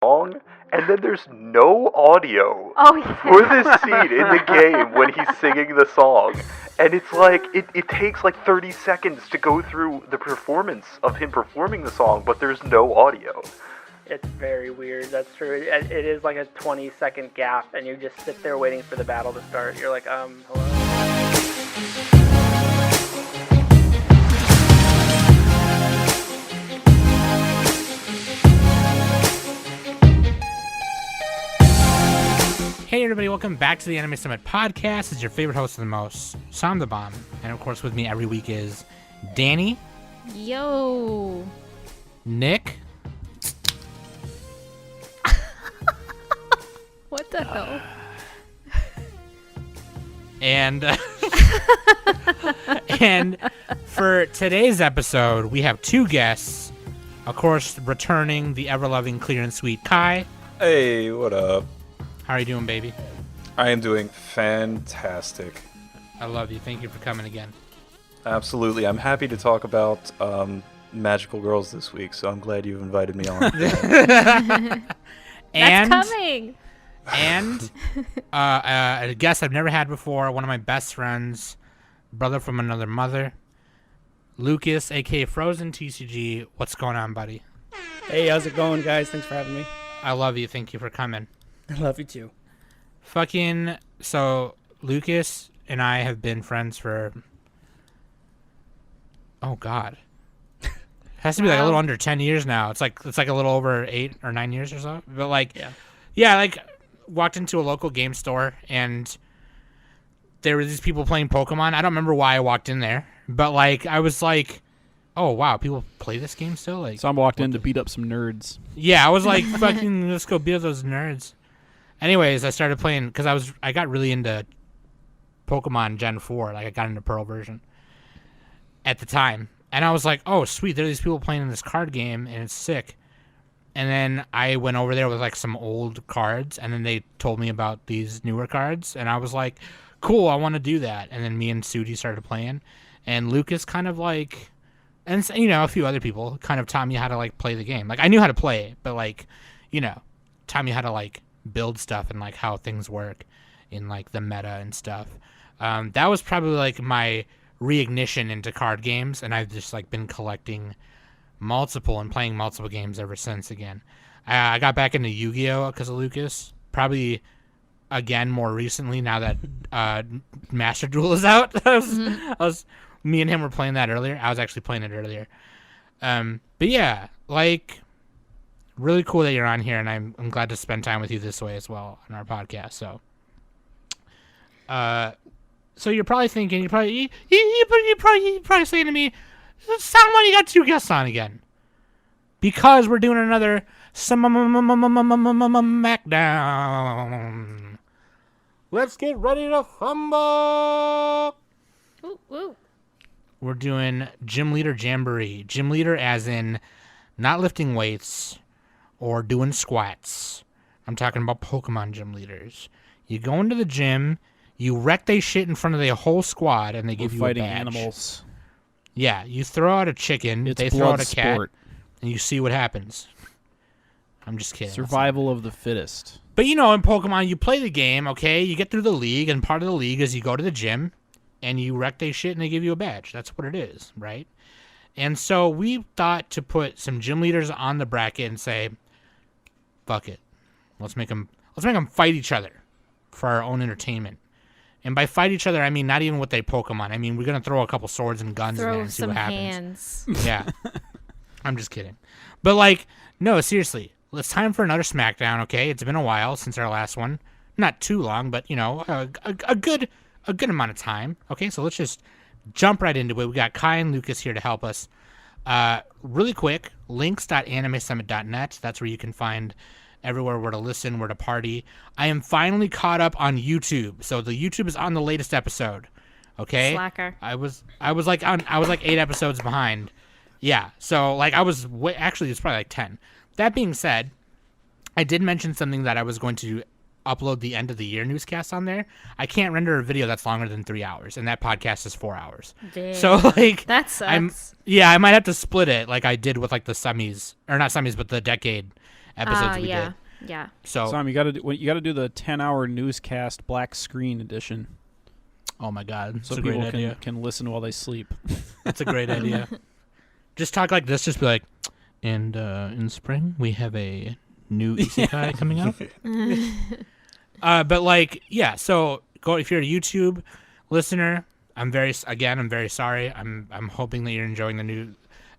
song, and then there's no audio for yeah. this scene in the game when he's singing the song. And it's like, it takes like 30 seconds to go through the performance of him performing the song, but there's no audio. It's very weird, that's true. It is like a 20-second gap, and you just sit there waiting for the battle to start. You're like, hello? Hey everybody, welcome back to the Anime Summit Podcast. It's your favorite host of the most, Sam the Bomb. And of course with me every week is Danny. Yo. Nick. What the hell? And and for today's episode, we have two guests. Of course, returning the ever-loving, clear and sweet Kai. Hey, what up? How are you doing, baby? I am doing fantastic. I love you. Thank you for coming again. Absolutely. I'm happy to talk about magical girls this week, so I'm glad you've invited me on. And That's coming. And a guest I've never had before, one of my best friends, brother from another mother, Lucas, a.k.a. Frozen TCG. What's going on, buddy? Hey, how's it going, guys? Thanks for having me. I love you. Thank you for coming. I love you, too. So Lucas and I have been friends for, oh, God. It has to be like a little under 10 years now. It's like a little over 8 or 9 years or so. But like, yeah, like walked into a local game store and there were these people playing Pokemon. I don't remember why I walked in there, but like I was like, oh wow, people play this game still. Like, so I walked in to beat up some nerds. Yeah, I was like, fucking, let's go beat up those nerds. Anyways, I started playing because I got really into Pokemon Gen 4. Like I got into Pearl version at the time, and I was like, oh sweet, there are these people playing in this card game, and it's sick. And then I went over there with like some old cards, and then they told me about these newer cards, and I was like, cool, I want to do that. And then me and Sudi started playing, and Lucas kind of like, and you know, a few other people kind of taught me how to like play the game. Like I knew how to play it, but like, you know, taught me how to like build stuff and like how things work in like the meta and stuff. That was probably like my reignition into card games, and I've just like been collecting multiple and playing multiple games ever since. Again, I got back into Yu-Gi-Oh because of Lucas, probably again more recently now that Master Duel is out. Me and him were playing that earlier. I was actually playing it earlier. But yeah, like really cool that you're on here, and I'm glad to spend time with you this way as well on our podcast. So you're probably thinking, you're probably saying to me, sound like you got two guests on again, because we're doing another Smackdown. Let's get ready to fumble. Ooh, ooh. We're doing gym leader Jamboree. Gym leader as in not lifting weights or doing squats. I'm talking about Pokemon gym leaders. You go into the gym, you wreck they shit in front of the whole squad, and they give you a badge. Fighting animals. Yeah, you throw out a chicken, It's they throw out a cat, sport. and you see what happens. I'm just kidding. Survival of the fittest. But you know, in Pokemon, you play the game, okay? You get through the league, and part of the league is you go to the gym, and you wreck they shit, and they give you a badge. That's what it is, right? And so we thought to put some gym leaders on the bracket and say, fuck it. Let's make them fight each other for our own entertainment. And by fight each other, I mean not even with their Pokemon. I mean, we're going to throw a couple swords and guns in there and see what happens. Hands. Yeah. I'm just kidding. But like, no, seriously. It's time for another Smackdown, okay? It's been a while since our last one. Not too long, but, you know, a good amount of time. Okay, so let's just jump right into it. We got Kai and Lucas here to help us. Really quick, links.animesummit.net. That's where you can find everywhere where to listen, where to party. I am finally caught up on YouTube. So the YouTube is on the latest episode. Okay? Slacker. I was like 8 episodes behind. Yeah. So like actually it's probably like 10. That being said, I did mention something that I was going to upload the end of the year newscast on there. I can't render a video that's longer than 3 hours, and that podcast is 4 hours. Damn. So like That sucks. I might have to split it like I did with like the semis, or not semis, but the decade episodes we yeah. did. Yeah. So, Sam, you gotta do the 10-hour newscast black screen edition, oh my god, so it's a great people idea. can listen while they sleep. That's a great idea. Just talk like this. Just be like, and in spring we have a new isekai coming up. But like, yeah. So go if you're a YouTube listener. I'm very sorry. I'm hoping that you're enjoying the new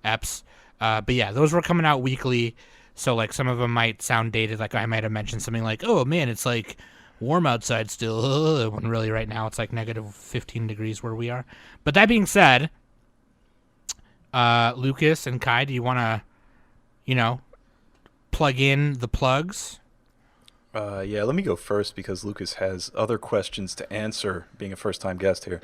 eps. But yeah, those were coming out weekly. So like some of them might sound dated. Like I might have mentioned something like, oh man, it's like warm outside still. When really right now it's like negative 15 degrees where we are. But that being said, Lucas and Kai, do you want to, plug in the plugs? Yeah, let me go first because Lucas has other questions to answer, being a first-time guest here.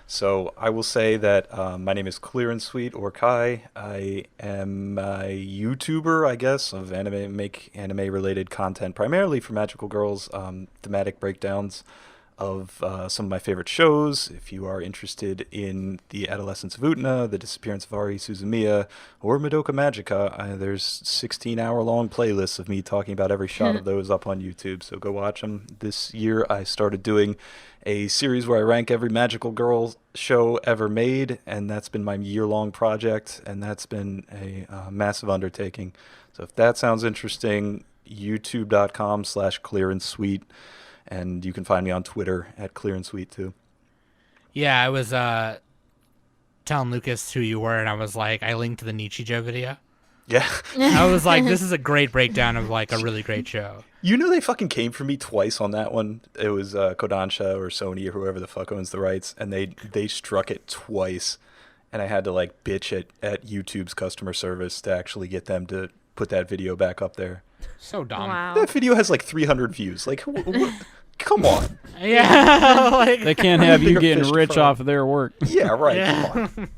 So I will say that my name is Clear and Sweet, or Kai. I am a YouTuber, I guess, of make anime-related content, primarily for Magical Girls, thematic breakdowns of some of my favorite shows. If you are interested in the Adolescence of Utena, the Disappearance of Ari Suzumiya, or Madoka Magica, there's 16-hour-long playlists of me talking about every shot of those up on YouTube, so go watch them. This year I started doing a series where I rank every Magical Girl show ever made, and that's been my year-long project, and that's been a massive undertaking. So if that sounds interesting, youtube.com/clearandsweet, and you can find me on Twitter at clearandsweet too. Yeah, I was telling Lucas who you were, and I was like, I linked to the Nichijou video. Yeah. I was like, this is a great breakdown of like a really great show. You know they fucking came for me twice on that one. It was Kodansha or Sony or whoever the fuck owns the rights, and they struck it twice, and I had to like bitch at YouTube's customer service to actually get them to put that video back up there. So dumb. Wow. That video has like 300 views. Like, come on. Yeah, like They can't have you Bigger getting fish to rich fry. off of their work. Yeah, right. Yeah. Come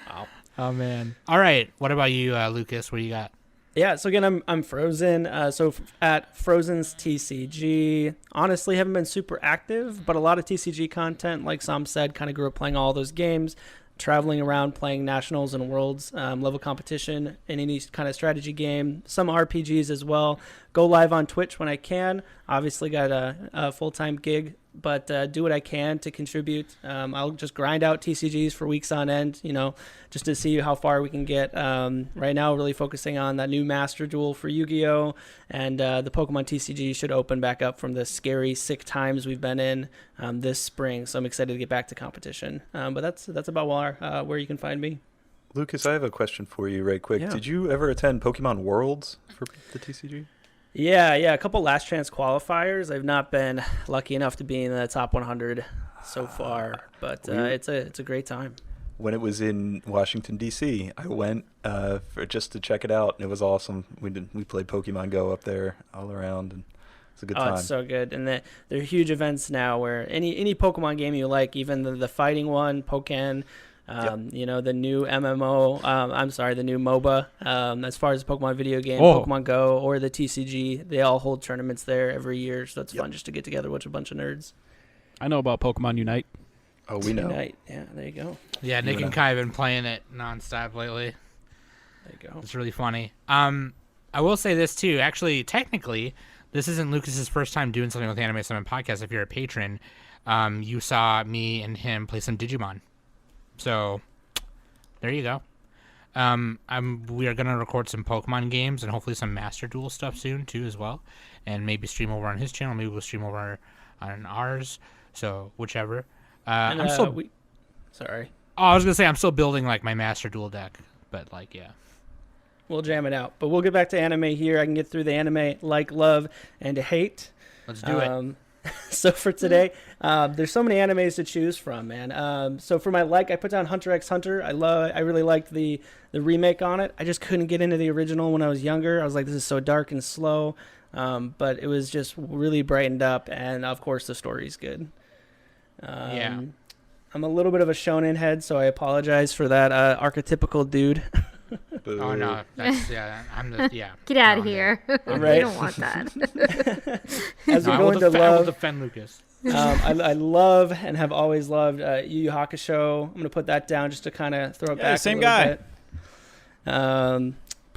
on. Oh man. All right. What about you, Lucas? What do you got? Yeah, so again, I'm Frozen. At Frozen's TCG, honestly, haven't been super active, but a lot of TCG content, like Sam said, kind of grew up playing all those games, traveling around playing nationals and worlds level competition in any kind of strategy game, some RPGs as well. Go live on Twitch when I can. Obviously got a full-time gig, but do what I can to contribute. I'll just grind out TCGs for weeks on end, just to see how far we can get. Right now, really focusing on that new Master Duel for Yu-Gi-Oh! And the Pokemon TCG should open back up from the scary, sick times we've been in this spring. So I'm excited to get back to competition. But that's about where you can find me. Lucas, I have a question for you right quick. Yeah. Did you ever attend Pokemon Worlds for the TCG? Yeah, a couple last chance qualifiers. I've not been lucky enough to be in the top 100 so far, but it's a great time. When it was in Washington D.C., I went just to check it out, and it was awesome. We played Pokemon Go up there all around, and it's a good time. It's so good, and they're huge events now where any Pokemon game you like, even the fighting one, Pokken. The new MMO, the new MOBA, as far as Pokemon video game, Pokemon Go, or the TCG, they all hold tournaments there every year, so it's fun just to get together with a bunch of nerds. I know about Pokemon Unite. Oh, we know. Unite. Yeah, there you go. Yeah, Nick and Kai have been playing it nonstop lately. There you go. It's really funny. I will say this too. Actually, technically, this isn't Lucas's first time doing something with Anime Summon Podcast. If you're a patron, you saw me and him play some Digimon. So, there you go. We are gonna record some Pokemon games and hopefully some Master Duel stuff soon too, as well, and maybe stream over on his channel. Maybe we'll stream over on ours. So whichever. Sorry. I was gonna say I'm still building like my Master Duel deck, but like yeah. We'll jam it out, but we'll get back to anime here. I can get through the anime like, love, and hate. Let's do it. So for today, there's so many animes to choose from, man. So for my I put down Hunter x Hunter. I really liked the remake on it. I just couldn't get into the original when I was younger. I was like, this is so dark and slow, but it was just really brightened up, and of course the story's good. Yeah. I'm a little bit of a shonen head, so I apologize for that archetypical dude. Oh no, that's yeah. Get out of here. Right. We don't want that. As we I go will into I will love, defend Lucas. I love and have always loved Yu Yu Hakusho. I'm going to put that down just to kind of throw it back same a little guy. bit.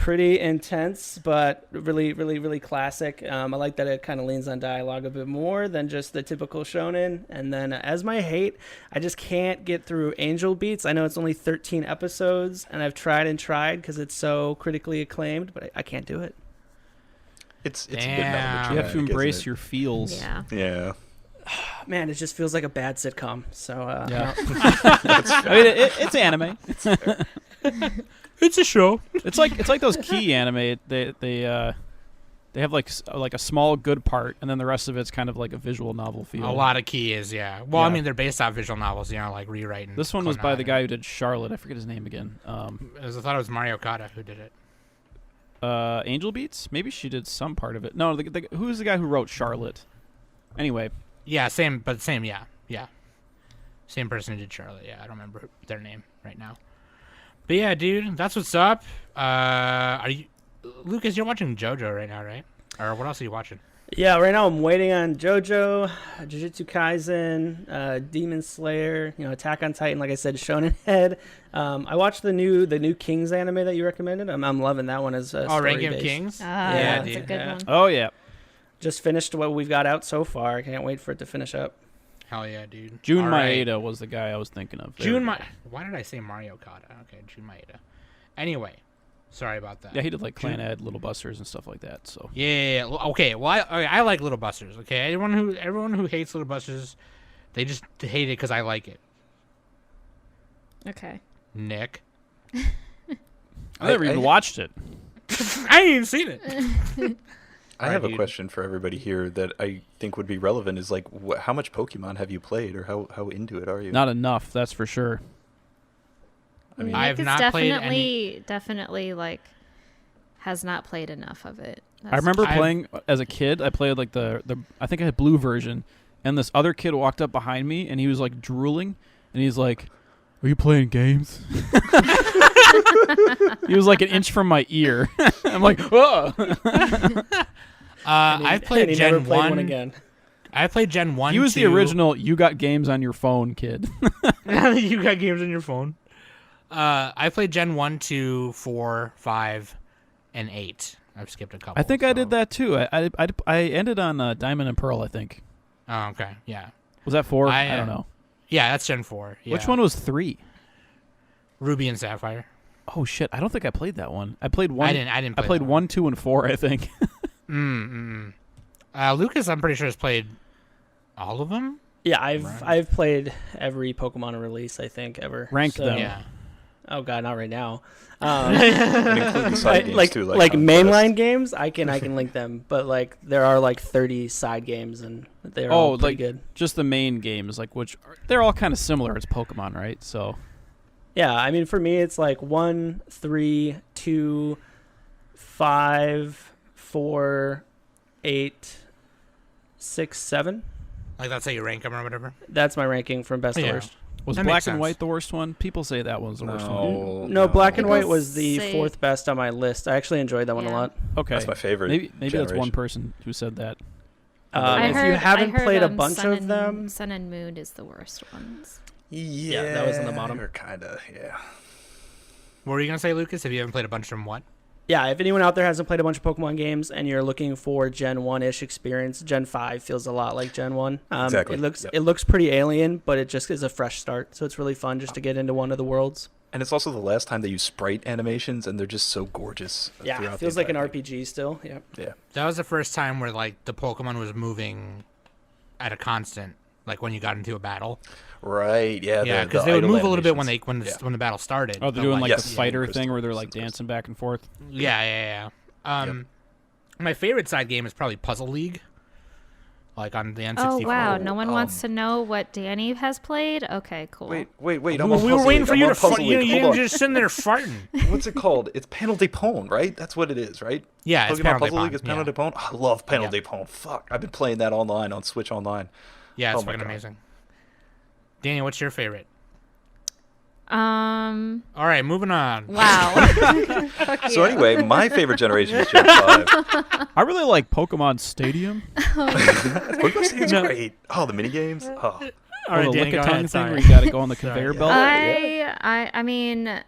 pretty intense, but really, really, really classic. I like that it kind of leans on dialogue a bit more than just the typical shonen. And then as my hate, I just can't get through Angel Beats. I know it's only 13 episodes, and I've tried and tried because it's so critically acclaimed, but I can't do it. It's a bit Damn. melodramatic, You have to embrace isn't your feels. Yeah. it? Yeah. Man, it just feels like a bad sitcom. So Yeah. no. I mean, it's anime. It's a show. It's like those key anime. They have like a small good part, and then the rest of it's kind of like a visual novel feel. A lot of key is, yeah. Well, I Yeah. mean, they're based off visual novels, like rewriting. This one was by Conan the guy who did Charlotte. I forget his name again. I thought it was Mario Kata who did it. Angel Beats. Maybe she did some part of it. No, who's the guy who wrote Charlotte? Anyway, Yeah, same, yeah. Same person who did Charlotte, yeah. I don't remember their name right now. But yeah, dude, that's what's up. Are you, Lucas? You're watching JoJo right now, right? Or what else are you watching? Yeah, right now I'm waiting on JoJo, Jujutsu Kaisen, Demon Slayer, Attack on Titan. Like I said, Shonen Head. I watched the new Kings anime that you recommended. I'm loving that one as Ranking of story-based. Kings? Ah, Yeah, that's a dude. good Yeah. one. oh yeah, Just finished what we've got out so far. I can't wait for it to finish up. Hell yeah, dude. Jun All right. Maeda was the guy I was thinking of. There we go. Why did I say Mario Kata? Okay, Jun Maeda. Anyway, sorry about that. Yeah, he did like Clan Ed, Little Busters, and stuff like that. So Yeah. Okay. Well, I like Little Busters. Okay, everyone who hates Little Busters, they just hate it because I like it. Okay. Nick, I never even watched it. I ain't even seen it. I have a dude. question for everybody here that I think would be relevant. Is like, how much Pokemon have you played, or how into it are you? Not enough, that's for sure. I mean, I've Nick is not played any- definitely like has not played enough of it. I remember I've- playing as a kid. I played like the I think I had blue version, and this other kid walked up behind me, and he was like drooling, and he's like, "Are you playing games?" He was like an inch from my ear. I'm like, "Whoa!" I've played he Gen never played 1. one again. I played Gen 1. He was the 2. original. You got games on your phone, kid. You got games on your phone. I played Gen 1, 2, 4, 5, and 8. I've skipped a couple. I think I so- did that too. I ended on Diamond and Pearl. I think Oh, okay. Yeah. was that 4? I, I don't know. Yeah, that's Gen 4. Yeah. Which one was 3? Ruby and Sapphire. Oh shit! I don't think I played that one. I played 1. I didn't play I played that 1, 2, and 4. I think. Lucas, I'm pretty sure, has played all of them. Yeah, I've Right. I've played every Pokemon release I think ever. Rank them. Yeah. Oh god, not right now. and including side games like too, like Conquest. mainline games, I can link them, but like there are like 30 side games and they're all pretty like good. just the main games, like they're all kind of similar. It's Pokemon, right? So Yeah, I mean for me it's like 1, 3, 2, 5, 4, 8, 6, 7. Like, that's how you rank them or whatever. That's my ranking from best to Yeah. worst. was That makes Black and sense. White the worst one? People say that one's the worst one. No, Black and It White goes was the say- 4th best on my list. I actually enjoyed that one a Yeah. lot. Okay, That's my favorite. maybe that's one generation. person who said that. I If heard, you haven't I heard, played a bunch Sun of and, them, Sun and Moon is the worst ones. Yeah, that was in the bottom. Or kinda, yeah. What were you going to say, Lucas? If you haven't played a bunch of them, what? yeah, if anyone out there hasn't played a bunch of Pokemon games and you're looking for Gen 1-ish experience, Gen 5 feels a lot like Gen 1. Exactly. It looks pretty alien, but it just is a fresh start. So it's really fun just to get into one of the worlds. And it's also the last time they use sprite animations, and they're just so gorgeous. Yeah, throughout it the feels like an entire thing. RPG still. Yeah. Yeah. That was the first time where, like, the Pokemon was moving at a constant, like, when you got into a battle. Right. Yeah. Yeah, the because they would idle move a little bit animations. when the battle started. Oh, they're but, doing like Yes. the fighter Crystal- thing where they're like Crystal. dancing back and forth. Yeah. My favorite side game is probably Puzzle League. Like, on the N64. Oh wow, no one wants to know what Danny has played. Okay, cool. Wait. I'm We on were Puzzle waiting League. for I'm you on to Puzzle fart. You League. Hold were on. just sitting there farting. What's it called? It's Panel de Pon, right? That's what it is, right? Yeah, it's Pokemon Panel de Puzzle Pon, League is Panel yeah. de Pon. I love Panel Yeah. de Pon. Fuck, I've been playing that online on Switch Online. Yeah, it's Oh my fucking God. amazing. Daniel, what's your favorite? Um. All right, moving on. Wow. Fuck So you. anyway, my favorite generation is Gen 5. I really like Pokemon Stadium. Pokemon Stadium's great. Oh, the mini games. Oh, All right, the Danny, go lick-a-tongue ahead. thing Sorry. where you got to go on the conveyor belt. I mean,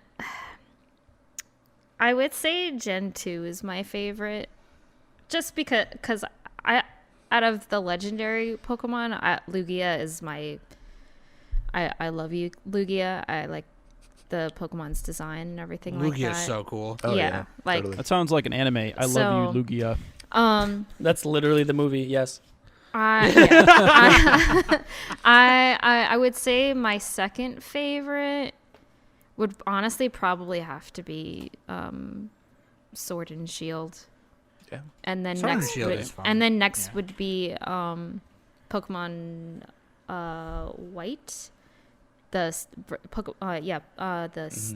I would say Gen 2 is my favorite. Just because I out of the legendary Pokemon, Lugia is my I love you, Lugia. I like the Pokemon's design and everything like that. Lugia is so cool. Oh, yeah, like totally. That sounds like an anime. I love you, Lugia. That's literally the movie. Yes. I would say my second favorite would honestly probably have to be Sword and Shield. Yeah. And then Sword and next Shield would, is fun. and then next Yeah. would be Pokemon White. The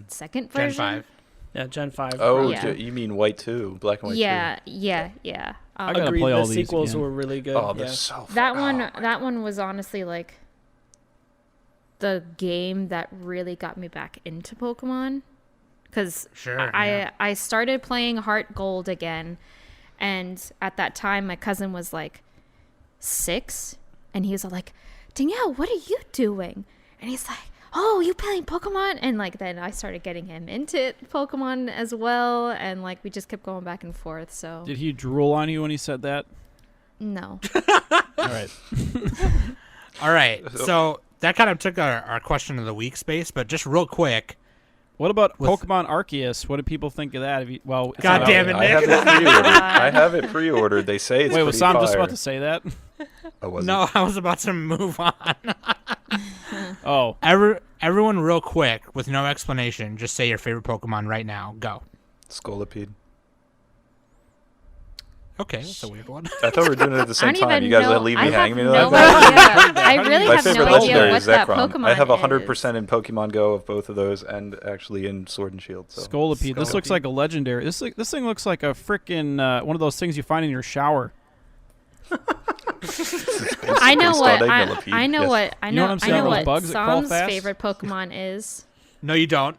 second Gen version. 5. Yeah, Gen 5. Oh, Yeah. you mean White 2, Black and White 2? Yeah. I gotta Agreed. play all The these sequels again. were really good. Oh, they're yeah. so fun. That one was honestly like the game that really got me back into Pokemon, because Sure. I started playing Heart Gold again, and at that time my cousin was like 6, and he was like, Danielle, what are you doing? And he's like, oh, you playing Pokemon? And like then I started getting him into Pokemon as well, and like we just kept going back and forth. So Did he drool on you when he said that? no. All right. All right. So that kind of took our question of the week space, but just real quick. What about With- Pokemon Arceus? What do people think of that? Have you, well, it's God not damn out it, yet. I have it pre-ordered. They say it's Wait, was pretty Sam just fire. about to say that? I wasn't. No, I was about to move on. Oh, Everyone, real quick, with no explanation, just say your favorite Pokemon right now. Go. Scolipede. Okay, that's a weird one. I thought we were doing it at the I same don't time. even You guys know. leave me I have hanging me no like that. idea. I really My have favorite no legendary idea is what that Zekrom. Pokemon I have is. 100% in Pokemon Go of both of those, and actually in Sword and Shield. So. Scolipede. This looks like a legendary. This thing looks like a freaking one of those things you find in your shower. I know Based what on a I, millipede, I know yes. what I You know know what I'm I saying? know Those what bugs that crawl Sam's fast? favorite Pokemon is. No, you don't.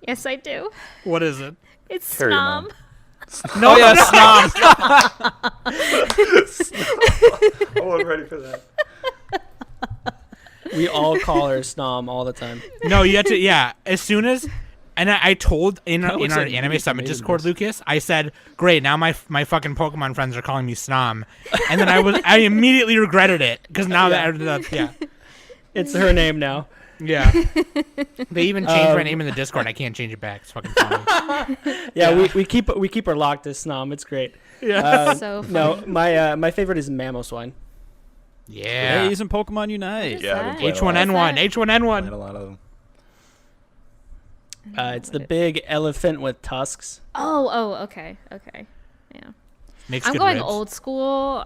Yes, I do. What is it? It's Carry your Snom. mom. No, yeah, Snom. I wasn't ready for that. We all call her Snom all the time. No, you have to. Yeah, as soon as, and I told in That our looks like Anime really Summit amazing. Discord, Lucas, I said, "Great, now my fucking Pokemon friends are calling me Snom," and then I immediately regretted it because now that It's her name now. yeah, they even changed my name in the Discord. I can't change it back. It's fucking funny. Yeah, we keep her locked as Snom. It's great. Yeah, So No, my favorite is Mamoswine. Yeah, he's in Pokemon Unite. Yeah, I've been that? playing a lot. H1N1, Playing H1N1. a lot of them. It's the big elephant with tusks. okay. Yeah. Makes I'm good going ribs. old school.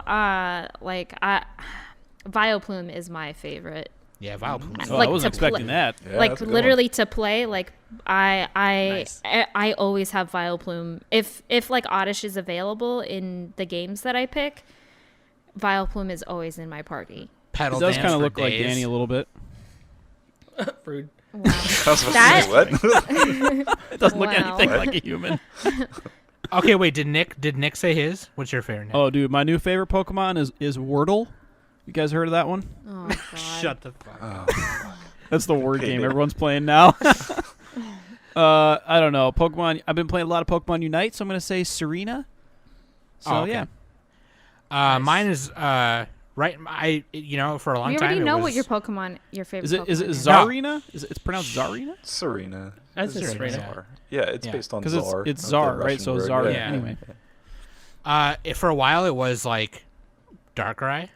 Vileplume is my favorite. Yeah, Vileplume. Oh, Like I wasn't to play- expecting that. Yeah, Like that's a good literally to play, like I Nice. I always have Vileplume. If like Oddish is available in the games that I pick, Vileplume is always in my party. Pedal It does dance kind of for look like days. Danny a little bit. Rude. Wow. I was about That- to say, what? It doesn't look Wow. anything like a human. Okay, wait. Did Nick say his? What's your favorite name? Oh, dude, my new favorite Pokemon is Wordle. You guys heard of that one? Oh god. Shut the fuck. Oh, That's the word Okay, game dude. everyone's playing now. I don't know. Pokemon. I've been playing a lot of Pokemon Unite, so I'm gonna say Serena. So Oh, okay. yeah. Mine is right. For a long We time. already it know was, what your Pokemon, your favorite. Is it Pokemon Zarina? Is it's pronounced Zarina? Serena. I said Serena. Serena. Yeah, it's Yeah. based on 'Cause Tsar. it's of the Tsar, right? Russian So word. Tsar. Yeah. Anyway. For a while, it was like Darkrai.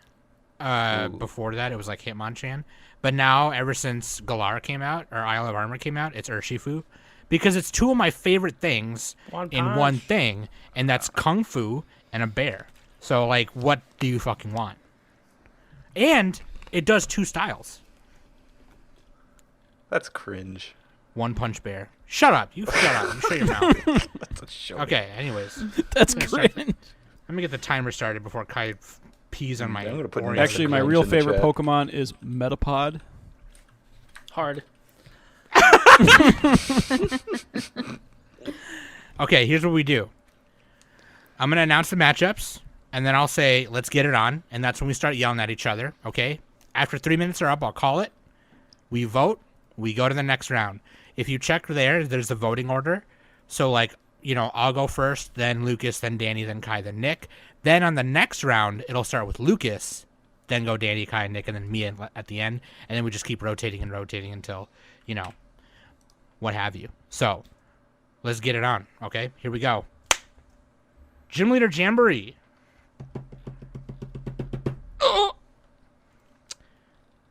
Ooh. Before that, it was like Hitmonchan. But now, ever since Galar came out, or Isle of Armor came out, it's Urshifu. Because it's two of my favorite things One in punch. one thing, and that's Kung Fu and a bear. So, like, what do you fucking want? And it does two styles. That's cringe. One Punch Bear. Shut up. You shut up. You shut your mouth. That's a show. Okay, anyways. That's I'm gonna start- cringe. Let me get the timer started before Kai pees on my I'm gonna put Oreo. Nick Actually, my cringe real in the favorite chat. Pokemon is Metapod. Hard. Okay, here's what we do. I'm going to announce the matchups, and then I'll say, let's get it on. And that's when we start yelling at each other, okay? After 3 minutes are up, I'll call it. We vote. We go to the next round. If you check there's the voting order. So, like, I'll go first, then Lucas, then Danny, then Kai, then Nick. Then on the next round, it'll start with Lucas, then go Danny, Kai, Nick, and then me at the end. And then we just keep rotating and rotating until, what have you. So, let's get it on, okay? Here we go. Gym Leader Jamboree.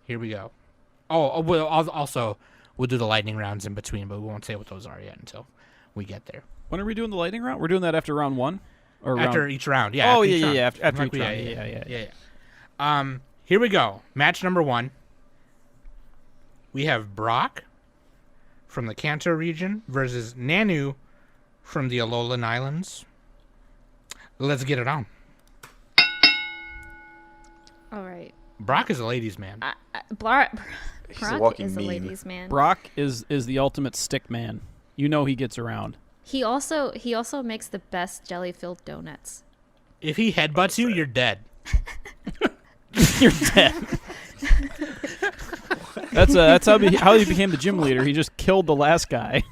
Here we go. We'll do the lightning rounds in between, but we won't say what those are yet until we get there. When are we doing the lightning round? We're doing that after round 1? Or After each round, yeah. Oh, after each yeah, round. yeah, after each Yeah, round. yeah. Here we go. Match number 1. We have Brock from the Kanto region versus Nanu from the Alolan Islands. Let's get it on. All right. Brock is a ladies' man. Brock He's a walking is a meme. ladies' man. Brock is the ultimate stick man. You know he gets around. He also makes the best jelly-filled donuts. If he headbutts you, you're dead. You're dead. That's how he became the gym leader. He just killed the last guy.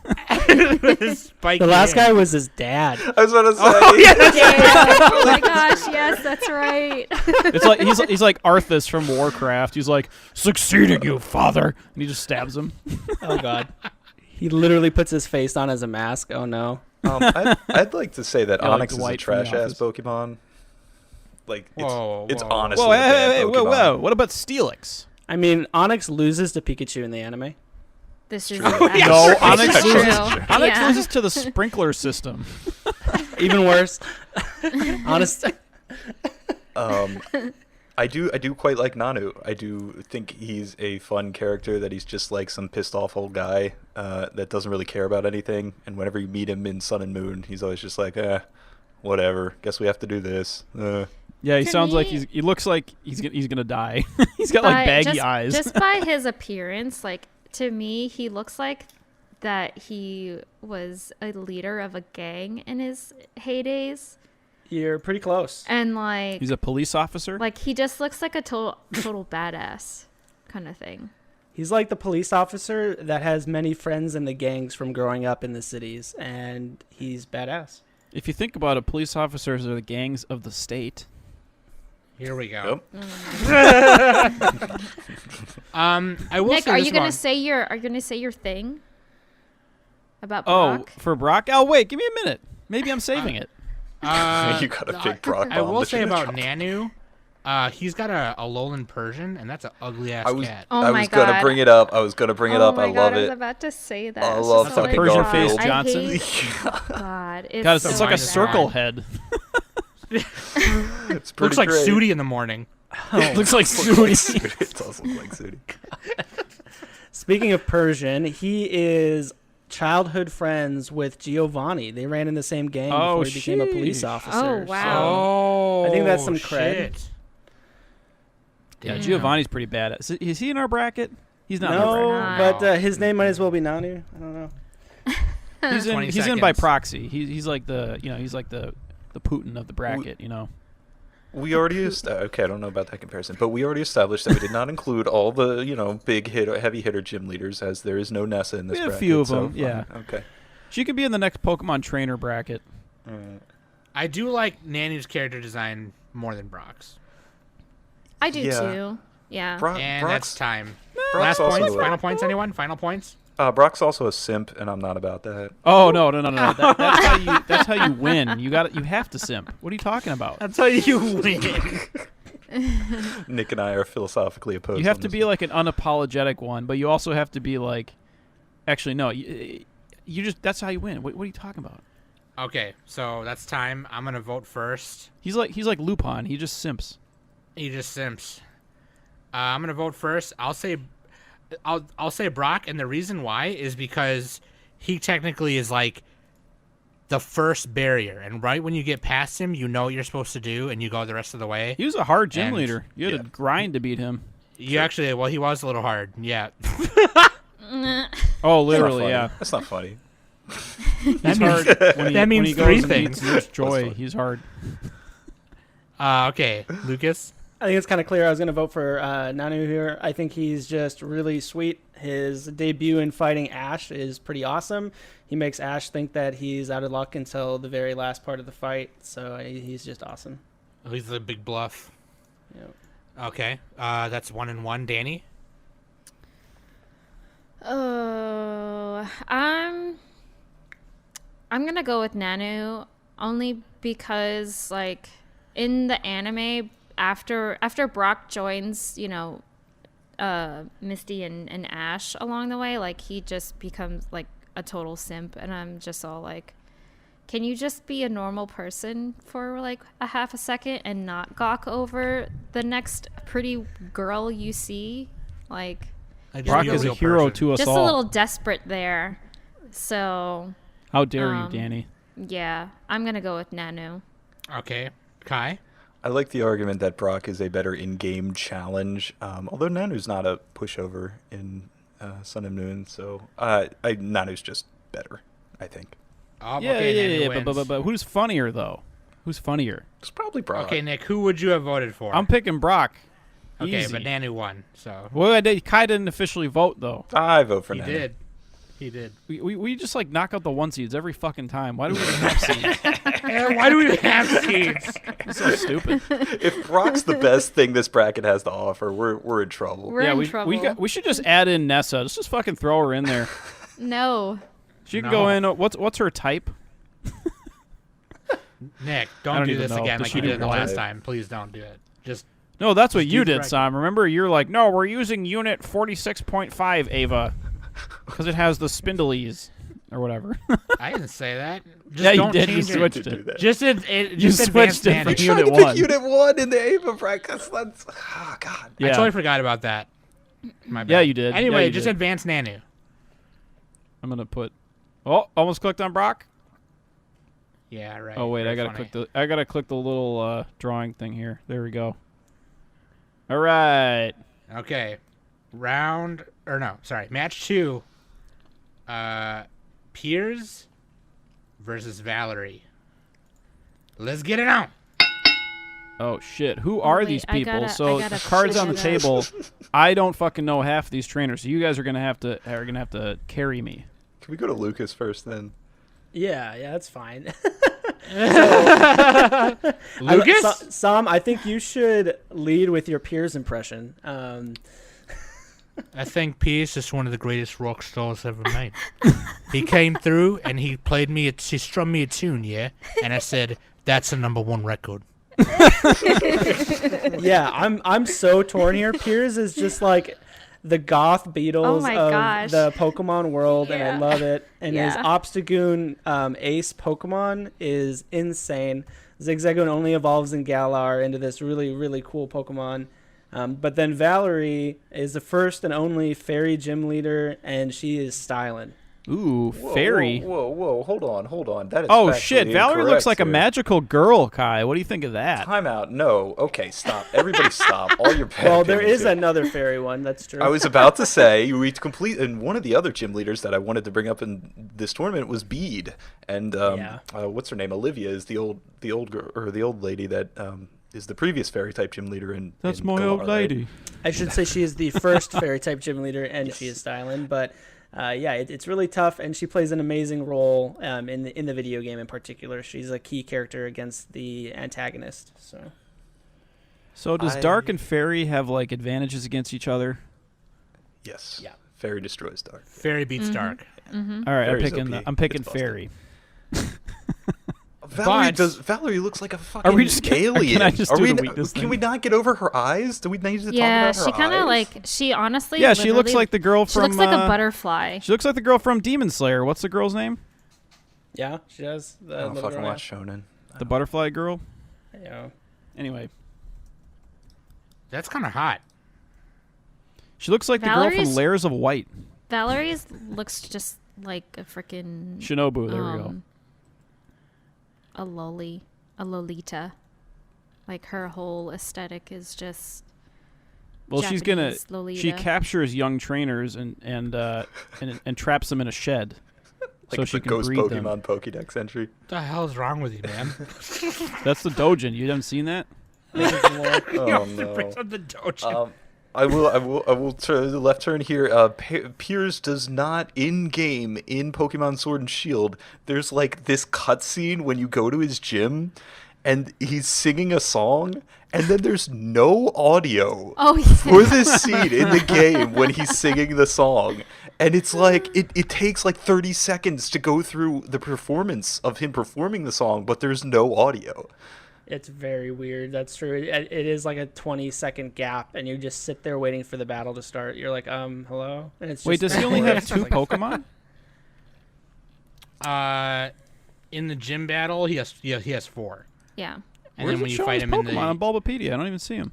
The last guy was his dad. I was about to say. Oh my gosh, yes, that's right. It's like he's like Arthas from Warcraft. He's like, succeeding you, father, and he just stabs him. Oh god. He literally puts his face on as a mask. Oh no. I'd like to say that Yeah, like Onyx is a Dwight from The trash-ass Office. Pokemon. Like, it's Whoa. honestly Whoa, a bad hey, Pokemon. whoa! What about Steelix? I mean, Onyx loses to Pikachu in the anime. This is True. actually No, Onyx true. loses. Onyx Yeah. loses to the sprinkler system. Even worse. Honest. I do quite like Nanu. I do think he's a fun character, that he's just like some pissed off old guy that doesn't really care about anything. And whenever you meet him in Sun and Moon, he's always just like, whatever. Guess we have to do this. Yeah, he To sounds like me- he looks like he's gonna die. He's got like baggy eyes. Just by his appearance, like to me, he looks like that he was a leader of a gang in his heydays, You're pretty close. and like He's a police officer. he just looks like a total badass kind of thing. He's like the police officer that has many friends in the gangs from growing up in the cities, and he's badass. If you think about it, police officers are the gangs of the state. Here we go. Yep. I will Nick, say are this you gonna one. say your thing about Oh, Brock? for Brock? Oh, wait, give me a minute. Maybe I'm saving it. You got a big Brock I bomb will that say you're gonna about drop. Nanu, he's got a Alolan Persian, and that's an ugly ass I was, cat. Oh I my was gonna God. bring it up. I was gonna bring it Oh up. my I love God, I was it. about to say that. I It's love just, oh my fucking Persian God, face I Johnson. hate- God, it's, God, it's so like a bad. circle head. It's pretty Looks like great. Sooty in the morning. Looks like Sooty. It does look like Sooty. Speaking of Persian, he is childhood friends with Giovanni. They ran in the same gang Oh, before he became a police sheesh. officer. Oh, wow. Oh, I think that's some cred. shit. Yeah, Damn. Giovanni's pretty bad. Is he in our bracket? He's not in our No, bracket. but his name might as well be Nanu. I don't know. He's in. 20 He's in by seconds. proxy. He's like the Putin of the bracket. You know. We already okay. I don't know about that comparison, but we already established that we did not include all the big heavy hitter gym leaders, as there is no Nessa in this We had a bracket. few of so them, yeah. fine. Okay. She could be in the next Pokemon trainer bracket. I do like Nanu's character design more than Brock's. I do Yeah. too. Yeah. And that's time. Brock's Last also points? a- Final points, anyone? Final points? Brock's also a simp, and I'm not about that. Oh no. That's how you win. You have to simp. What are you talking about? That's how you win. Nick and I are philosophically opposed. You have on to this be one. like an unapologetic one, but you also have to be like, actually no. You just that's how you win. What are you talking about? Okay, so that's time. I'm gonna vote first. He's like Lupin. He just simps. He just simps. I'm gonna vote first. I'll say Brock, and the reason why is because he technically is like the first barrier, and right when you get past him, you know what you're supposed to do, and you go the rest of the way. He was a hard gym And- leader. You had to grind to beat him. You actually, well, he was a little hard. Yeah. Oh, That's not literally, funny. yeah. That's not funny. He's hard when he, that means when he goes three and meets things. Nurse Joy. funny. He's hard. Okay, Lucas. I think it's kind of clear I was going to vote for Nanu here. I think he's just really sweet. His debut in fighting Ash is pretty awesome. He makes Ash think that he's out of luck until the very last part of the fight. So he's just awesome. At least a big bluff. Yep. Okay, that's 1-1. Danny? Oh, I'm gonna go with Nanu only because like in the anime after Brock joins, Misty and Ash along the way, like he just becomes like a total simp, and I'm just all like, can you just be a normal person for like a half a second and not gawk over the next pretty girl you see? Like, Brock is a hero to us just all. a little desperate there. So How dare you, Danny? yeah, I'm gonna go with Nanu. Okay. Kai? I like the argument that Brock is a better in-game challenge, although Nanu's not a pushover in Sun and Moon, so Nanu's just better, I think. Oh, Yeah, okay, yeah, Nanu but who's funnier though? Who's funnier? It's probably Brock. Okay, Nick, who would you have voted for? I'm picking Brock. okay, Easy. but Nanu won, so. Well, Kai didn't officially vote though. I vote for He Nanu. did. We just like knock out the one seeds every fucking time. Why do we even have seeds? Why do we even have seeds? It's so stupid. If Brock's the best thing this bracket has to offer, we're in trouble. We're in trouble. We should just add in Nessa. Let's just fucking throw her in there. No. She can No. go in. What's her type? Nick, I don't don't do even this know. again Does like she you do did the what? last time. Please don't do it. Just No, that's what Just you use did, rec- Sam. Remember, you're like, no, we're using unit 46.5, Ava, because it has the spindlies or whatever. I didn't say that. Just Yeah, you don't did. You change switched To do it. that. Just switched advanced it Nanu. for Trying Unit to pick 1. Unit 1 in the Ava bracket. That's oh god. I totally forgot about that. My bad. Yeah, you did. Anyway, Yeah, you just did. advanced Nanu. I'm gonna put. Oh, almost clicked on Brock. Yeah, right. Oh wait, Very I gotta funny. click the little drawing thing here. There we go. All right. Okay, match 2. Piers versus Valerie. Let's get it on. Oh shit, who are wait, these I people? gotta- So I gotta the cards on the figure that out. table. I don't fucking know half of these trainers. So you guys are gonna have to carry me. Can we go to Lucas first then? Yeah, that's fine. Lucas? Sam, I think you should lead with your Piers impression. I think Piers is one of the greatest rock stars ever made. He came through and he strummed me a tune, yeah? And I said, that's a #1 record. Yeah, I'm so torn here. Piers is just like the goth Beatles Oh my of gosh. the Pokemon world, and I Yeah. love it. And his Yeah. Obstagoon Ace Pokemon is insane. Zigzagoon only evolves in Galar into this really, really cool Pokemon. But then Valerie is the first and only fairy gym leader, and she is styling. Ooh, Whoa, fairy. Whoa, hold on. That is Oh factually shit, Valerie incorrect looks like a here. magical girl, Kai. What do you think of that? Time out. No. Okay, stop. Everybody stop. All your bad Well, there opinions is here. another fairy one. That's true. I was about to say we complete, and one of the other gym leaders that I wanted to bring up in this tournament was Bede, and Yeah. what's her name? Olivia is the old girl, or the old lady that is the previous fairy type gym leader in. That's in my Galar, old right? lady. I should say she is the first fairy type gym leader, and she is styling. But yeah, it's really tough, and she plays an amazing role in the video game in particular. She's a key character against the antagonist. So does Dark and Fairy have like advantages against each other? Yes. Yeah. Fairy destroys Dark. Fairy beats Dark. All right, Fairy's I'm OP. picking It's busted. Fairy. Valerie looks like a fucking Are we just alien. can I just Are do we, the weakness can thing? we not get over her eyes? Do we need to Yeah, talk about her she kind of eyes? like she honestly. Yeah, she looks literally- like the girl She from. looks like a butterfly. She looks like the girl from Demon Slayer. What's the girl's name? Yeah, she does. I don't fucking watch Shonen. The butterfly girl. Yeah. Anyway, That's kind of hot. she looks like the girl from Valerie's- Layers of White. Valerie's looks just like a freaking Shinobu. There we go. a Lolita. Like her whole aesthetic is just. Well, she's gonna. Japanese Lolita. She captures young trainers and traps them in a shed, Like so the she can ghost breed Pokemon them. Pokédex entry. What the hell is wrong with you, man? That's the Dojin. You haven't seen that? Making some lore. Oh Bring no. something dojo. I will turn the left turn here. Piers does not in game in Pokemon Sword and Shield. There's like this cutscene when you go to his gym, and he's singing a song, and then there's no audio Oh, for yeah. this scene in the game when he's singing the song. And it's like it takes like 30 seconds to go through the performance of him performing the song, but there's no audio. It's very weird. That's true. It is like a 20-second gap, and you just sit there waiting for the battle to start. You're like, hello? And it's just Wait, does he only have 2 Pokemon? In the gym battle, he has 4. Yeah. And Where's then when it you show fight his him in Pokemon on Bulbapedia? I don't even see him.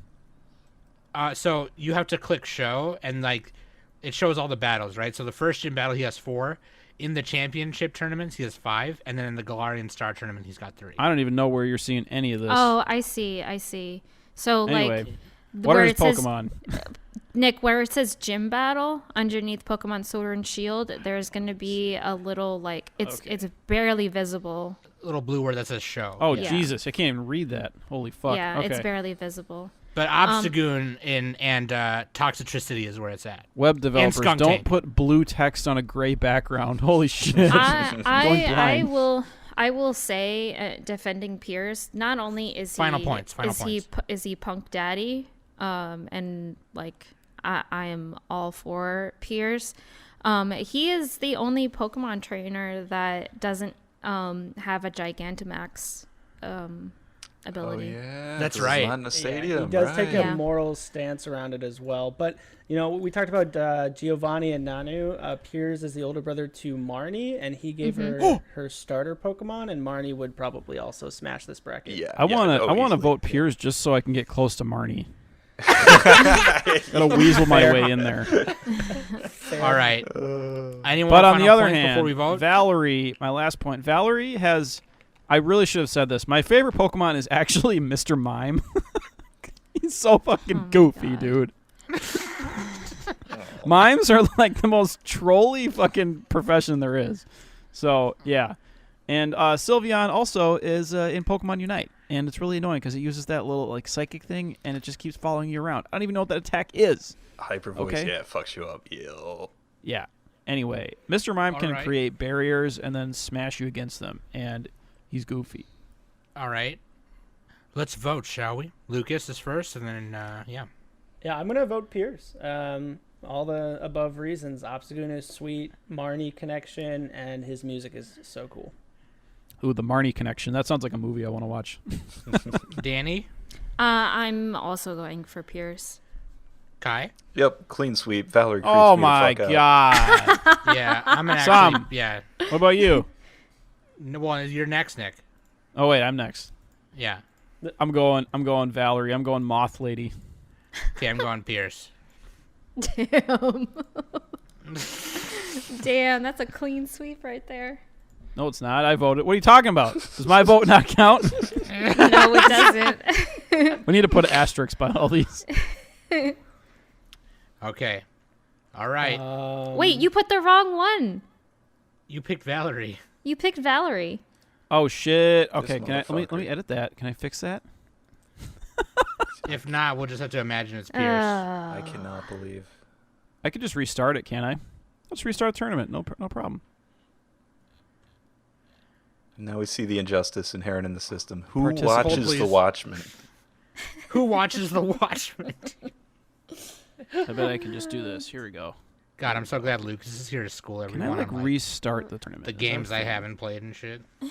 so you have to click show, and like it shows all the battles, right? So the first gym battle he has 4. In the championship tournaments he has 5, and then in the Galarian Star tournament he's got 3. I don't even know where you're seeing any of this. Oh, I see. So Anyway, like, what where are his it says Pokemon? Nick, where it says gym battle underneath Pokemon Sword and Shield, there's gonna be a little like it's barely visible. Little blue word that says show. Oh, Yeah. Jesus. I can't even read that. Holy fuck. Yeah, okay. it's barely visible. But Obstagoon and Toxicity is where it's at. Web developers, Skunk don't Tank. put blue text on a gray background. Holy shit. Going I blind. I will say, defending Pierce. Not only is he Final points. is he Punk Daddy, and like I am all for Pierce. He is the only Pokemon trainer that doesn't have a Gigantamax ability. Oh yeah, That's 'cause right. It's not in a stadium. He does take a Yeah. moral stance around it as well. But, we talked about Giovanni and Nanu. Piers is the older brother to Marnie, and he gave her starter Pokemon, and Marnie would probably also smash this bracket. Yeah, I want to easily. vote Piers just so I can get close to Marnie. Gotta weasel my way in there. All right. Anyone But want on the final other points hand, before we vote? Valerie, my last point. Valerie has. I really should have said this. My favorite Pokemon is actually Mr. Mime. He's so fucking goofy, God. dude. Mimes are like the most trolly fucking profession there is. So, yeah. And Sylveon also is in Pokemon Unite. And it's really annoying because it uses that little like psychic thing, and it just keeps following you around. I don't even know what that attack is. Hyper voice, Okay. yeah, it fucks you up. Yo. Yeah. Anyway, Mr. Mime can Alright. create barriers and then smash you against them. And he's goofy. All right. Let's vote, shall we? Lucas is first, and then, yeah. Yeah, I'm gonna vote Pierce. All the above reasons. Obstagoon is sweet, Marnie connection, and his music is so cool. Ooh, the Marnie connection. That sounds like a movie I want to watch. Danny? I'm also going for Pierce. Kai? Yep, clean sweep. Valerie creeps Oh me my the fuck out. god. Yeah, I'm an Sam. actually, yeah. What about you? No, well, you're next, Nick. Oh wait, I'm next. Yeah. I'm going Valerie. I'm going Moth Lady. Okay, I'm going Pierce. Damn. Damn, that's a clean sweep right there. No, it's not. I voted. What are you talking about? Does my vote not count? No, it doesn't. We need to put asterisks by all these. Okay. All right. Wait, you put the wrong one. You picked Valerie. You picked Valerie. Oh shit. Okay, This can I let motherfucker. me edit that? Can I fix that? If not, we'll just have to imagine it's Pierce. I cannot believe. I could just restart it, can I? Let's restart the tournament. No problem. Now we see the injustice inherent in the system. Who Participate, watches the please. Watchmen? Who watches The Watchmen? I bet I can just do this. Here we go. God, I'm so glad Lucas is here to school Can everyone I like on like, restart the tournament? the Is that games I fair? haven't played and shit. I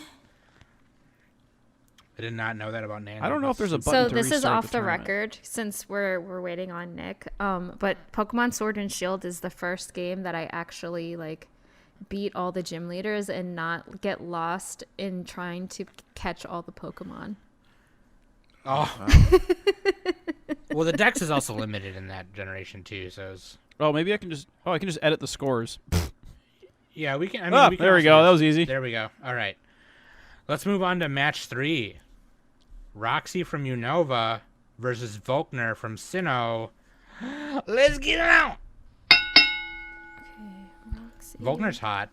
did not know that about Nancy. I don't know if there's a So button to this is restart off the tournament. record since we're waiting on Nick. But Pokemon Sword and Shield is the first game that I actually like beat all the gym leaders and not get lost in trying to catch all the Pokemon. Oh. Well, the dex is also limited in that generation too, so it's, Oh, maybe I can just. Oh, I can just edit the scores. yeah, we can. I mean, Ah, we can there we also go. just- That was easy. There we go. All right, let's move on to match 3. Roxy from Unova versus Volkner from Sinnoh. Let's get it out. Volkner's hot.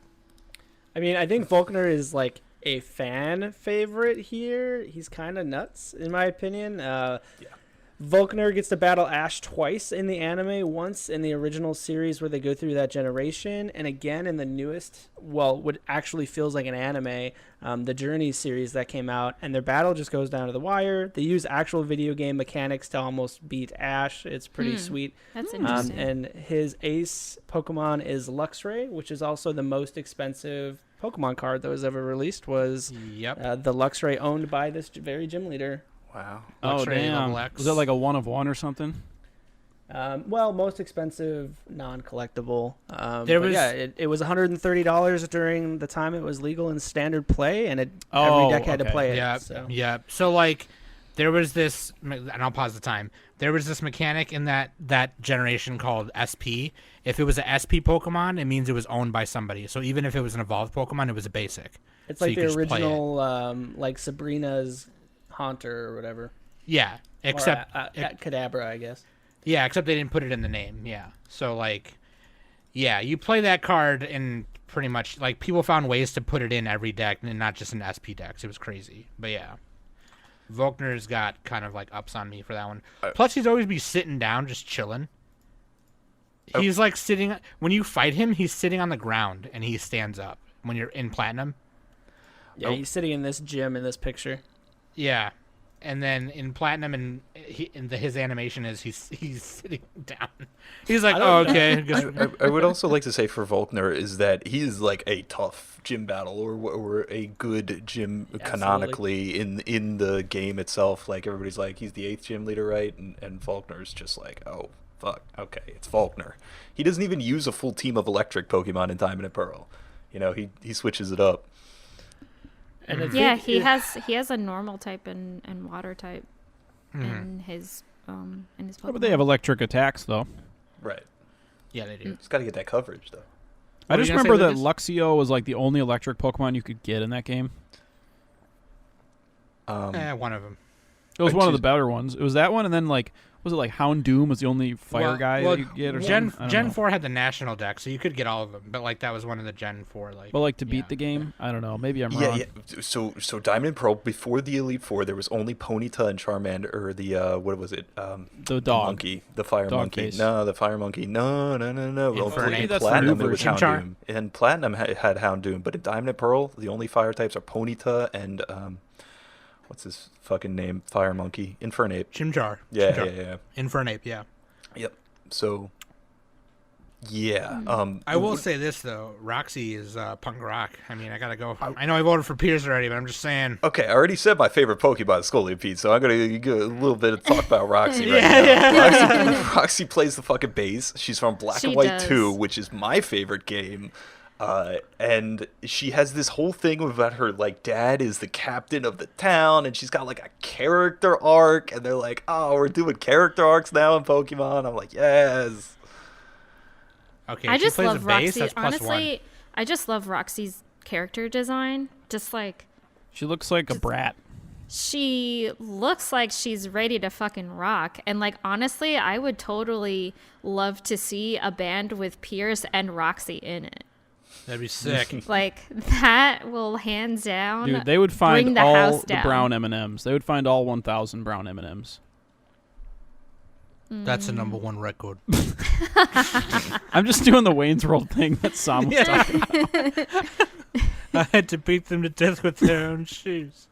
I mean, I think Volkner is like a fan favorite here. He's kind of nuts, in my opinion. Volkner gets to battle Ash twice in the anime, once in the original series where they go through that generation, and again in the newest, what actually feels like an anime, the Journey series that came out, and their battle just goes down to the wire. They use actual video game mechanics to almost beat Ash. It's pretty sweet. That's interesting. And his ace Pokemon is Luxray, which is also the most expensive Pokemon card that was ever released, was the Luxray owned by this very gym leader. Wow. Oh, Luxray damn. level X. Was that like a 1 of 1 or something? Most expensive non-collectible. There But was- yeah, it was $130 during the time it was legal in standard play, and every Oh, deck had to okay. play it. Yeah, So. yeah. So like, there was this, and I'll pause the time. There was this mechanic in that generation called SP. If it was a SP Pokemon, it means it was owned by somebody. So even if it was an evolved Pokemon, it was a basic. It's So like you could the just play it. original, like Sabrina's Haunter or whatever. Yeah, except or, Kadabra, I guess. yeah, except they didn't put it in the name. Yeah, so like, yeah, you play that card and pretty much like people found ways to put it in every deck and not just in SP decks. It was crazy, but yeah. Volkner's got kind of like ups on me for that one. Plus, he's always be sitting down, just chilling. He's like sitting when you fight him. He's sitting on the ground and he stands up when you're in Platinum. Yeah, he's sitting in this gym in this picture. Yeah, and then in Platinum and his animation is he's sitting down. He's like, oh okay. I would also like to say for Volkner is that he's like a tough gym battle or a good gym canonically in the game itself. Like everybody's like he's the 8th gym leader, right? And Volkner's just like, oh fuck, okay, it's Volkner. He doesn't even use a full team of electric Pokemon in Diamond and Pearl. You know, he switches it up. And he has a normal type and water type in his Pokemon. Oh, but they have electric attacks, though. Right. Yeah, they do. Just got to get that coverage though. I were just you gonna say, remember that Lucas? Luxio was like the only electric Pokemon you could get in that game. One of them. It was one of the Excuse- better ones. It was that one, and then like, was it like Houndoom was the only fire guy that you could get or Gen something? I don't Gen know. 4 had the national deck, so you could get all of them. But like that was one of the Gen 4 like. But like to beat yeah. the game, I don't know. Maybe I'm Yeah, wrong. yeah. So Diamond and Pearl before the Elite Four, there was only Ponyta and Charmander, or the what was it? The dog. monkey, the fire Dog monkey. face. No, the fire monkey. No. Infernape. In That's the Platinum, new it was version. Chimchar. Houndoom. And Platinum had Houndoom, but in Diamond and Pearl, the only fire types are Ponyta and what's his fucking name? Fire monkey, Infernape. Chimchar. Yeah, Chimchar. yeah. Infernape, yeah. Yep. So, yeah. I will say this though, Roxy is punk rock. I mean, I gotta go. I know I voted for Pierce already, but I'm just saying. Okay, I already said my favorite Pokemon is Scolipede, so I'm gonna give a little bit of talk about Roxy right now. Roxy plays the fucking bass. She's from Black She and White does. 2, which is my favorite game. And she has this whole thing about her like dad is the captain of the town, and she's got like a character arc, and they're like, oh, we're doing character arcs now in Pokemon. I'm like, yes. Okay, I she just plays love the bass, Roxy. that's plus Honestly, I just love Roxy's character design. Just like She looks like a brat. she looks like she's ready to fucking rock. And like honestly, I would totally love to see a band with Pierce and Roxy in it. 1. That'd be sick. Like that will hands down. Dude, they would bring find the all house the down. brown M&Ms. They would find all 1,000 brown M&Ms. That's the number 1 record. I'm just doing the Wayne's World thing that Sam was talking about. I had to beat them to death with their own shoes.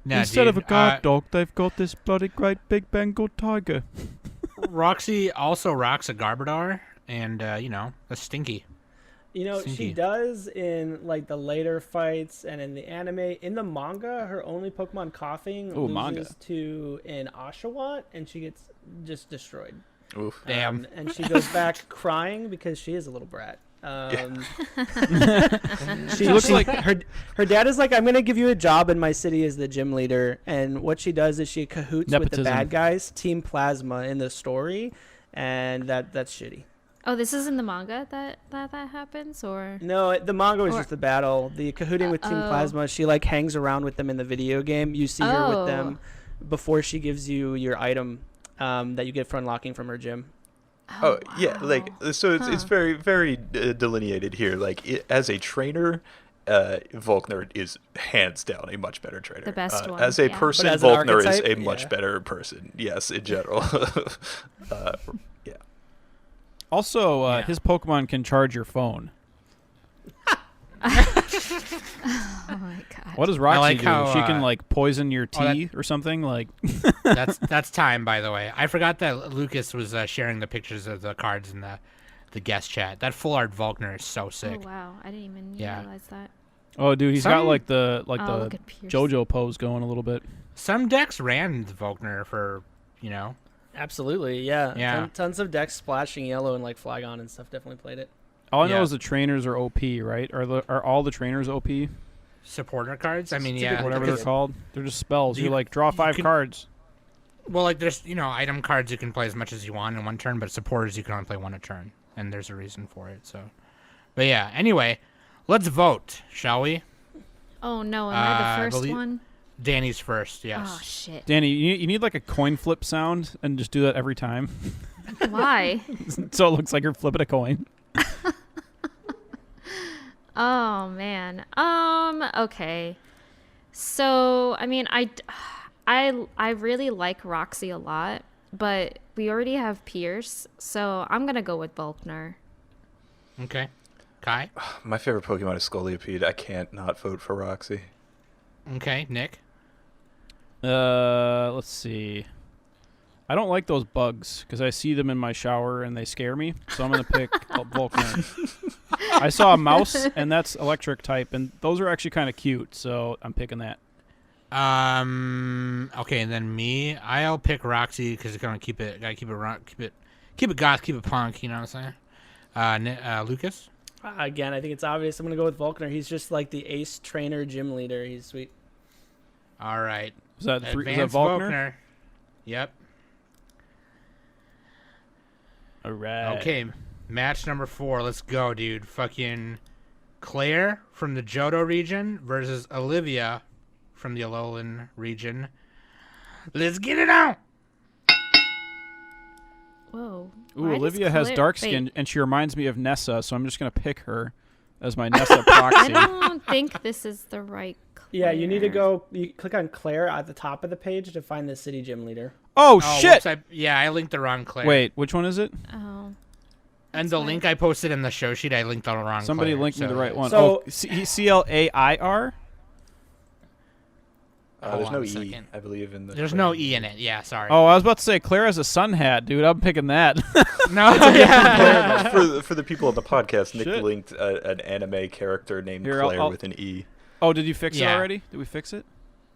Nah, Instead of a dude, guard dog, they've got this bloody great big Bengal tiger. Roxy also rocks a Garbodor, and a Stinky. You know, Stinky. she does in like the later fights and in the anime. In the manga, her only Pokemon coughing Ooh, loses manga. to an Oshawott, and she gets just destroyed. Oof. Damn. And she goes back crying because she is a little brat. She looks like- her dad is like, I'm gonna give you a job in my city as the gym leader, and what she does is she cahoots with the Nepotism. bad guys, Team Plasma, in the story, and that's shitty. Oh, this is in the manga that happens, or No, the manga was Or- just the battle. The cahooting with Team oh. Plasma, she like hangs around with them in the video game. You see her with them before she gives you your item that you get for unlocking from her gym. Oh yeah, like wow. so it's very very delineated here. Like as a trainer, Volkner is hands down a much better trainer. The best one, As a yeah. person, But as an Volkner is archetype, a much better person. Yes, in general. Yeah. Also, his Pokemon can charge your phone. Oh my god. What does Roxy like do? how, She can like poison your oh, that- tea or something. Like, That's time, by the way. I forgot that Lucas was sharing the pictures of the cards in the guest chat. That full art Volkner is so sick. Oh wow, I didn't even Yeah. realize that. oh, dude, he's got Some- like the Oh, look at Pierce. JoJo pose going a little bit. Some decks ran Volkner for, you know. Absolutely, yeah. Yeah. Tons of decks splashing yellow and like Flygon and stuff definitely played it. All I know Yeah. is the trainers are OP, right? Are all the trainers OP? Supporter cards. I mean, It's a yeah, good Whatever they're because- called. They're just spells. You- You're like, draw you 5 can- cards. Well, like there's item cards you can play as much as you want in one turn, but supporters you can only play one a turn, and there's a reason for it. So, but yeah. Anyway, let's vote, shall we? Oh no, am I the first believe- one? Danny's first. Oh Yes. shit. Danny, you need like a coin flip sound and just do that every time. Why? So it looks like you're flipping a coin. Oh man. Okay. So I mean, I really like Roxy a lot, but we already have Pierce, so I'm gonna go with Volkner. Okay. Kai. My favorite Pokemon is Scolipede. I can't not vote for Roxy. Okay. Nick. Let's see. I don't like those bugs because I see them in my shower and they scare me. So I'm gonna pick Volkner. I saw a mouse and that's electric type, and those are actually kind of cute. So I'm picking that. Okay, and then me. I'll pick Roxy because gotta keep it goth, keep it punk. You know what I'm saying? Lucas. Again, I think it's obvious. I'm gonna go with Volkner. He's just like the ace trainer, gym leader. He's sweet. All right. Is that Advanced Volkner? Yep. All right. Okay, match number 4. Let's go, dude. Fucking Claire from the Johto region versus Olivia from the Alolan region. Let's get it on. Whoa. Ooh, Why does Olivia has Claire- dark wait, skin and she reminds me of Nessa, so I'm just gonna pick her as my Nessa proxy. I don't think this is the right. Yeah, you need to Claire. go. You click on Claire at the top of the page to find the city gym leader. Oh, shit! Whoops, I linked the wrong Claire. Wait, which one is it? Oh. And the link I posted in the show sheet, I linked the wrong Somebody Claire, linked me the so- right one. So- Oh, CLAIR? Hold There's on no a E, second. I believe, in the. There's no E in it. Yeah, sorry. Oh, I was about to say Claire has a sun hat, dude. I'm picking that. no. Yeah. For the people on the podcast, Nick Shit. linked an anime character named Here, Claire I'll- with an E. Oh, did you fix it Yeah. already? Did we fix it?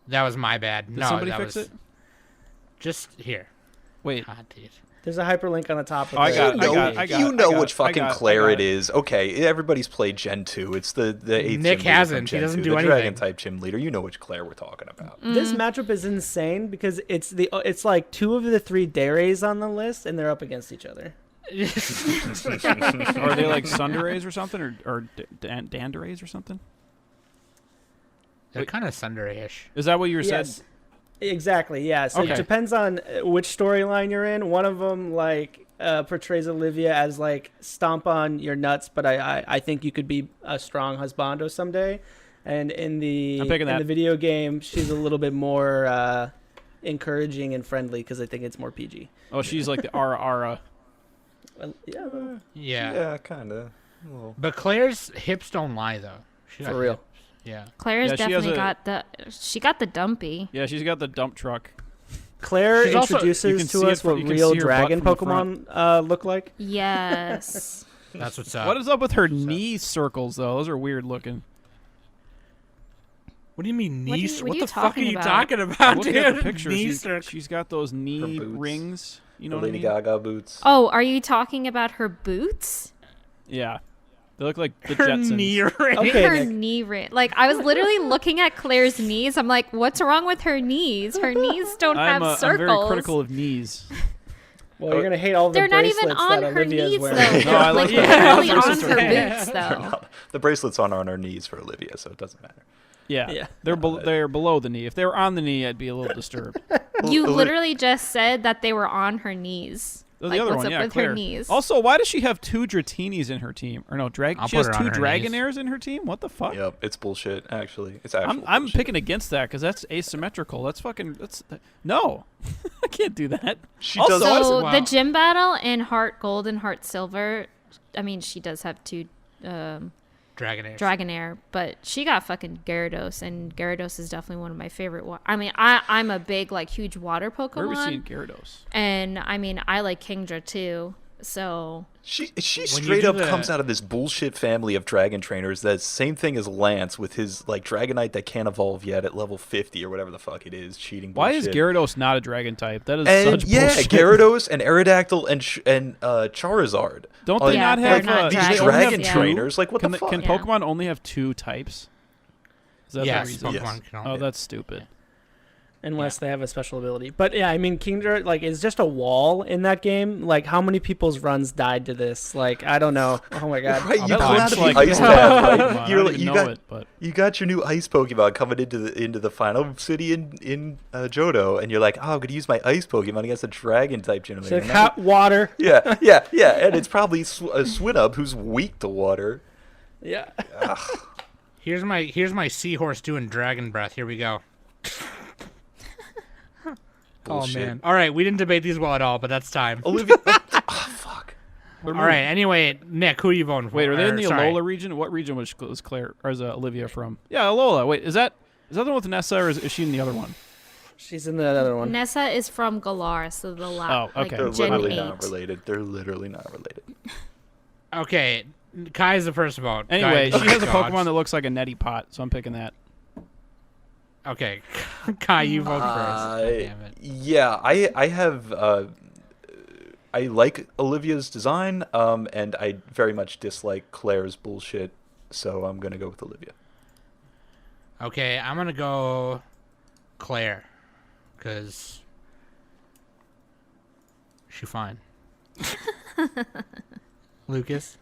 That was my bad. Did no, somebody that fix was it? just here. Wait. God, dude. There's a hyperlink on the top. Of I the got it, You know, I got you it, know I got which it, I fucking got it, I Claire got it is. Okay, everybody's played Gen 2. It's the 8th Nick gym leader hasn't. from He Gen doesn't 2, do the anything. Dragon type gym leader. You know which Claire we're talking about. This matchup is insane because it's like 2 of the 3 Dares on the list and they're up against each other. Are they like Sunderays or something? Or Danderays or something? They're kind of Sundere-ish. Is that what you were Yes. said? Exactly. Yeah. So Okay. it depends on which storyline you're in. One of them like portrays Olivia as like stomp on your nuts, but I think you could be a strong husbando someday. And in the I'm picking that. the video game, she's a little bit more encouraging and friendly because I think it's more PG. Oh, she's like the Ara. Well, yeah. Yeah. Yeah, kind of. But Claire's hips don't lie, though. She got For real. hips. Yeah. Claire's Yeah, she has definitely she got the dumpy. Yeah, she's got the dump truck. Claire She's also- you can introduces see to it us from- what you can real see her butt dragon from the front. Pokemon look like. Yes. That's what's up. What is up with her knee circles, though? Those are weird looking. What do you mean What are knee? you- What, what are the you fuck are talking you about? talking I'm about, looking dude? at the picture. Knee She's, circ- she's got those knee boots. rings. You know The what I Lady mean? Gaga boots. Oh, are you talking about her boots? Yeah. They look like the her Jetsons. knee ring. Okay, Her Nick. knee ring. Like I was literally looking at Claire's knees. I'm like, what's wrong with her knees? Her knees don't have I'm circles. very critical of knees. Well, you're gonna hate all the They're not bracelets even on that her Olivia's knees though. wearing. No, I like like they're that. really Yeah, on bracelets her are- boots They're though. not- the bracelet's on our knees for Olivia, so it doesn't matter. Yeah. Yeah. They're below the knee. If they were on the knee, I'd be a little disturbed. You Oli- literally just said that they were on her knees. The Like, other what's one, up yeah, with Claire. her knees? Also, why does she have 2 Dratinis in her team? Or no, I'll she has put her 2 on her knees. Dragonairs in her team? What the fuck? Yep, it's bullshit. Actually, it's actual. I'm bullshit. picking against that because that's asymmetrical. That's fucking. No, I can't do that. She Also, does. So Wow. the gym battle in Heart Gold and Heart Silver, I mean, she does have 2 Dragonair, but she got fucking Gyarados, and Gyarados is definitely one of my favorite. I mean, I'm a big, like, huge water Pokemon. Where are we seeing Gyarados? And I mean, I like Kingdra too. So She you straight do up the- comes out of this bullshit family of dragon trainers. That's same thing as Lance with his like Dragonite that can't evolve yet at level 50 or whatever the fuck it is. Cheating. Why is bullshit. Gyarados not a dragon type? That is And such yeah, bullshit. Gyarados and Aerodactyl and Charizard. Don't are they not they're have not these dragons, dragon yeah. trainers? Like what Can, the fuck? can Yeah. Pokemon only have 2 types? Is that Yes, the reason? Yes. Pokemon can Oh, only- that's stupid. Unless they have a special ability. But yeah, I mean, Kingdra, like, is just a wall in that game. Like, how many people's runs died to this? Like, I don't know. Oh my god. Right, Oh, you that come looks out of like the ice yeah. bath, right? Pokemon. I You're don't like, even you know got it, but you got your new ice Pokemon coming into the final city in Johto, and you're like, oh, I'm gonna use my ice Pokemon against a dragon type It's generator. like hot water. Yeah, and it's probably a Swinub who's weak to water. Yeah. Here's my seahorse doing dragon breath. Here we go. Bullshit. Oh man. All right, we didn't debate these well at all, but that's time. Olivia. Oh, fuck. All right. Anyway, Nick, who are you voting for? wait, are they in Or, the sorry. Alola region? What region was Claire or is Olivia from? Yeah, Alola. Wait, is that the one with Nessa or is she in the other one? She's in the other one. Nessa is from Galar, so the Oh, okay. like They're Gen literally 8. not related. They're literally not related. Okay, Kai's the first vote. Anyway, Kai, she has a dogs. Pokemon that looks like a neti pot, so I'm picking that. Okay, Kai, you vote first. Damn it. Yeah, I have. I like Olivia's design, and I very much dislike Claire's bullshit. So I'm gonna go with Olivia. Okay, I'm gonna go Claire, cause she fine. Lucas.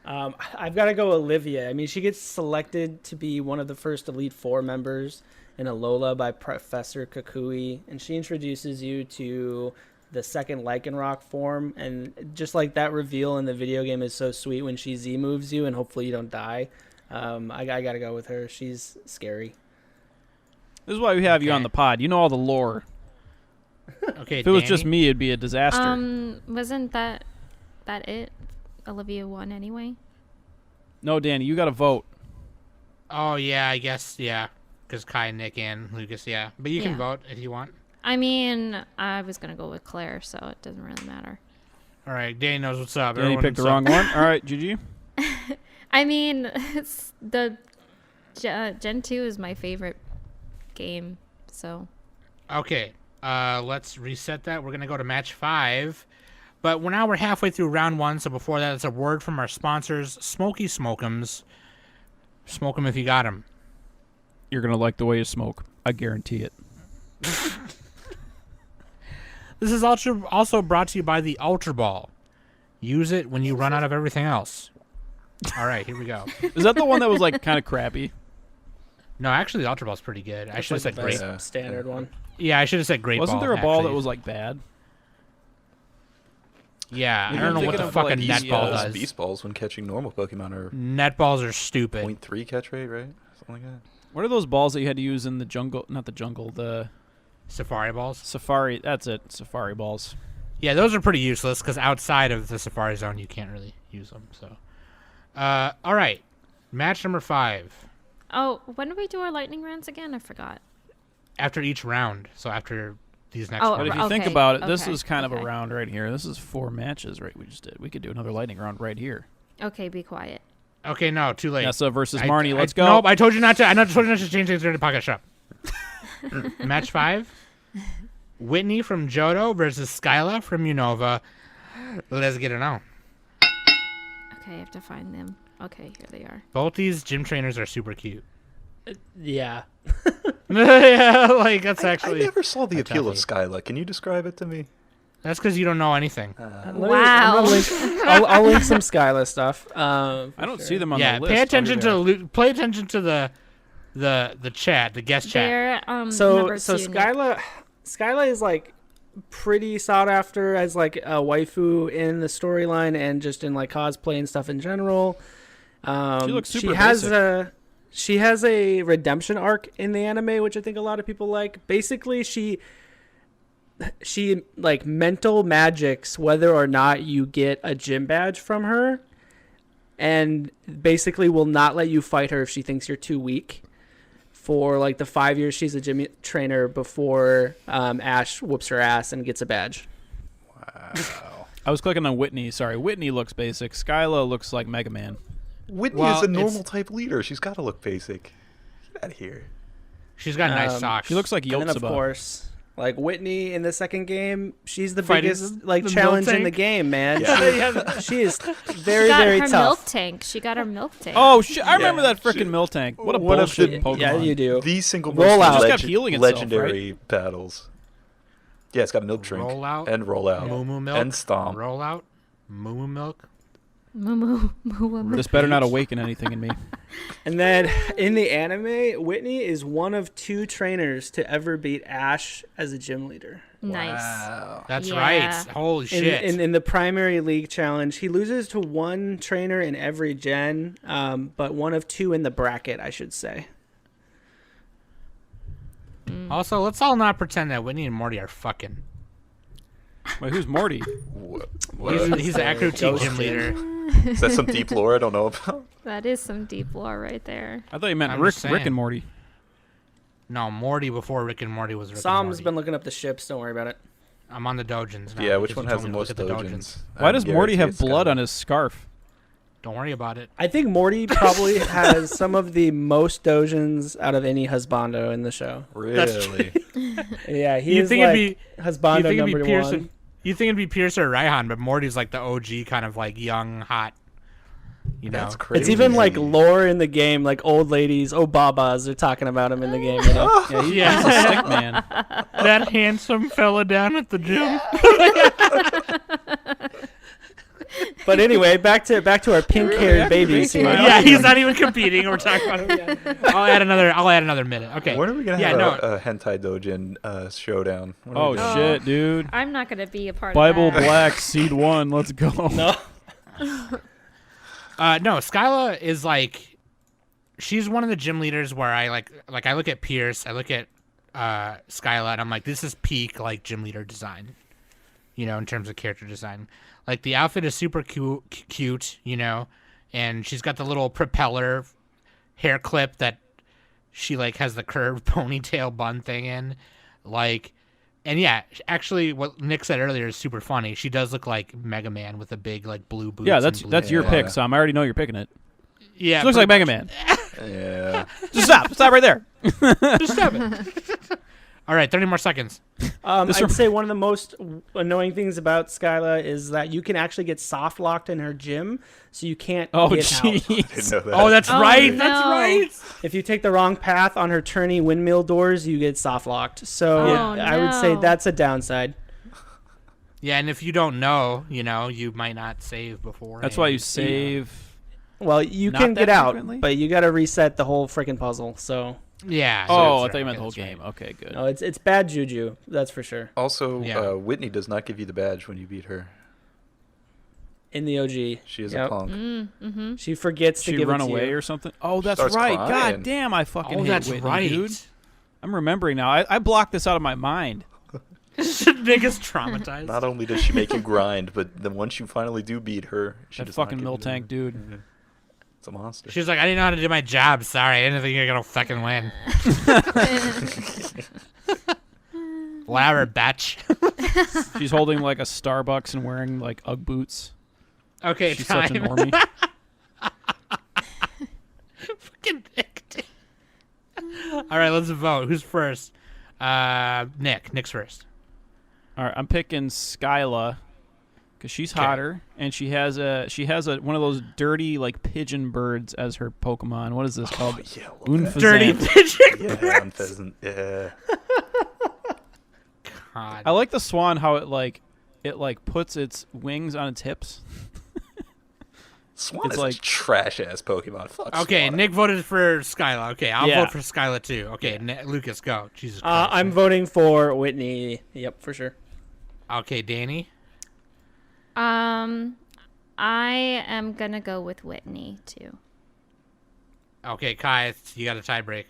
I've got to go Olivia. I mean, she gets selected to be one of the first Elite Four members in Alola by Professor Kukui, and she introduces you to the second Lycanroc form, and just like that reveal in the video game is so sweet when she Z moves you, and hopefully you don't die. I got to go with her. She's scary. This is why we have you on Okay. the pod. You know all the lore. Okay, If it was just Danny? me, it'd be a disaster. Wasn't that it? Olivia won anyway. No, Danny, you got to vote. Oh yeah, I guess yeah, cause Kai, Nick, and Lucas, yeah. But you can Yeah. vote if you want. I mean, I was gonna go with Claire, so it doesn't really matter. All right, Danny knows what's up. Danny Everyone picked the what's wrong up. one. All right, GG. I mean, it's the Gen 2 is my favorite game, so Okay, let's reset that. We're gonna go to match 5, but we're halfway through round 1. So before that, it's a word from our sponsors, Smoky Smoke'ems. Smoke 'em if you got 'em. You're going to like the way you smoke. I guarantee it. This is also brought to you by the Ultra Ball. Use it when you run out of everything else. All right, here we go. Is that the one that was like kind of crappy? No, actually, the Ultra Ball's pretty good. I should have said the great. best standard one. Yeah, I should have said great Wasn't ball. there a ball that actually. was like bad? Yeah, Maybe I don't I'm know what thinking the of, fuck a like, net easy, ball those does. Beast balls when catching normal Pokemon are Net balls are stupid. 0.3 catch rate, right? Something like that. What are those balls that you had to use in the jungle? Not the jungle, the Safari balls. safari. That's it. Safari balls. Yeah, those are pretty useless because outside of the Safari Zone, you can't really use them. So, all right, match number 5. Oh, when do we do our lightning rounds again? I forgot. After each round, so after these next. Oh, But rounds. if you think okay, about it, this okay, is kind of a okay. round right here. This is 4 matches, right? We just did. We could do another lightning round right here. Okay, be quiet. Okay, no, too late. Nessa versus Marnie. Let's go. Nope, I told you not to. I told you not to change things during the podcast. Shut up. Match 5. Whitney from Johto versus Skyla from Unova. Let's get it on. Okay, I have to find them. Okay, here they are. Both these gym trainers are super cute. Yeah. Yeah, like that's I actually. never saw the that's appeal of definitely- Skyla. Can you describe it to me? That's because you don't know anything. Wow. I'll link some Skyla stuff. I don't see them on Yeah, the list. pay I'll attention be to there. pay attention to the chat, the guest chat. They're So number so 2, Nick. Skyla is like pretty sought after as like a waifu in the storyline and just in like cosplay and stuff in general. She looks super She has a redemption arc in the anime, which I think a lot of people like. Basically, she like mental magics whether or not you get a gym badge from her, and basically will not let you fight her if she thinks you're too weak for like the 5 years she's a gym trainer before Ash whoops her ass and gets a badge. Wow. I was clicking on Whitney. Sorry, Whitney looks basic. Skyla looks like Mega Man. Whitney Well, is a normal type leader. She's got to look basic. Get out of here. She's got nice socks. She looks like And then, of Yotsuba. course, like Whitney in the second game, she's the Fighting biggest like the challenge milk in the tank? game, man. Yeah. She is She very, got very her tough. milk tank. She got her milk tank. Oh, I remember Yeah. that freaking Miltank. What a One of bullshit the- Pokemon. Yeah, you do. The single Roll most out. Just kept healing itself, legendary battles. Yeah, it's got milk drink. Roll out. And roll out. Moo Moo milk. And stomp. Roll out. Moo Moo milk. Moo moo. This better not awaken anything in me. And then in the anime, Whitney is one of 2 trainers to ever beat Ash as a gym leader. Nice. Wow. That's Yeah. right. Holy In, shit. in the primary league challenge, he loses to 1 trainer in every gen, but one of 2 in the bracket, I should say. Also, let's all not pretend that Whitney and Morty are fucking. Wait, who's Morty? He's an Acro Team gym leader. Is that some deep lore I don't know about? That is some deep lore right there. I thought you meant I'm Rick just saying. and Morty. No, Morty before Rick and Morty was Rick and Sam's Morty. been looking up the ships. Don't worry about it. I'm on the dojins now. Yeah, which because one you has told the me to most look at the dojins? Why does Morty have Guarantee it's blood got- on his scarf? Don't worry about it. I think Morty probably has some of the most dojins out of any husbando in the show. Really? Yeah, he You is think like it'd husbando you think it'd number be Pierce? 1. You think it'd be Pierce or Raihan, but Morty's like the OG kind of like young, hot. You know. That's crazy. It's even like lore in the game, like old ladies, babas are talking about him in the game. You know? Yeah, he's Yeah. a stick man. That handsome fella down at the gym. But anyway, back to our pink-haired babies here. Yeah, he's not even competing. We're talking about him. I'll add another minute. Okay. When are we gonna Yeah, have no. a hentai dojin showdown? When are Oh we gonna- shit, dude. I'm not gonna be a part Bible of that. Black Seed 1. Let's go. No. No, Skyla is like, she's one of the gym leaders where I like I look at Pierce, I look at Skyla, and I'm like, this is peak like gym leader design, you know, in terms of character design. Like the outfit is super cute, you know, and she's got the little propeller hair clip that she like has the curved ponytail bun thing in, like. And yeah, actually, what Nick said earlier is super funny. She does look like Mega Man with a big like blue boots. Yeah, and that's blue your hair. pick, Sam. I already know you're picking it. Yeah, She looks like Mega Man. Yeah. Just stop right there. Just stop it. All right, 30 more seconds. I'd say one of the most annoying things about Skyla is that you can actually get soft locked in her gym, so you can't Oh, get out. Didn't jeez. know that. Oh, that's Oh, right. no. That's right. If you take the wrong path on her turny windmill doors, you get soft locked. So Oh, I would say no. that's a downside. Yeah, and if you don't know, you know, you might not save before. That's why you save. Well, you Not can that get out, frequently? but you got to reset the whole freaking puzzle. So Yeah. Oh, I that's thought you right. meant the whole Okay, that's game. right. Okay, good. no, it's bad juju. That's for sure. Also, Yeah. Whitney does not give you the badge when you beat her. In the OG, She is Yep. a punk. Mm-hmm. she forgets to She give run it to away you. or something? Oh, that's Starts right. crying. God damn, I fucking Oh, hate that's Whitney, right. dude. I'm remembering now. I blocked this out of my mind. Nick is traumatized. Not only does she make you grind, but then once you finally do beat her, she That does not fucking give you Miltank, the- dude. Yeah. It's a monster. She's like, I didn't know how to do my job. Sorry, I didn't think you're gonna fucking win. Whatever, bitch. She's holding like a Starbucks and wearing like Ugg boots. Okay, She's time. such a normie. Fucking Nick. Dude. All right, let's vote. Who's first? Nick. Nick's first. All right, I'm picking Skyla because she's hotter and she has a one of those dirty like pigeon birds as her Pokemon. What is this called? Oh, yeah, look Unfazant. at that. Dirty pigeon. Yeah, on pheasant. Yeah. God. I like the swan how it puts its wings on its hips. Swan It's is like- a trash ass Pokemon. Fuck Okay, Swan. Nick voted for Skyla. Okay, I'll Yeah. vote for Skyla too. Okay, Lucas, go. Jesus Christ. I'm voting for Whitney. Yep, for sure. Okay, Danny. I am gonna go with Whitney too. Okay, Kai, you got a tie break.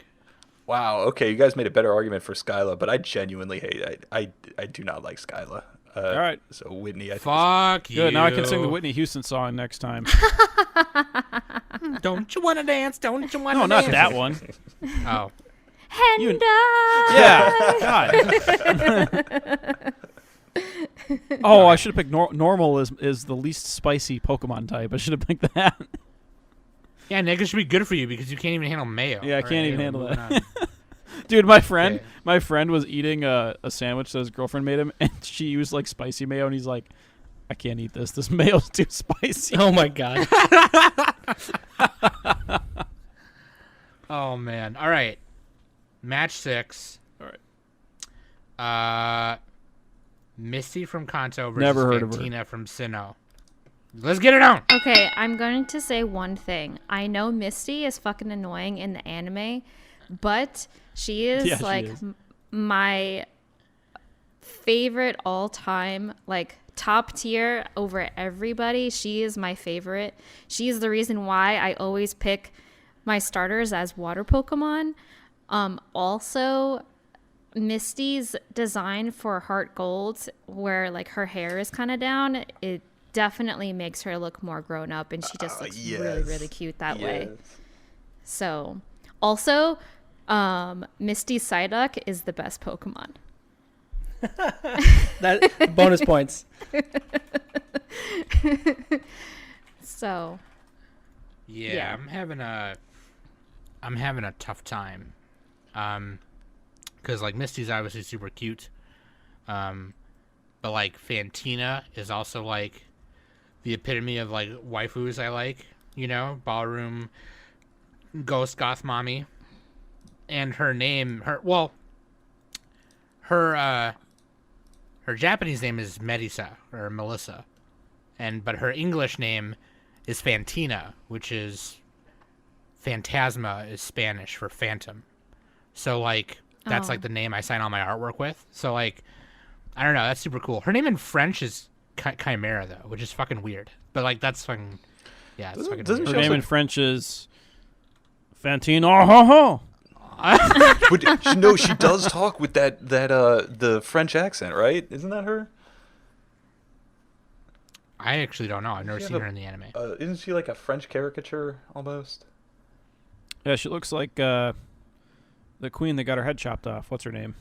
Wow. Okay, you guys made a better argument for Skyla, but I genuinely hate it. I do not like Skyla. All right. So Whitney, I think. Fuck you. Good. Now I can sing the Whitney Houston song next time. Don't you want to dance? Don't you want No, to not dance? that one. Oh. You- Henda. Yeah. God. Oh, I should have picked normal is the least spicy Pokemon type. I should have picked that. Yeah, Nick, it should be good for you because you can't even handle mayo. Yeah, I can't even handle moving that. on. Dude, my friend Okay. was eating a sandwich that his girlfriend made him, and she used like spicy mayo, and he's like, I can't eat this. This mayo's too spicy. Oh my god. Oh, man. All right. Match 6. All right. Misty from Kanto versus Never heard of her. Fantina from Sinnoh. Let's get it on. Okay, I'm going to say one thing. I know Misty is fucking annoying in the anime, but she is Yeah, she like is. my favorite all-time, like top tier over everybody. She is my favorite. She is the reason why I always pick my starters as water Pokemon. Also, Misty's design for Heart Gold, where like her hair is kind of down, it definitely makes her look more grown up, and she just looks really, really cute that way. So, also, Misty's Psyduck is the best Pokemon. That bonus points. So, Yeah, Yeah. I'm having a tough time. Because like Misty's obviously super cute. But like Fantina is also like the epitome of like waifus I like, you know, ballroom ghost goth mommy. And her name, her Japanese name is Melissa or Melissa. But her English name is Fantina, which is Phantasma is Spanish for phantom. So like that's like the name I sign all my artwork with. So like I don't know, that's super cool. Her name in French is Chimera though, which is fucking weird. But like that's fucking it's fucking doesn't weird. Her she name also- in French is Fantine. Oh, ho, ho. But no, she does talk with that the French accent, right? Isn't that her? I actually don't know. I've never She seen have her in the anime. Isn't she like a French caricature almost? Yeah, she looks like the queen that got her head chopped off. What's her name?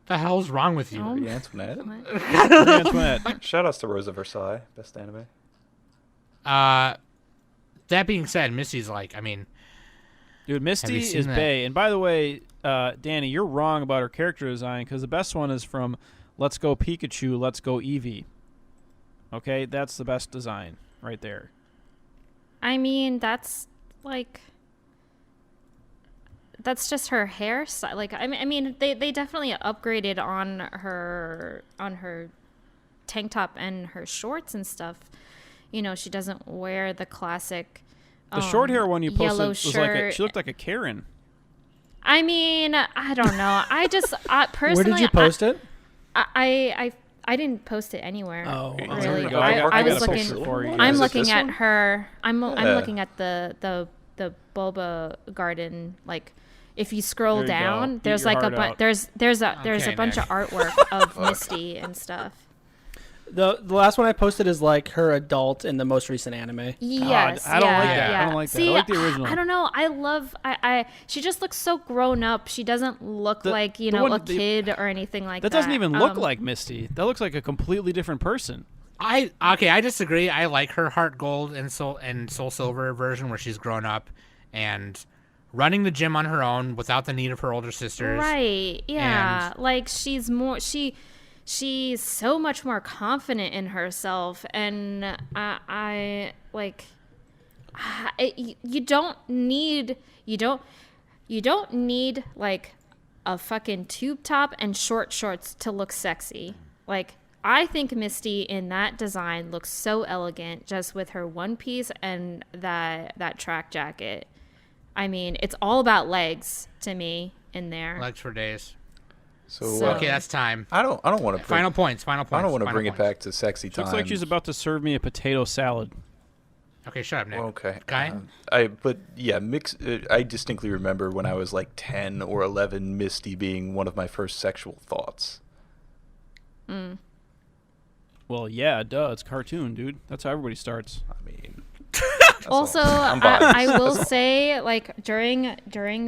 What the hell's wrong with you? Oh. Marie Antoinette. Marie Antoinette. Shout outs to Rosa Versailles, best anime. That being said, Misty's like, I mean, Dude, Misty Have you seen is that? bae. And by the way, Danny, you're wrong about her character design because the best one is from Let's Go Pikachu, Let's Go Eevee. Okay, that's the best design right there. I mean, that's like that's just her hairstyle. Like, I mean, they definitely upgraded on her tank top and her shorts and stuff. You know, she doesn't wear the classic. The short hair one you posted yellow was like shirt. she looked like a Karen. I mean, I don't know. I just personally. Where did you post it? I didn't post it anywhere. Oh, really. there you go. I got was a looking. picture for you. I'm Is it looking this at one? her. I'm Yeah. looking at the Bulba Garden. Like, if you scroll There you go. down, Eat there's your like a heart bunch. out. There's a Okay, bunch Nick. of artwork of Misty and stuff. The last one I posted is like her adult in the most recent anime. Yes, I don't like yeah, that. I yeah. don't like that. I See, like the original. I don't know. I love. She just looks so grown up. She doesn't look The- like the a one- the- kid or anything like that. That doesn't even look Um, like Misty. That looks like a completely different person. I disagree. I like her Heart Gold and Soul Silver version where she's grown up and running the gym on her own without the need of her older sisters. Right. Yeah. Like she's so much more confident in herself, and you don't need like a fucking tube top and short shorts to look sexy. Like, I think Misty in that design looks so elegant just with her one piece and that track jacket. I mean, it's all about legs to me in there. Legs for days. So, Okay, that's time. I don't want to. Final points. Final points. I don't want to final bring it points. back to sexy time. Looks like she's about to serve me a potato salad. Okay, shut up, Nick. Okay. Kai? I distinctly remember when I was like 10 or 11, Misty being one of my first sexual thoughts. Well, yeah, duh. It's cartoon, dude. That's how everybody starts. I mean, Also, I'm biased. I will say, like during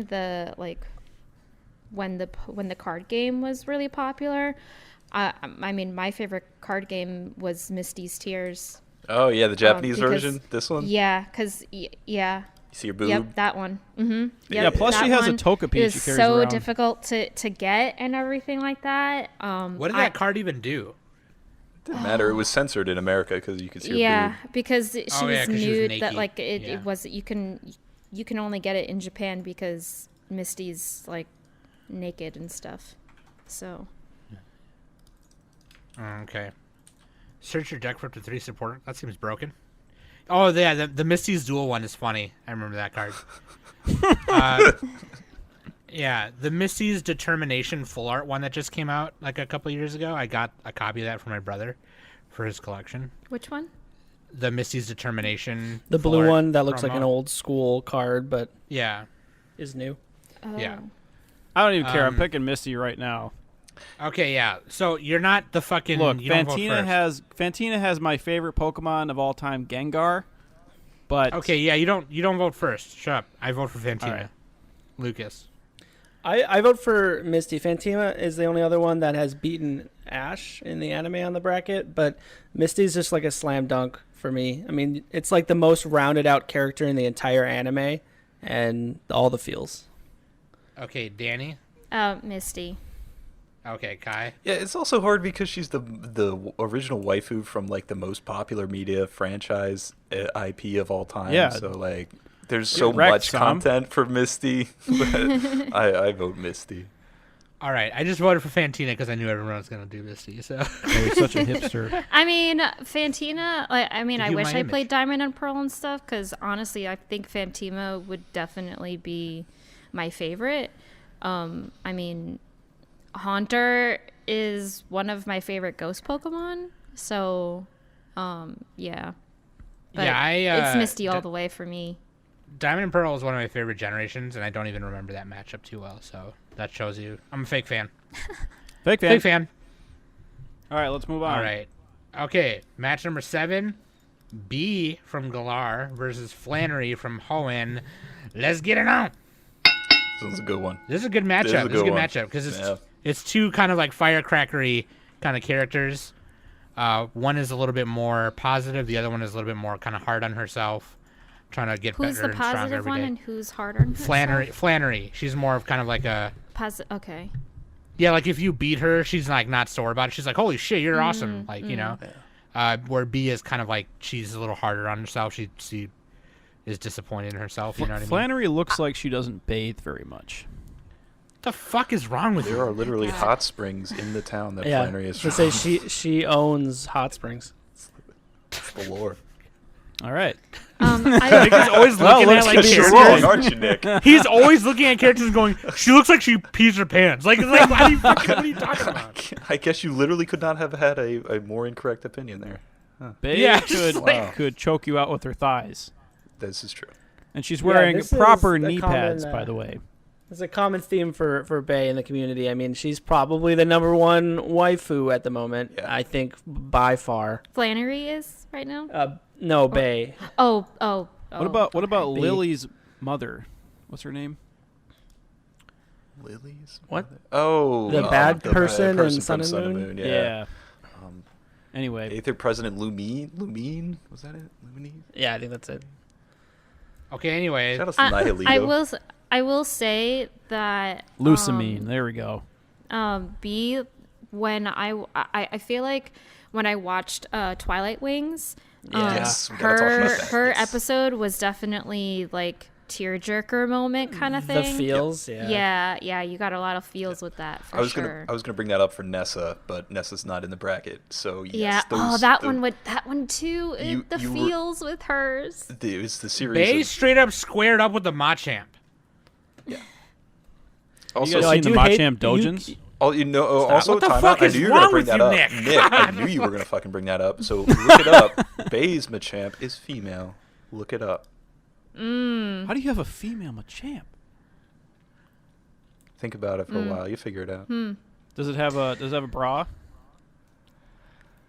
the like when the card game was really popular, I mean my favorite card game was Misty's Tears. Oh yeah, the Japanese because- version. This one. Yeah, because yeah. You see your boob. Yep, that one. Mm-hmm. Yeah, plus she has a Togepi It she is carries so around. difficult to get and everything like that. What did that card even do? Didn't matter. It was censored in America because you could see her Yeah, boob. because she Oh, was yeah, 'cause she was nude. naked. That like it Yeah. was you can only get it in Japan because Misty's like naked and stuff. So Okay. Search your deck for up to 3 support. That seems broken. Oh, yeah, the Misty's Duel one is funny. I remember that card. Yeah, the Misty's Determination full art one that just came out like a couple years ago. I got a copy of that for my brother for his collection. which one? The Misty's Determination. The full blue art one that looks like an promo. old school card, but Yeah. is new. Yeah. I don't even care. I'm Um, picking Misty right now. Okay, yeah. So you're not the fucking. Look, you don't vote first. Fantina has my favorite Pokemon of all time, Gengar. But Okay, yeah. You don't vote first. Shut up. I vote for Fantina. All right. Lucas. I vote for Misty. Fantima is the only other one that has beaten Ash in the anime on the bracket, but Misty's just like a slam dunk for me. I mean, it's like the most rounded out character in the entire anime, and all the feels. Okay, Danny. Misty. Okay, Kai. Yeah, it's also hard because she's the original waifu from like the most popular media franchise IP of all time. Yeah. So like, there's so wrecked, much Sam. content for Misty. But I vote Misty. All right, I just voted for Fantina because I knew everyone was gonna do Misty. So oh, he's such a hipster. I mean, Fantina. Like, I mean, To I view wish my I image. played Diamond and Pearl and stuff because honestly, I think Fantima would definitely be my favorite. I mean, Haunter is one of my favorite ghost Pokemon. So, yeah. But yeah, it's Misty all the way for me. Diamond and Pearl is one of my favorite generations, and I don't even remember that matchup too well. So that shows you I'm a fake fan. Fake fan. Fake fan. All right, let's move on. All right. Okay, match number 7. B from Galar versus Flannery from Hoenn. Let's get it on. This one's a good one. This is a good matchup. This is a good matchup because it's two kind of like firecrackery kind of characters. One is a little bit more positive. The other one is a little bit more kind of hard on herself, trying to get Who's better the and stronger positive every one day. and who's harder? on Flannery. herself? Flannery. She's more of kind of like a Okay. yeah. Like if you beat her, she's like not sore about it. She's like, holy shit, you're awesome. Like you know. Where B is kind of like she's a little harder on herself. She is disappointed in herself. You know what I mean? Flannery looks like she doesn't bathe very much. What the fuck is wrong with There you? are literally hot springs in the town that Yeah, Flannery is to from. say she owns hot springs. It's the lore. All right. Nick is always Well, looking at like looks You're characters. wrong, aren't you, Nick? He's always looking at characters and going, "She looks like she pees her pants." Like what are you talking about? I guess you literally could not have had a more incorrect opinion there. Bae Yeah, could choke you out with her thighs. This is true. And she's Yeah, wearing this is proper a knee common, pads, by the way. It's a common theme for Bae in the community. I mean, she's probably the number one waifu at the moment. Yeah. I think by far. Flannery is right now. No, Bae. Oh. What about B. Lily's mother? What's her name? Lilies? What? Oh, The bad person in from Sun and Moon? Yeah. Anyway, Aether President Lumine? Was that it? Lumine? Yeah, I think that's it. Okay. Anyway, Shout out to Nihilito. I will say that Lucamine. There we go. B when I feel like when I watched Twilight Wings, Yes, we gotta talk about that. her Yes. episode was definitely like tearjerker moment kind of thing. The feels, Yeah, you got a lot of feels with that for I was sure. gonna bring that up for Nessa, but Nessa's not in the bracket. So yes, Yeah. That one too. You- The you feels with hers. It's the series. Bae Of, straight up squared up with the Machamp. also, You guys I seen the do hate- Machamp Dojins? Oh, also What the timeout. fuck I is knew you were gonna wrong bring with that you, up, Nick? I knew you were gonna fucking bring that up. So look it up. Bae's Machamp is female. Look it up. How do you have a female Machamp? Think about it for a while. You figure it out. Does it have a bra?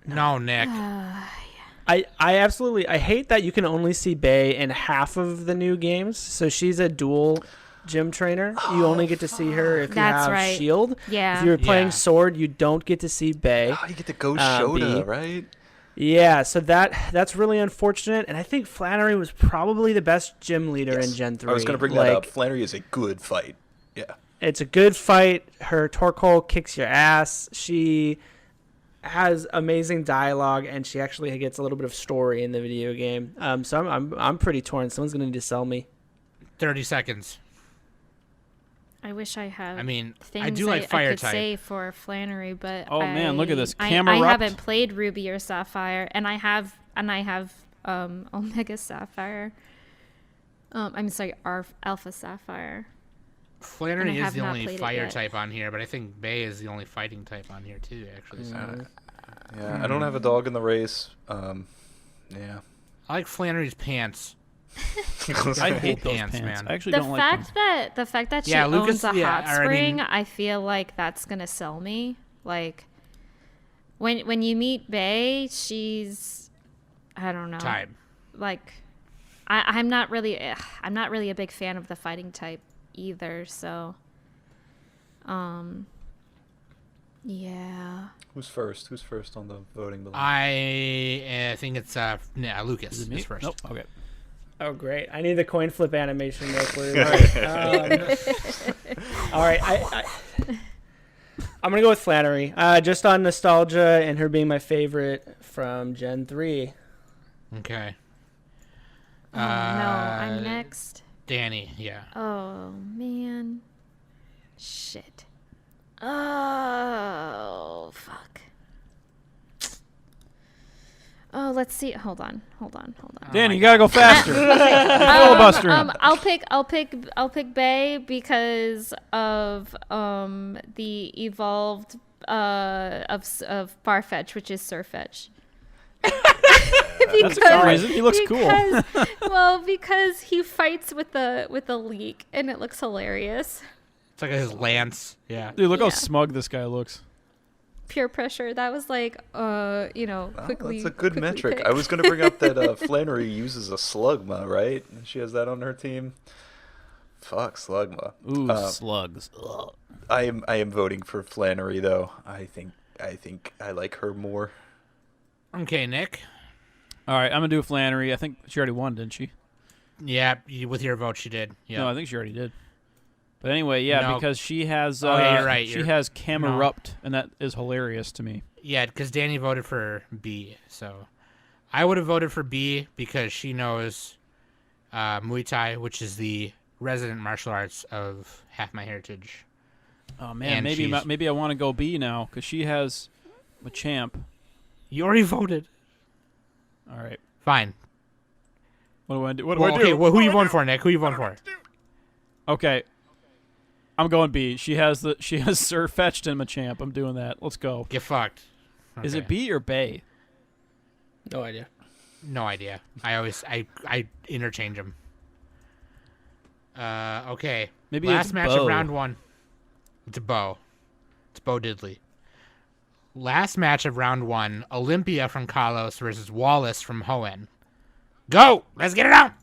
No, Nick. I absolutely I hate that you can only see Bae in half of the new games. So she's a dual gym trainer. You only get to see her if you That's have right. Shield. Yeah. If you're playing Yeah. Sword, you don't get to see Bae. Oh, you get to go Shoda, B. right? Yeah, so that's really unfortunate. And I think Flannery was probably the best gym leader in Gen 3. I was gonna bring that up. Flannery is a good fight. Yeah. It's a good fight. Her torque hole kicks your ass. She has amazing dialogue, and she actually gets a little bit of story in the video game. So I'm pretty torn. Someone's gonna need to sell me. 30 seconds. I wish I had. I mean, things I do like fire I could type. say for Flannery, but Oh, man, look at this. I Camerupt. haven't played Ruby or Sapphire, and I have Omega Sapphire. I'm sorry, Alpha Sapphire. Flannery And I is have the not only played it fire yet. type on here, but I think Bae is the only fighting type on here too. Actually, so. Yeah. I don't have a dog in the race. Yeah. I like Flannery's pants. I hate those pants, pants. man. I actually The don't like them. fact that she Yeah, owns Lucas- a yeah, hot or I spring, mean- I feel like that's gonna sell me. Like when you meet Bae, she's I don't know. Time. Like I'm not really a big fan of the fighting type either. So, yeah. Who's first? Who's first on the voting below? I think it's Lucas Is it me? is first. Nope. Okay. Oh, great! I need the coin flip animation real quick. All right, I'm gonna go with Flannery, just on nostalgia and her being my favorite from Gen 3. Okay. Oh, no, I'm next. Danny, yeah. Oh man. Shit. Oh fuck. Oh, let's see. Hold on. Danny, you gotta go faster. Filibuster him. I'll pick Bae because of the evolved of Farfetch, which is Surfetch. That's a good reason. He looks cool. Well, because he fights with a leak, and it looks hilarious. It's like his lance. Yeah. Dude, look how Yeah. smug this guy looks. Pure pressure. That was like, quickly. That's a good quickly metric. picked. I was going to bring up that Flannery uses a Slugma, right? And she has that on her team. Fuck Slugma. Ooh, slugs. Ugh. I am voting for Flannery though. I think I like her more. Okay, Nick. All right, I'm gonna do Flannery. I think she already won, didn't she? Yeah, with your vote, she did. Yeah. No, I think she already did. But anyway, yeah, No. because she has. Oh, yeah, you're right. She has Camerupt, and that is hilarious to me. Yeah, because Danny voted for B, so I would have voted for B because she knows Muay Thai, which is the resident martial arts of half my heritage. Oh man, And maybe I want to go B now because she has Machamp. You already voted. All right, Fine. what do I do? What do Well, I do? okay, well, who you voting for, Nick? Who you voting for? Okay, I'm going B. She has Sir Fetched and Machamp. I'm doing that. Let's go. Get fucked. Is it Okay. B or Bay? No idea. No idea. I interchange them. Okay. Maybe Last it's match Bo. of round one. It's a Bo. It's Bo Diddley. Last match of round one. Olympia from Kalos versus Wallace from Hoenn. Go! Let's get it out!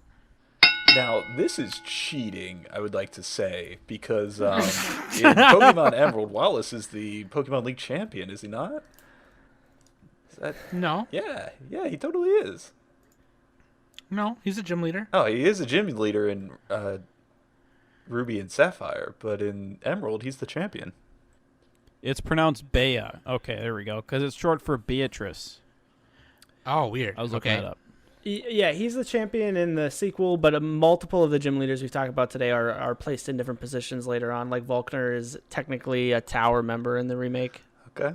Now, this is cheating, I would like to say, because in Pokemon Emerald, Wallace is the Pokemon League champion, is he not? Is that... No. Yeah, he totally is. No, he's a gym leader. Oh, he is a gym leader in Ruby and Sapphire, but in Emerald, he's the champion. It's pronounced Bea. Okay, there we go. Because it's short for Beatrice. Oh, weird. I was looking okay. that up. Yeah, he's the champion in the sequel, but multiple of the gym leaders we've talked about today are placed in different positions later on. Like Volkner is technically a tower member in the remake. Okay,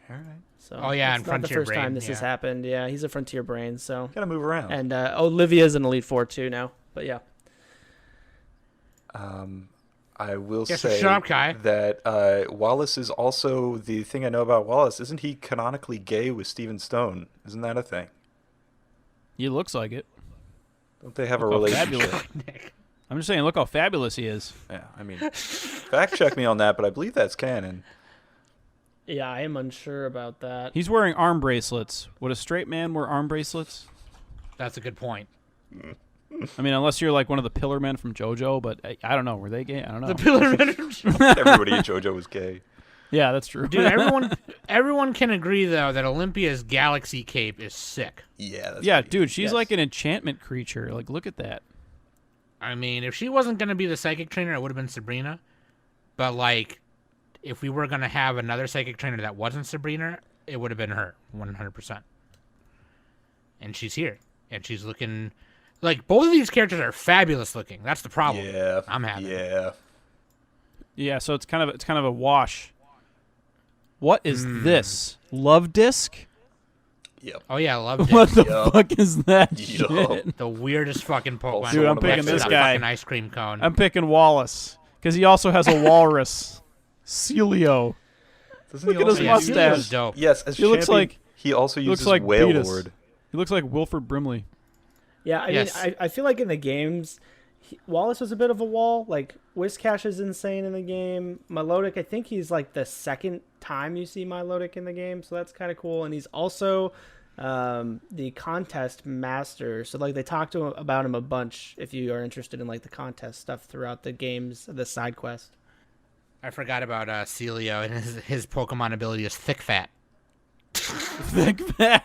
all right. So Oh, yeah, it's and not the Frontier first Brain, time this has yeah. happened. Yeah, he's a Frontier Brain. So Gotta move around. and Olivia's an Elite Four too now. But yeah, I will Yes, so say shut up, Kai. that Wallace is also the thing I know about Wallace. Isn't he canonically gay with Steven Stone? Isn't that a thing? He looks like it. Don't they have a Look how relationship? fabulous. I'm just saying, look how fabulous he is. Yeah, I mean, fact check me on that, but I believe that's canon. Yeah, I am unsure about that. He's wearing arm bracelets. Would a straight man wear arm bracelets? That's a good point. I mean, unless you're like one of the pillar men from JoJo, but I don't know. Were they gay? I don't know. The Pillar Men. Everybody in JoJo is gay. Yeah, that's true. Dude, everyone can agree though that Olympia's galaxy cape is sick. Yeah, that's Yeah, pretty- dude, she's Yes. like an enchantment creature. Like, look at that. I mean, if she wasn't gonna be the psychic trainer, it would have been Sabrina. But like, if we were gonna have another psychic trainer that wasn't Sabrina, it would have been her, 100%. And she's here, and she's looking like both of these characters are fabulous looking. That's the problem. Yeah, I'm having. Yeah. Yeah, so it's kind of a wash. What is this? Love disc? Yep. Oh yeah, I love it. What the Yup. fuck is that Yup. shit? The weirdest fucking Pokemon. Dude, I'm next picking to this that guy. Fucking ice cream cone. I'm picking Wallace because he also has a walrus. Celio. Doesn't Look he at his also yeah, use- mustache. Celio's dope. Yes, as He looks champion, like- he also he looks uses like Whale Beatus. Lord. He looks like Wilford Brimley. Yeah, I Yes. mean, I feel like in the games, Wallace was a bit of a wall. Like, Whiscash is insane in the game. Milotic, I think he's like the second time you see Milotic in the game, so that's kind of cool. And he's also the contest master. So, like, they talk to him about him a bunch if you are interested in, like, the contest stuff throughout the games, the side quest. I forgot about Celio, and his Pokemon ability is Thick Fat. Thick fat.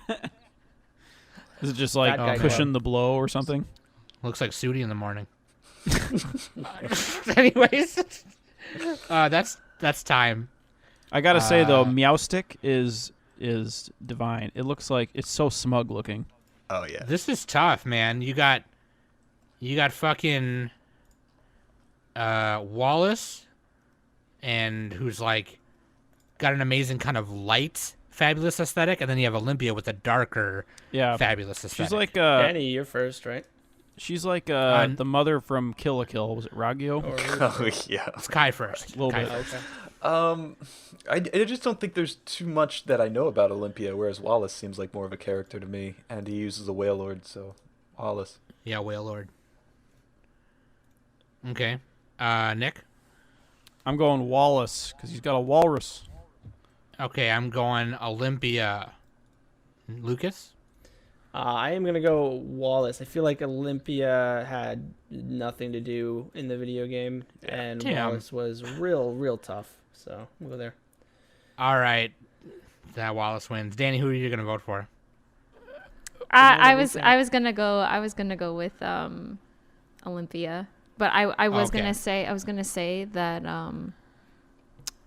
Is it just like That guy cushion the blow or something? Looks like Sooty in the morning. Anyways, that's time. I gotta say though, Uh, Meowstic is divine. It looks like it's so smug looking. Oh yeah. This is tough, man. You got fucking Wallace, and who's like got an amazing kind of light, fabulous aesthetic, and then you have Olympia with a darker, Yeah, fabulous aesthetic. she's like Danny, you're first, right? she's like the mother from Kill la Kill. Was it Ragyo? Or Oh yeah. It's Kai first. Little Kai bit. first. okay. I just don't think there's too much that I know about Olympia, whereas Wallace seems like more of a character to me, and he uses a Whale Lord, so Wallace. Yeah, Whale Lord. Okay, Nick. I'm going Wallace because he's got a walrus. Okay, I'm going Olympia. Lucas? I am gonna go Wallace. I feel like Olympia had nothing to do in the video game, and Damn. Wallace was real tough. So we'll go there. All right. That Wallace wins. Danny, who are you going to vote for? I was gonna go with Olympia, but I was Okay. gonna say that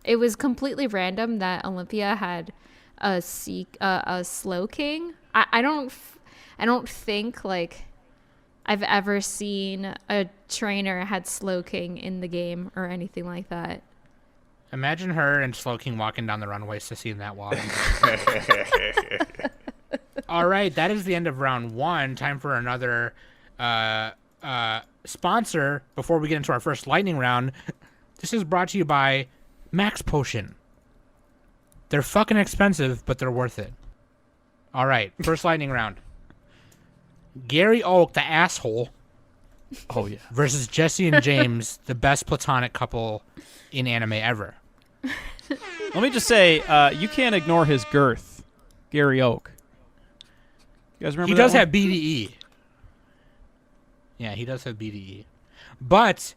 it was completely random that Olympia had a slow king. I don't think like I've ever seen a trainer had slow king in the game or anything like that. Imagine her and Slowking walking down the runways to see that walk. All right, that is the end of round one. Time for another sponsor before we get into our first lightning round. This is brought to you by Max Potion. They're fucking expensive, but they're worth it. All right, first lightning round. Gary Oak, the asshole, Oh yeah. versus Jesse and James, the best platonic couple in anime ever. Let me just say, you can't ignore his girth, Gary Oak. You guys remember He that does one? have BDE. Yeah, he does have BDE. But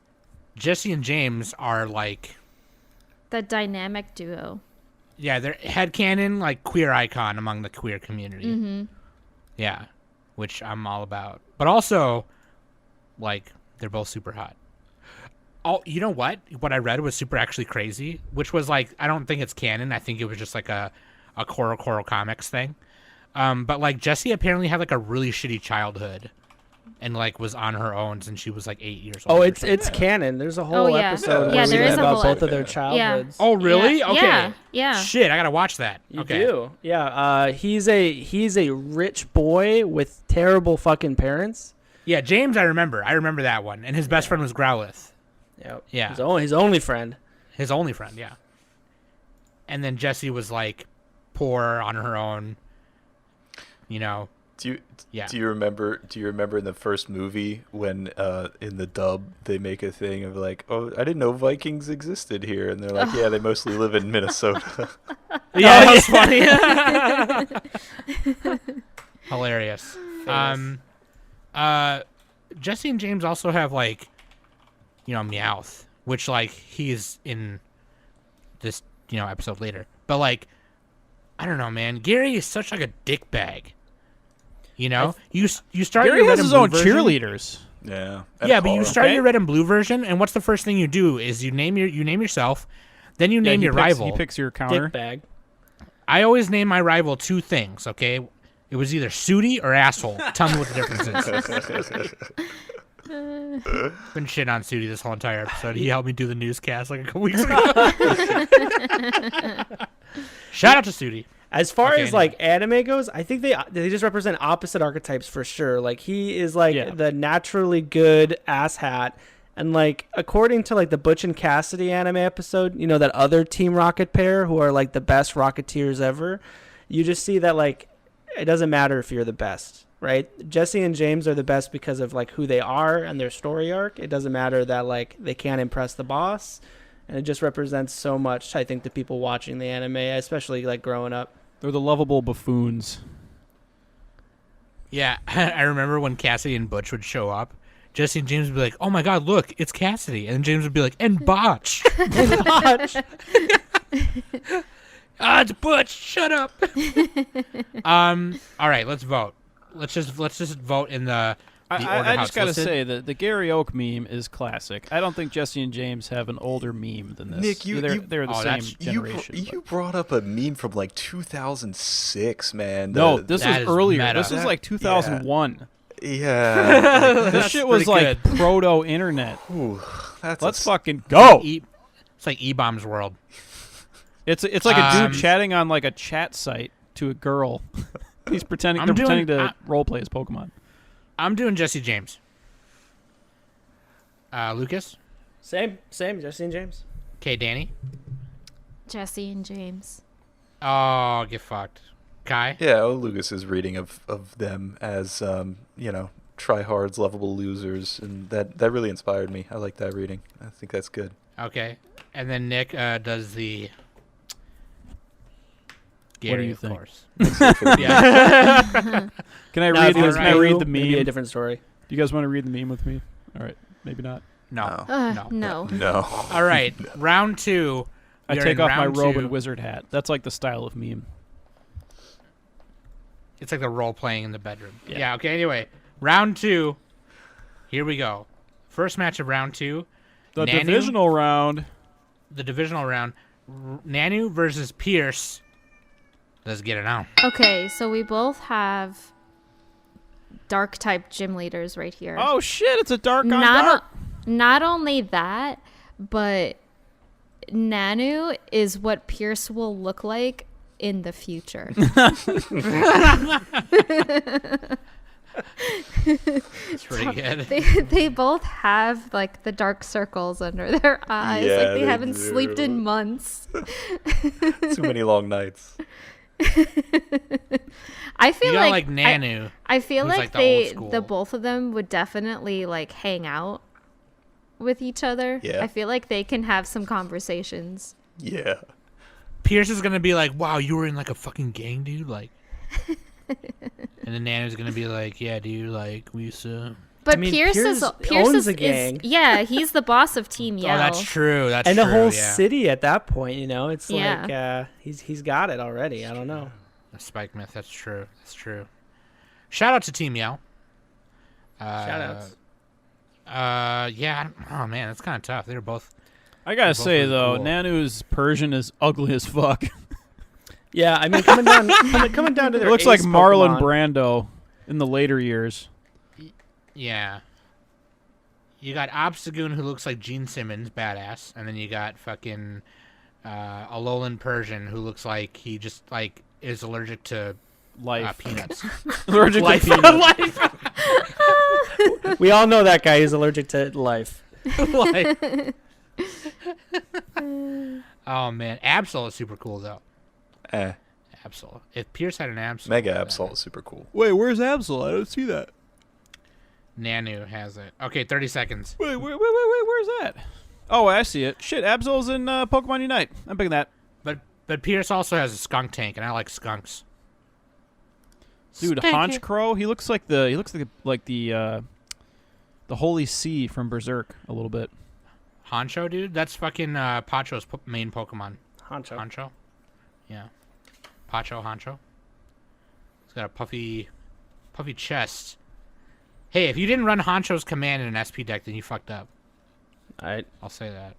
Jesse and James are like, The dynamic duo. yeah, they're headcanon, like queer icon among the queer community. Mm-hmm. Yeah, which I'm all about. But also, like, they're both super hot. Oh, you know what? What I read was super actually crazy, which was like, I don't think it's canon. I think it was just like a Koro Comics thing. But like Jessie apparently had like a really shitty childhood, and like was on her own since she was like 8 years old. Oh, or it's something. canon. There's a whole yeah. episode Yeah, where there we is read a about whole both of their episode. childhoods. Oh, really? Yeah, Okay. yeah. Shit, I gotta watch that. You Okay. do, yeah. He's a rich boy with terrible fucking parents. Yeah, James, I remember. I remember that one, and his best friend was Growlithe. Yep. Yeah. His only friend. His only friend, yeah. And then Jessie was like poor on her own, you know. Do you remember in the first movie when in the dub they make a thing of like, oh, I didn't know Vikings existed here, and they're like, yeah, they mostly live in Minnesota. Yeah, that was funny. Hilarious. Jesse and James also have like, you know, Meowth, which like he's in this, you know, episode later. But like, I don't know, man. Gary is such like a dick bag. You know, you start Gary your red has his and blue own version. cheerleaders. Yeah. Yeah, but you start Okay. your red and blue version, and what's the first thing you do is you name yourself, then you name your rival. He picks your counter. Dick bag. I always name my rival two things, okay? It was either Sooty or asshole. Tell me what the difference is. Been shit on Sooty this whole entire episode. He helped me do the newscast like a couple weeks ago. Shout out to Sooty. As far Okay, as like anime goes, I think they just represent opposite archetypes for sure. Like he is like the naturally good asshat, and like according to like the Butch and Cassidy anime episode, you know, that other Team Rocket pair who are like the best Rocketeers ever. You just see that like it doesn't matter if you're the best, right? Jesse and James are the best because of like who they are and their story arc. It doesn't matter that like they can't impress the boss, and it just represents so much. I think to people watching the anime, especially like growing up. They're the lovable buffoons. Yeah, I remember when Cassidy and Butch would show up. Jesse and James would be like, "Oh my God, look, it's Cassidy," and James would be like, "And Botch." It's Butch. Shut up. All right, let's vote. Let's just vote in the order I how just it's gotta listed. say that the Gary Oak meme is classic. I don't think Jesse and James have an older meme than this. Nick, they're the same that's- generation. You brought up a meme from like 2006, man. No, this That was is earlier. meta. This was like 2001. Yeah. This That's shit was pretty like proto internet. Ooh, that's Let's a, fucking go. It's like E-Bomb's world. It's like a Um, dude chatting on like a chat site to a girl. He's pretending. I'm They're doing- pretending to role play as Pokemon. I'm doing Jesse James. Lucas? Same, Jesse and James. Okay, Danny? Jesse and James. Oh, get fucked. Kai? Yeah, Lucas's reading of them as tryhards, lovable losers, and that really inspired me. I like that reading. I think that's good. Okay. And then Nick does the... Gary, What do you of think? course. Yeah. Can I Now, read? if it was Can I you, read the maybe a meme? different story. Do you guys want to read the meme with me? All right, maybe not. No. No. No. No. All right. Round two. I We are take in off my round robe two. and wizard hat. That's like the style of meme. It's like the role playing in the bedroom. Yeah. Yeah, okay, anyway. Round two. Here we go. First match of round two. The Nanu- divisional round. The divisional round. Nanu versus Pierce. Let's get it on. Okay, so we both have dark type gym leaders right here. Oh shit! It's a dark on not dark. not only that, but Nanu is what Pierce will look like in the future. It's pretty good. They both have like the dark circles under their eyes. Yeah, like they they haven't slept do. in months. Too many long nights. I feel You got like Nanu. I feel who's, like like, the old the school. both of them would definitely like hang out with each other. Yeah. I feel like they can have some conversations. Yeah. Pierce is gonna be like, "Wow, you were in like a fucking gang, dude." Like, and then Nanu's gonna be like, "Yeah, dude. Like, we used to." But I mean, Pierce Pierce owns owns a gang. yeah, he's the boss of Team Yell. Oh, that's true. That's And true. the whole yeah. city at that point, you know, it's Yeah. like he's got it already. I don't know. The Spike Myth. That's true. That's true. Shout out to Team Yell. Shoutouts. Yeah. Oh man, that's kind of tough. They're both. I gotta both say really though, cool. Nanu's Persian is ugly as fuck. Yeah, I mean coming down to It their looks like ace Marlon Pokemon. Brando in the later years. Yeah. You got Obstagoon, who looks like Gene Simmons, badass, and then you got fucking Alolan Persian, who looks like he just like is allergic to Life. peanuts. Allergic Life. to peanuts. Life. We all know that guy is allergic to life. Like, oh man, Absol is super cool though. Absol. If Pierce had an Absol, Mega Absol is super cool. Wait, where's Absol? I don't see that. Nanu has it. Okay, 30 seconds. Wait, where's that? Oh, I see it. Shit, Absol's in Pokemon Unite. I'm picking that. But Pierce also has a skunk tank, and I like skunks. Dude, Honchkrow, he looks like the Holy Sea from Berserk a little bit. Honcho, dude? That's fucking Pacho's main Pokemon. Honcho. Yeah. Pacho, Honcho. He's got a puffy chest. Hey, if you didn't run Honcho's command in an SP deck, then you fucked up. Alright. I'll say that.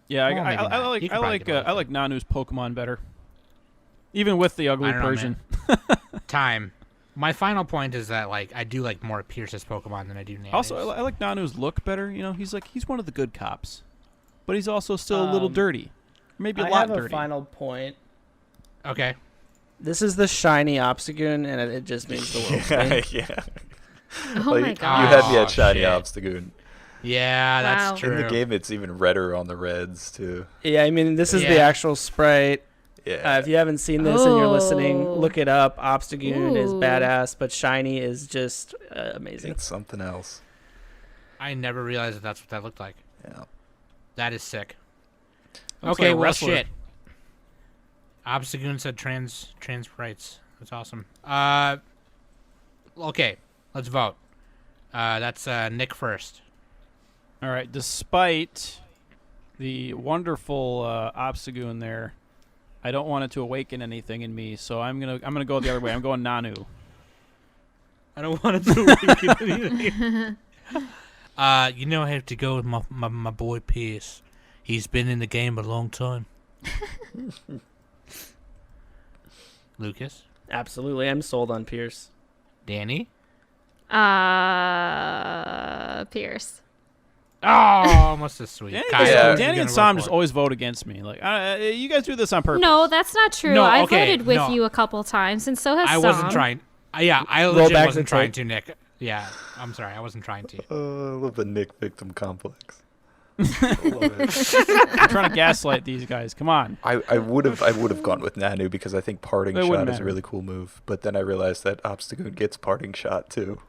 Yeah, Well, maybe not. You could probably get away I like Nanu's Pokemon better. Even with the ugly I don't know, Persian. Time. My final point is that like I do like more Pierce's Pokemon than I do Nanu's. Also, I like Nanu's look better. You know, he's one of the good cops, but he's also still a little dirty, maybe a lot I have dirty. a final point. Okay. This is the shiny Obstagoon, and it just means the world to me. Yeah. Oh Like, my You god. had me at shiny shit. Obstagoon. Yeah, that's Wow. true. In the game, it's even redder on the reds too. Yeah, I mean, this is the Yeah. actual sprite. Yeah. If you haven't seen this and you're listening, Oh. look it up. Obstagoon is Ooh. badass, but shiny is just amazing. It's something else. I never realized that that's what that looked like. Yeah. That is sick. Looks Okay, like a well, wrestler. shit. Obstagoon said trans rights. That's awesome. Okay, let's vote. That's Nick first. All right, despite the wonderful Obstagoon there, I don't want it to awaken anything in me, so I'm gonna go the other way. I'm going Nanu. I don't want to do anything. I have to go with my boy Pierce. He's been in the game a long time. Lucas? Absolutely, I'm sold on Pierce. Danny? Pierce. Oh, almost as sweet. Danny, Kyle, Yeah. who's Danny gonna and vote Sam for? just always vote against me. Like, you guys do this on purpose. No, that's not true. No, I okay, voted with no. you a couple times, and so has I Sam. wasn't trying. I Roll legit back wasn't the trying tape. to, Nick. Yeah, I'm sorry. I wasn't trying to. I love the Nick victim complex. I love it. I'm trying to gaslight these guys. Come on. I would have gone with Nanu because I think parting It wouldn't shot is a matter. really cool move. But then I realized that Obstagoon gets parting shot too.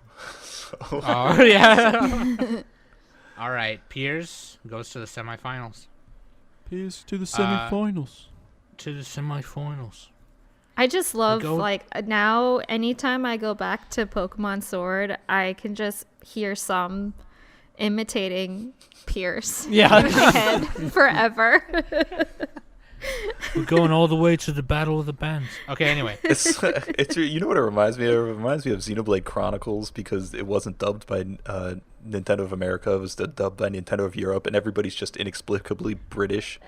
So Oh, yeah. All right. Piers goes to the semifinals. Peace to the semifinals. To the semifinals. I just love go- like now anytime I go back to Pokemon Sword, I can just hear some imitating Pierce Yeah. in my head forever. We're going all the way to the Battle of the Bands. Okay, anyway. it's you know what it reminds me of? It reminds me of Xenoblade Chronicles because it wasn't dubbed by Nintendo of America. It was dubbed by Nintendo of Europe, and everybody's just inexplicably British.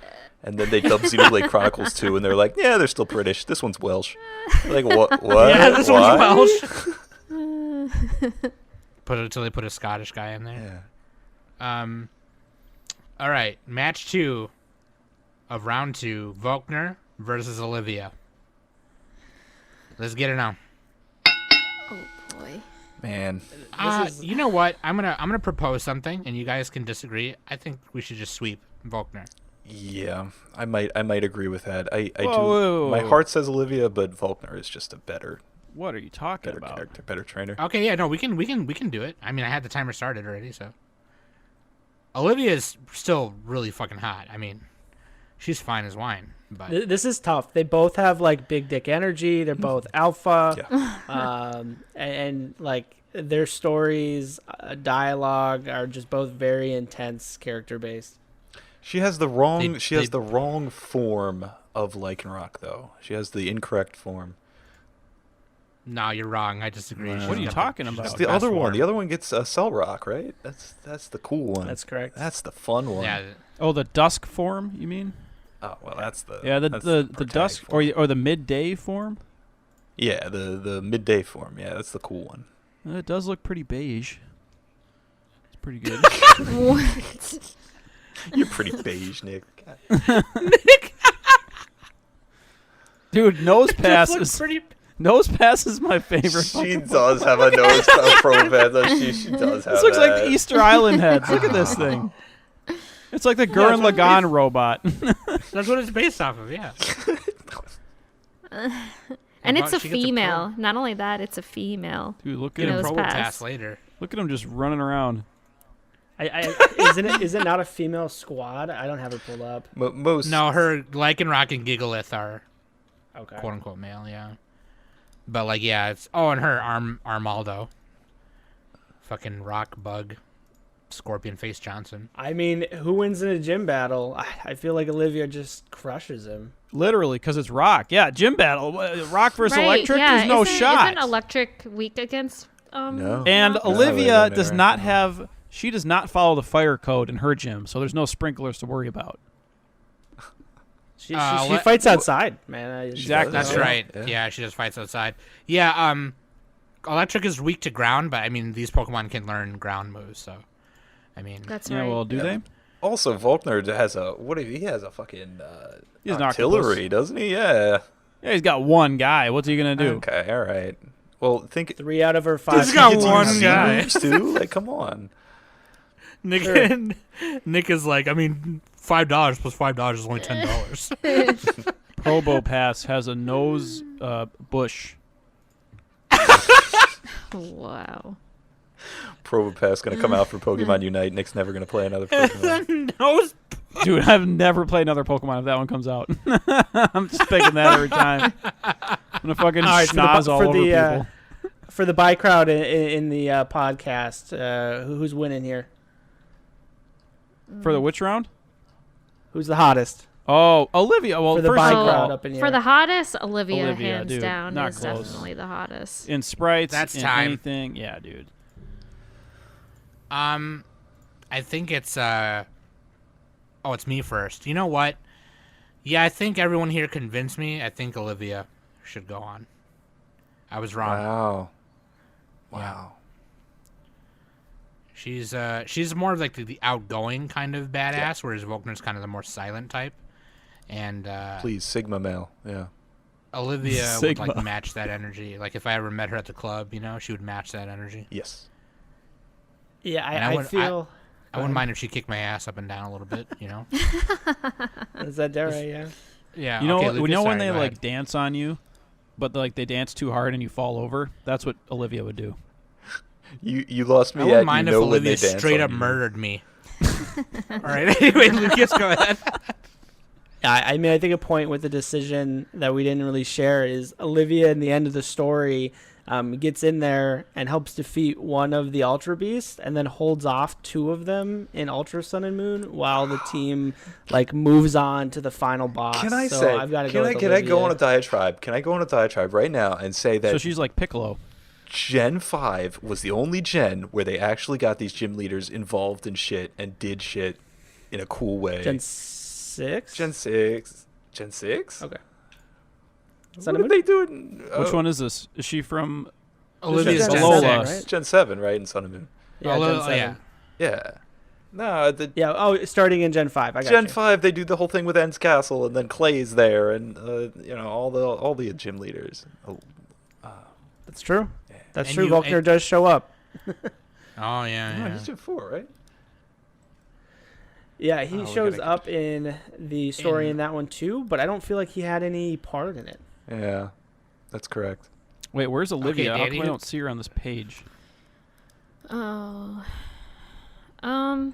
And then they dubbed Xenoblade Chronicles 2, and they're like, yeah, they're still British. This one's Welsh. Like, what? Yeah, this Why? one's Welsh. Put it until they put a Scottish guy in there. Yeah. All right, match 2 of round 2, Volkner versus Olivia. Let's get it on. Oh boy. Man. You know what? I'm gonna propose something, and you guys can disagree. I think we should just sweep Volkner. Yeah, I might agree with that. I Whoa, do. whoa, whoa, My whoa. heart says Olivia, but Volkner is just a better What are you talking about? character, better trainer. Okay, yeah, no, we can do it. I mean, I had the timer started already, so. Olivia is still really fucking hot. I mean, she's fine as wine, but This is tough. They both have like big dick energy. They're both alpha. Yeah. And like their stories, dialogue are just both very intense character based. She has the wrong. They- she has they- the wrong form of Lycanroc, though. She has the incorrect form. no, you're wrong. I disagree. What She's are you got talking she's about? got It's the best other one. form. The other one gets Cell Rock, right? That's the cool one. That's correct. That's the fun one. Yeah, Oh, the dusk form, you mean? Oh well, that's the. Yeah, that's the protag dusk form. or the midday form. Yeah, the midday form. Yeah, that's the cool one. It does look pretty beige. It's pretty good. What? You're pretty beige, Nick. Dude, nose pass looks is pretty. Nose pass is my favorite. She does have a nose pro pass. She does have This looks like that. the Easter Island heads. Look at this thing. It's like the Gurren Lagann robot. That's what it's based off of, yeah. And it's a She gets a female. Not only that, it's a female. Dude, look Get at a Nose him. probo pass. pass later. Look at him just running around. Is it not a female squad? I don't have it pulled up. Most No, her Lycanroc and Gigalith are Okay. quote unquote male, yeah. But like, yeah, it's and her Armaldo, fucking Rock Bug, Scorpion Face Johnson. I mean, who wins in a gym battle? I feel like Olivia just crushes him. Literally, because it's Rock. Yeah, gym battle. Rock versus Right, Electric, yeah. there's no shot. Isn't Electric weak against No. And Rock? Olivia No, does no. not have. She does not follow the fire code in her gym, so there's no sprinklers to worry about. She What- fights outside, man. Exactly. That's Yeah. right. Yeah. Yeah, she just fights outside. Yeah, Electric is weak to ground, but I mean these Pokemon can learn ground moves, so I mean That's Yeah, right. well, do they? Also, Volkner has he has a fucking He's an artillery, octopus. doesn't he? Yeah. Yeah, he's got one guy. What's he gonna do? Okay, all right. Well, think 3 out of her 5. He's got It's one easy guy. moves, too. Like, come on. Nick Sure. Nick is like, I mean, $5 plus $5 is only $10. Probo Pass has a nose bush. Wow. Probopass gonna come out for Pokemon Unite. Nick's never gonna play another Pokemon. Nose. Dude, I've never played another Pokemon if that one comes out. I'm just picking that every time. I'm gonna fucking All right, schnoz all over people. For the buy crowd in the podcast, who's winning here? For the which round? Who's the hottest? Oh, Olivia. Well, For the first buy of crowd all, up in here. For the hottest, Olivia, Olivia, hands dude, down, not is close. definitely the hottest. in sprites, That's in time. anything, yeah, dude. I think it's it's me first. You know what? Yeah, I think everyone here convinced me. I think Olivia should go on. I was wrong. Wow. She's more of like the outgoing kind of badass, whereas Volkner's kind of the more silent type. And Please, Sigma male. Yeah. Olivia would Sigma. like match that energy. Like if I ever met her at the club, she would match that energy. Yes. Yeah, And I I would- feel. I wouldn't mind if she kicked my ass up and down a little bit. Is that Dara? Yeah. Yeah. You know, okay, you Lucas, know when sorry, they go like ahead. dance on you, but like they dance too hard and you fall over. That's what Olivia would do. You lost me I at wouldn't mind you if know when Olivia they dance straight on up you. murdered me. All right. Anyway, Lucas, go ahead. I mean, I think a point with the decision that we didn't really share is Olivia in the end of the story gets in there and helps defeat one of the Ultra Beasts and then holds off 2 of them in Ultra Sun and Moon while the team like moves on to the final boss. Can I so say? I've got to Can go I with can I go Olivia. on a diatribe? Can I go on a diatribe right now and say that So she's like Piccolo. Gen 5 was the only gen where they actually got these gym leaders involved in shit and did shit in a cool way. Gen 6? Gen 6. Gen 6? Okay. What did they do in... Which one is this? Is she from? Olivia's Gen Gen Lola. 6. right? Gen 7, right? In Sun and Moon. Yeah, Lola- Gen 7. yeah. Yeah. No, the Yeah, starting in Gen 5. I got Gen you. 5, they do the whole thing with Ends Castle, and then Clay's there, and all the gym leaders. Oh, That's true. That's And true. you- Volkner and- does show up. Oh yeah. no, yeah. he's Gen 4, right? Yeah, he Oh, we shows gotta- up in the story In- in that one too, but I don't feel like he had any part in it. Yeah, that's correct. Wait, where's Olivia? How Danny, come I who- don't see her on this page? Oh. It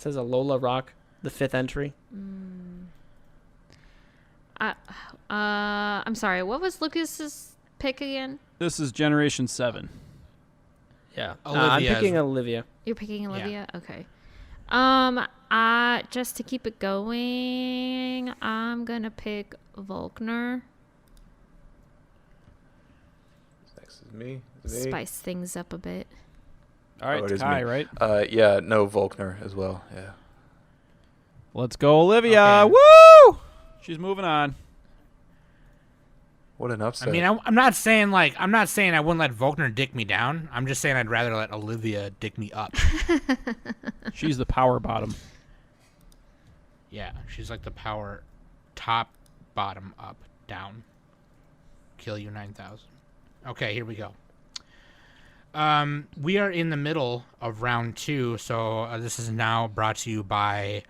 says Alola Rock, the 5th entry. I'm sorry. What was Lucas's pick again? This is Generation 7. Yeah. I'm Olivia picking is- Olivia. You're picking Yeah. Olivia? Okay. Just to keep it going, I'm gonna pick Volkner. Next is me. Me. Spice things up a bit. All right, Oh, it it's is Kai, me. right? Yeah, no, Volkner as well. Yeah. Let's go, Olivia. Okay. Woo! She's moving on. What an upset. I mean, I'm not saying I wouldn't let Volkner dick me down. I'm just saying I'd rather let Olivia dick me up. She's the power bottom. Yeah, she's like the power top, bottom, up, down. kill you 9,000. Okay, here we go. We are in the middle of round 2, so this is now brought to you by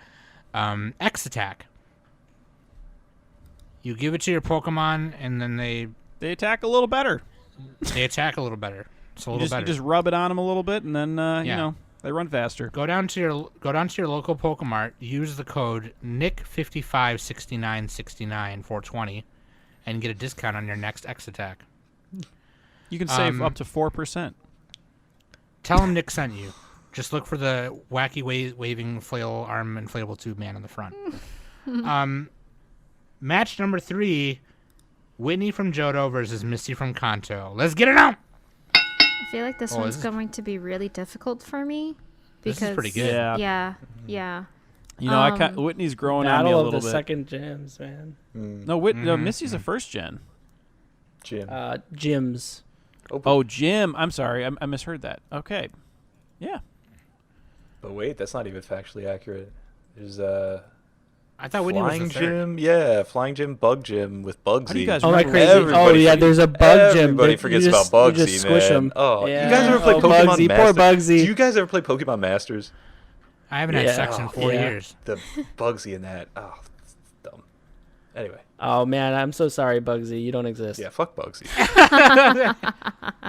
X Attack. You give it to your Pokemon, and then they attack a little better. They attack a little better. It's a little better. You just rub it on them a little bit, and then you know, they run faster. Go down to your local Pokemart. Use the code NIC556969 and get a discount on your next X Attack. You can save up to 4%. Tell them Nick sent you. Just look for the wacky waving flail arm inflatable tube man in the front. Match number 3, Whitney from Johto versus Misty from Kanto. Let's get it on! I feel like this one's going to be really difficult for me. Because, this is pretty good. Yeah. You know, Whitney's growing on me a Battle little of the bit. second gyms, man. No, Misty's a first gen. Jim. Gyms. Oh, Jim. I'm sorry. I misheard that. Okay. Yeah. But wait, that's not even factually accurate. There's I thought Whitney was Flying the third. Gym, yeah, Flying Gym, Bug Gym with Bugsy. How do you guys Oh, my remember crazy. Everybody There's a bug gym. Everybody You forgets just- about Bugsy, you just squish man. 'em. Oh, Yeah. you guys ever play Oh, Pokemon Bugsy, Masters? poor Bugsy. Do you guys ever play Pokemon Masters? I haven't had Yeah. sex in 4 Yeah. years. The Bugsy in that. Oh, it's dumb. Anyway, Oh man, I'm so sorry, Bugsy. You don't exist. yeah, fuck Bugsy.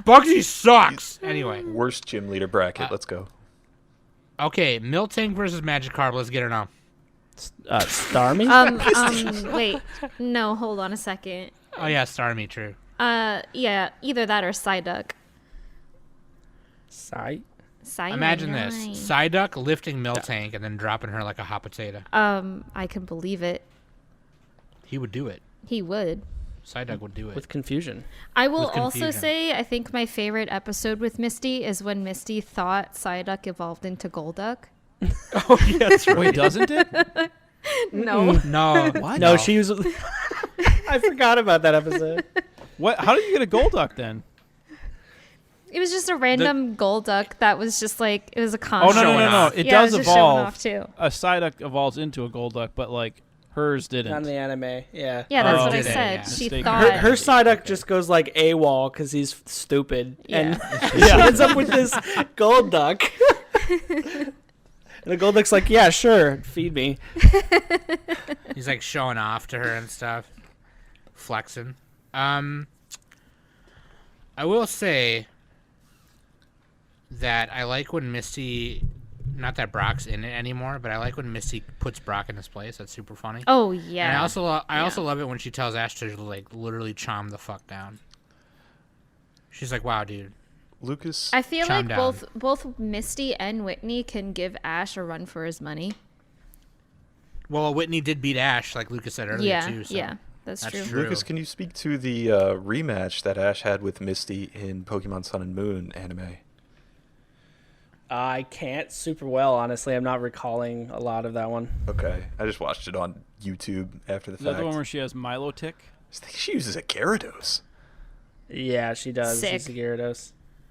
Bugsy sucks! Anyway. Worst gym leader bracket. Let's go. Okay, Miltank versus Magikarp. Let's get it on. Starmie? Wait. No, hold on a second. Oh, yeah, Starmie, true. Yeah, either that or Psyduck. Imagine this. Psyduck lifting Miltank and then dropping her like a hot potato. I can believe it. He would do it. He would. Psyduck would do it. With confusion. I will With also confusion. say I think my favorite episode with Misty is when Misty thought Psyduck evolved into Golduck. Oh, yeah, that's right. Wait, doesn't it? No. No. What? No, she was. I forgot about that episode. What? How did you get a Golduck then? It was just a random Golduck that was just like, it was a Oh, concept. no. Showing off. It Yeah, does it was just showing evolve. off too. A Psyduck evolves into a Golduck, but like hers didn't. On the anime, yeah. Yeah, that's Oh, what I did it, said. yeah. She Mistaken. thought. Her Psyduck just goes like AWOL because he's stupid. And Yeah. she ends up with this Golduck. And the Golduck's like, yeah, sure, feed me. He's like showing off to her and stuff. Flexing. I will say that I like when Misty, not that Brock's in it anymore, but I like when Misty puts Brock in his place. That's super funny. Oh, yeah. And I also love it when she tells Ash to like literally chom the fuck down. She's like, "Wow, dude." Lucas. I feel Chime like down. both Misty and Whitney can give Ash a run for his money. Well, Whitney did beat Ash, like Lucas said earlier Yeah, too. So. yeah, that's true. Lucas, can you speak to the rematch that Ash had with Misty in Pokemon Sun and Moon anime? I can't super well, honestly. I'm not recalling a lot of that one. Okay, I just watched it on YouTube after the Is that fact. the one where she has Milotic? I think she uses a Gyarados. Yeah, she does. Sick. She's a Gyarados.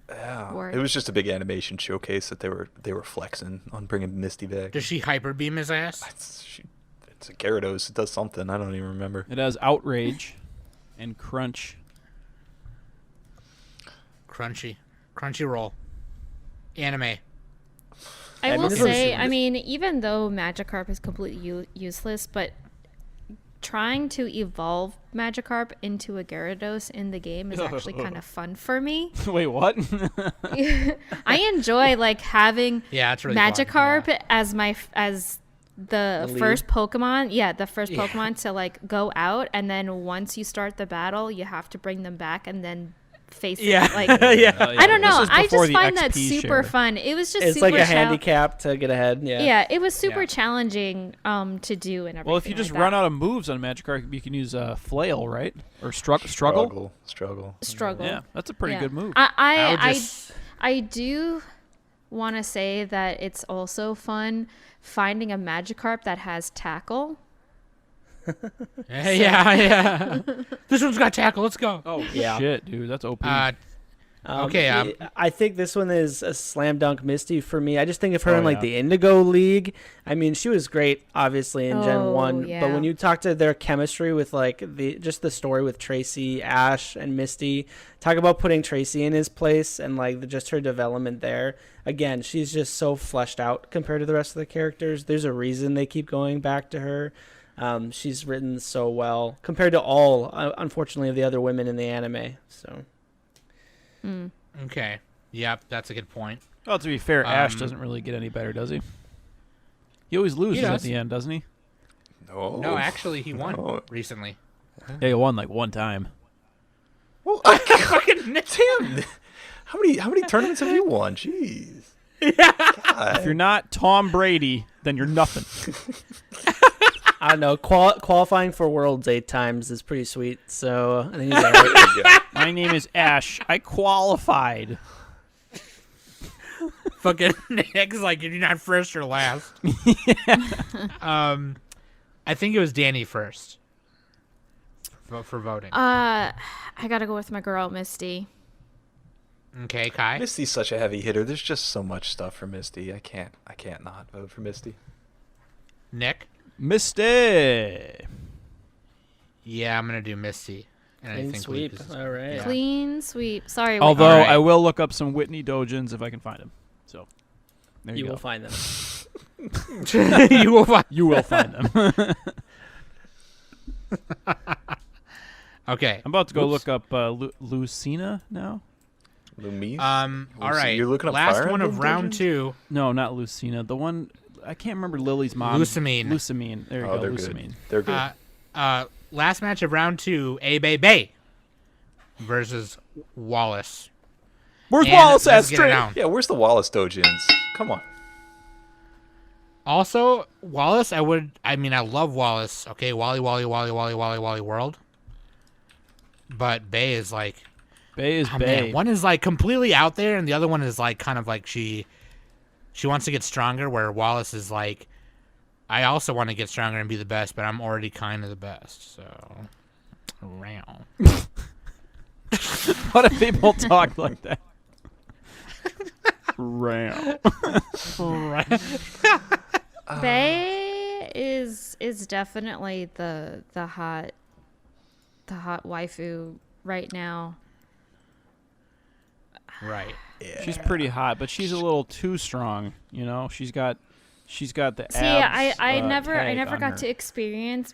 Yeah, Word. it was just a big animation showcase that they were flexing on bringing Misty back. Does she hyper beam his ass? It's a Gyarados. It does something. I don't even remember. It has Outrage and Crunch. Crunchy roll. Anime. I I will mean, say, I mean, even though Magikarp is completely useless, but trying to evolve Magikarp into a Gyarados in the game is actually kind of fun for me. Wait, what? I enjoy like having Yeah, it's really fun, Magikarp yeah. as the lead? first Pokemon. Yeah, the first Yeah. Pokemon to like go out, and then once you start the battle, you have to bring them back and then face Yeah. it. Like Yeah. I don't know. This is I before just the find that XP super share. fun. It was just It's super like a handicap to get ahead. Yeah. Yeah, it was super Yeah. challenging to do and everything. Well, if you just like run that. out of moves on Magikarp, you can use Flail, right? Or Struggle? Struggle. struggle. Yeah, that's a pretty Yeah. good move. I do want to say that it's also fun finding a Magikarp that has tackle. Yeah. This one's got tackle. Let's go. Oh, Yeah. shit, dude. That's OP. I think this one is a slam dunk Misty for me. I just think of her Oh, in like yeah. the Indigo League. I mean, she was great, obviously, in Gen 1. yeah. But when you talk to their chemistry with like the story with Tracy, Ash, and Misty, talk about putting Tracy in his place and like just her development there. Again, she's just so fleshed out compared to the rest of the characters. There's a reason they keep going back to her. She's written so well compared to all, unfortunately, of the other women in the anime. So. Okay. Yep, that's a good point. Well, to be fair, Ash doesn't really get any better, does he? He always loses at does. the end, doesn't he? No, actually, he won recently. Yeah, he won like one time. Well, Tim, how many tournaments have you won? Jeez. If you're not Tom Brady, then you're nothing. I don't know. Qualifying for Worlds 8 times is pretty sweet. So I think he's all right. My name is Ash. I qualified. Fucking Nick's like, you're not first or last. I think it was Danny first for voting. I gotta go with my girl Misty. Okay, Kai. Misty's such a heavy hitter. There's just so much stuff for Misty. I can't not vote for Misty. Nick. Misty. Yeah, I'm gonna do Misty. And Clean I think sweep. Luke is- All right. Yeah. Clean sweep. Sorry. Although All right. I will look up some Whitney Dojins if I can find them. So there you You go. will find them. You will find. You will find them. Okay. I'm about to go look up Lucina now. Lumi? All right. You're looking up Last Fire one of Emblem round Dungeons? 2. No, not Lucina. The one I can't remember Lily's mom. Lusamine. Lusamine. There you Oh, go. they're Lusamine. good. They're good. Last match of round 2. Bay versus Wallace. Where's And Wallace at? let's get it Straight. down. Yeah, where's the Wallace Dojins? Come on. Also, Wallace, I love Wallace. Okay, Wally World. But Bay is like, Bay is oh, Bay. man, one is like completely out there, and the other one is like kind of like she wants to get stronger. Where Wallace is like, I also want to get stronger and be the best, but I'm already kind of the best. So, round. What if people talk like that? Ram. Bay is definitely the hot waifu right now. Right. She's pretty hot, but she's a little too strong. You know, she's got the See, abs. I never tag on got her. to experience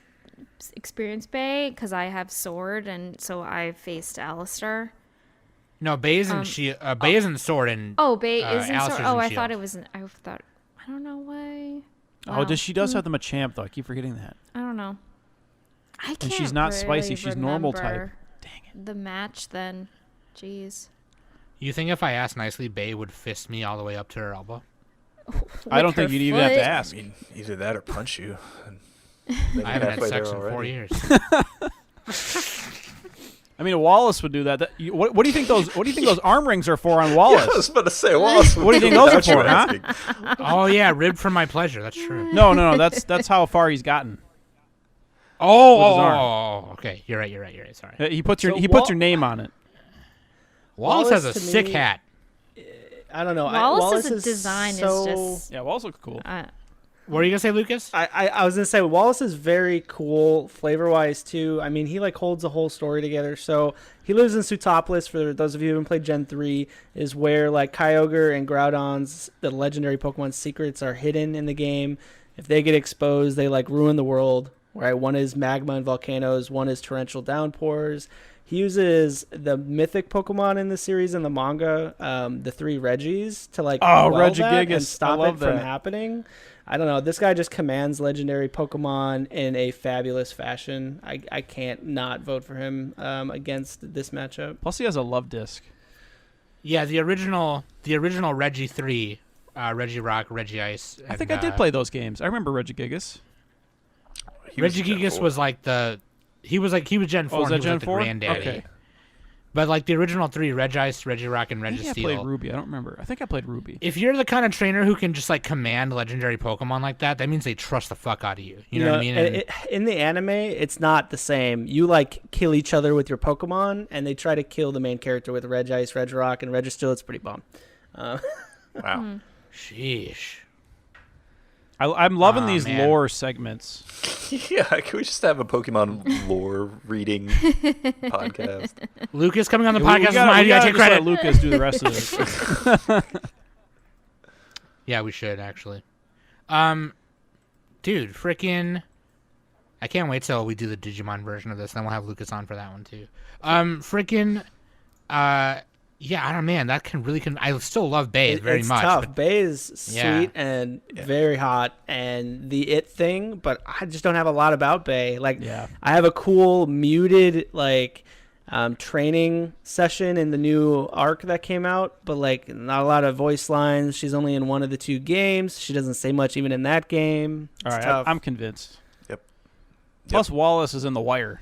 Bay because I have sword, and so I faced Alistair. No, Bay isn't Bay isn't sword and Oh, Bay isn't sword. Alistair's Oh, in I shield. thought it was. I don't know why. Oh, she does have the Machamp though. I keep forgetting that. I don't know. I can't. And she's not spicy, really she's normal type. remember Dang it. The match then. Jeez. You think if I asked nicely, Bay would fist me all the way up to her elbow? I don't With think her you'd even have to foot. I ask. mean, either that or punch you. I haven't had sex in 4 years. I mean, Wallace would do that. What do you think those? What do you think those arm rings are for on Wallace? I was about to say, Wallace. What do you think those are for, huh? Oh yeah, ribbed for my pleasure. That's true. No. That's how far he's gotten. Oh, okay. You're right. Sorry. He puts your So he puts your name on it. Wallace has a to sick me- hat. I don't know. Wallace's design so, is just. Yeah, Wallace looks cool. What are you gonna say, Lucas? I was gonna say Wallace is very cool flavor wise too. I mean, he like holds the whole story together. So he lives in Sootopolis. For those of you who haven't played Gen 3, is where like Kyogre and Groudon's the legendary Pokemon secrets are hidden in the game. If they get exposed, they like ruin the world. Right? One is magma and volcanoes. One is torrential downpours. He uses the mythic Pokemon in the series and the manga, the 3 Reggies, to like quell that Regigigas. and stop I love it from that. happening. I don't know. This guy just commands legendary Pokemon in a fabulous fashion. I can't not vote for him against this matchup. Plus, he has a love disc. Yeah, the original Reggie 3, Reggie Rock, Reggie Ice. I think I did play those games. I remember Regigigas. Regigigas was like he was Gen 4. Was and that he was Gen like 4? the granddaddy. Okay. But like the original 3, Regice, Regirock, and I think I Registeel. played Ruby. I don't remember. I think I played Ruby. If you're the kind of trainer who can just like command legendary Pokemon like that, that means they trust the fuck out of you. You know what I mean? In the anime, it's not the same. You like kill each other with your Pokemon, and they try to kill the main character with Regice, Regirock, and Registeel. It's pretty bomb. Wow. Sheesh. I'm loving Aw, these man. lore segments. Yeah, can we just have a Pokemon lore reading podcast? Lucas coming on the We podcast is gotta- my we idea. I gotta take just credit. let Lucas do the rest of this. Yeah, we should actually. Dude, freaking. I can't wait till we do the Digimon version of this. Then we'll have Lucas on for that one too. Freaking. Yeah, I don't know, man. That can. I still love Bae very It's much. tough. But Bae is sweet Yeah. and very hot, and the it thing, but I just don't have a lot about Bae. Like, Yeah. I have a cool muted like training session in the new arc that came out, but like not a lot of voice lines. She's only in one of the 2 games. She doesn't say much even in that game. All It's right, tough. I'm convinced. Yep. Plus, Wallace is in The Wire.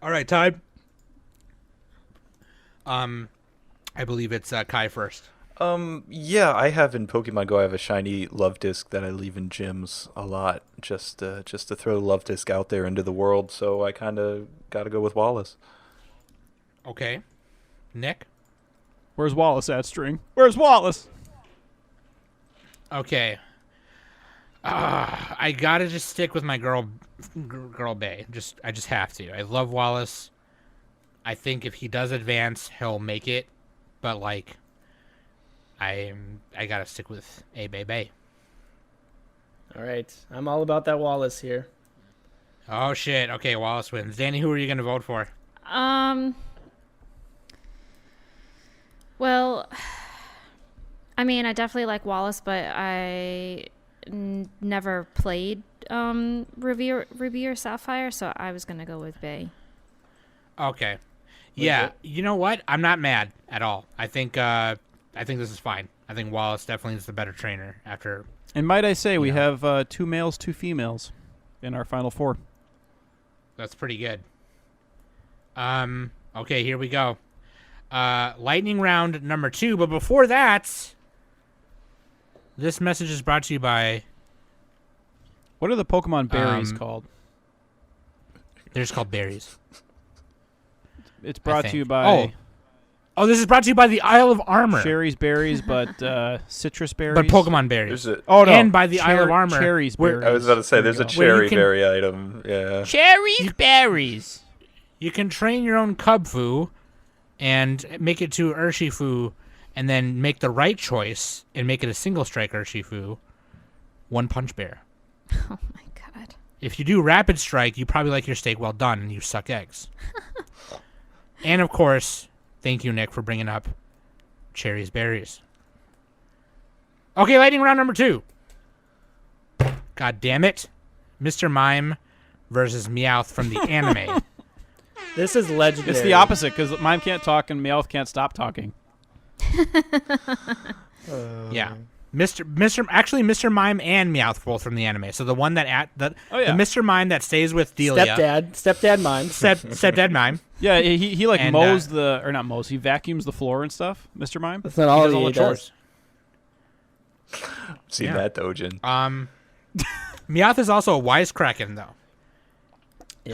All right, Ty. I believe it's Kai first. Yeah, I have in Pokemon Go. I have a shiny love disc that I leave in gyms a lot, just to throw the love disc out there into the world. So I kind of got to go with Wallace. Okay. Nick? Where's Wallace at, String? Where's Wallace? Okay. I gotta just stick with my girl Bae. I just have to. I love Wallace. I think if he does advance, he'll make it. But like, I gotta stick with Bae. All right, I'm all about that Wallace here. Oh shit. Okay, Wallace wins. Danny, who are you gonna vote for? Well, I mean, I definitely like Wallace, but I never played Ruby or Sapphire, so I was gonna go with Bae. Okay. Yeah. You know what? I'm not mad at all. I think this is fine. I think Wallace definitely is the better trainer after. And might I say, we Yeah. have 2 males, 2 females in our final 4. That's pretty good. Okay, here we go. Lightning round number 2, but before that, this message is brought to you by. What are the Pokemon berries called? They're just called berries. It's brought to think. you by Oh, this is brought to you by the Isle of Armor, Cherries berries, but citrus berries. but Pokemon berries. There's a, Oh no! and by the Isle of Armor, Cherries where- berries. I was about to say, there's a There you Where you cherry can- berry item. Yeah. Cherries berries. You can train your own Cubfu and make it to Urshifu and then make the right choice and make it a single strike Urshifu. One Punch Bear. Oh my god. If you do Rapid Strike, you probably like your steak well done and you suck eggs. And of course, thank you, Nick, for bringing up Cherries Berries. Okay, lightning round number 2. God damn it. Mr. Mime versus Meowth from the anime. This is legendary. It's the opposite because Mime can't talk and Meowth can't stop talking. Yeah. Mr. Mime and Meowth both from the anime. So the one that the Mr. Mime that stays with Delia. Stepdad Mime. Stepdad Mime. Yeah, he like And, mows he vacuums the floor and stuff, Mr. Mime. That's not He all does he all the does. chores. Seen Yeah. that, Dojin. Meowth is also a wisecracking though. Yeah.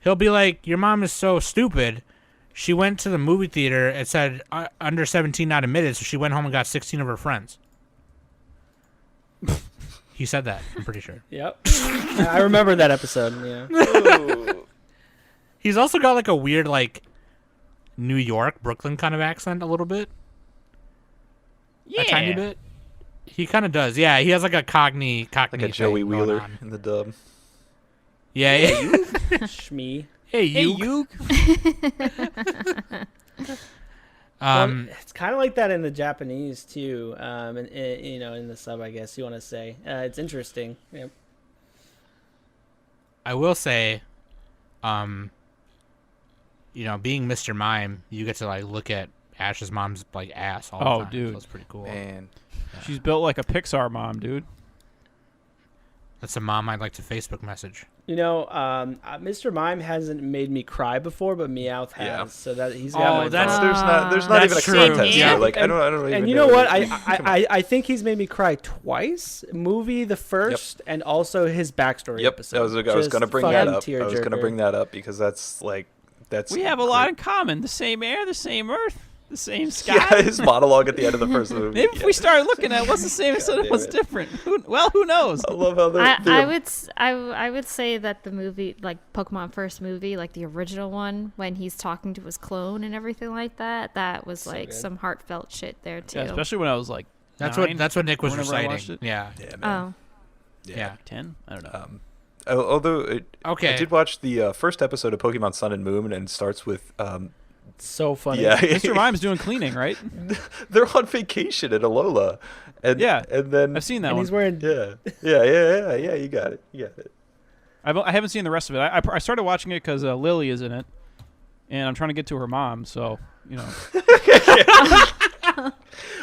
He'll be like, your mom is so stupid. She went to the movie theater. It said under 17 not admitted, so she went home and got 16 of her friends. He said that. I'm pretty sure. Yep. I remember that episode. Yeah. He's also got like a weird like New York, Brooklyn kind of accent a little bit. Yeah. A tiny bit. He kind of does. Yeah, he has like a Cockney Like a thing Joey going Wheeler on. in the dub. Yeah. Shmee. Hey, you. Well, it's kind of like that in the Japanese too. And in the sub, I guess you want to say. It's interesting. Yeah. I will say, being Mr. Mime, you get to like look at Ash's mom's like ass all the time. dude. So it's pretty cool. Man. She's built like a Pixar mom, dude. That's a mom I'd like to Facebook message. Mr. Mime hasn't made me cry before, but Meowth has. Yeah. So that he's got my that's- vote. There's not even a That's true. contest Yeah. here. Like I don't even And you know what? I think he's made me cry twice. Movie the first, and also his backstory Yep, episode. I was going to bring that up. I was going to bring that up because that's We have a lot in common. The same air, the same earth, the same sky. Yeah, his monologue at the end of the first movie. Maybe if we start looking at what's the same instead of what's different. Who knows? I love how I would say that the movie, like Pokemon first movie, like the original one, when he's talking to his clone and everything like that, that was like some heartfelt shit there too. Yeah, especially when I was like That's 9, what Nick was whenever I watched reciting. it. Yeah. Yeah, man. Oh, Yeah. 10? I don't know. Although Okay. I did watch the first episode of Pokemon Sun and Moon, and it starts with So funny. yeah, Mr. Mime's doing cleaning, right? they're on vacation at Alola, and Yeah, and then I've seen that And one. he's wearing. yeah. You got it. I haven't seen the rest of it. I started watching it because Lily is in it, and I'm trying to get to her mom. So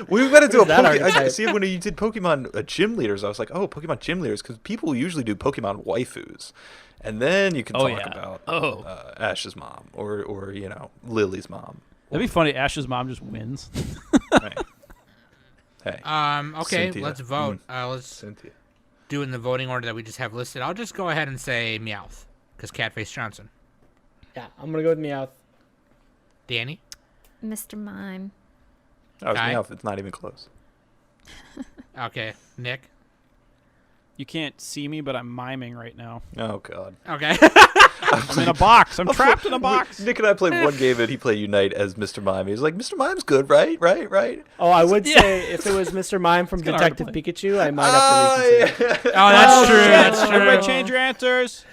We've got to do a that Pokemon. archetype? See, when you did Pokemon Gym Leaders, I was like, oh, Pokemon Gym Leaders, because people usually do Pokemon waifus, and then you can Oh, talk yeah. about Ash's mom or Lily's mom. that'd be funny. Ash's mom just wins. Hey, Okay, Cynthia. let's vote. Let's Cynthia. do it in the voting order that we just have listed. I'll just go ahead and say Meowth, because Catface Johnson. Yeah, I'm gonna go with Meowth. Danny? Mr. Mime. I was Kai? Meowth. It's not even close. Okay. Nick? You can't see me, but I'm miming right now. Oh God. Okay. I'm in a box. I'm trapped in a box. Nick and I played one game, and he played Unite as Mr. Mime. He was like, Mr. Mime's good, right? Oh, I would say if it was Mr. Mime from kinda hard to Detective Pikachu, I might have to reconsider. Oh, that's true. Shit. That's true. Everybody change your answers.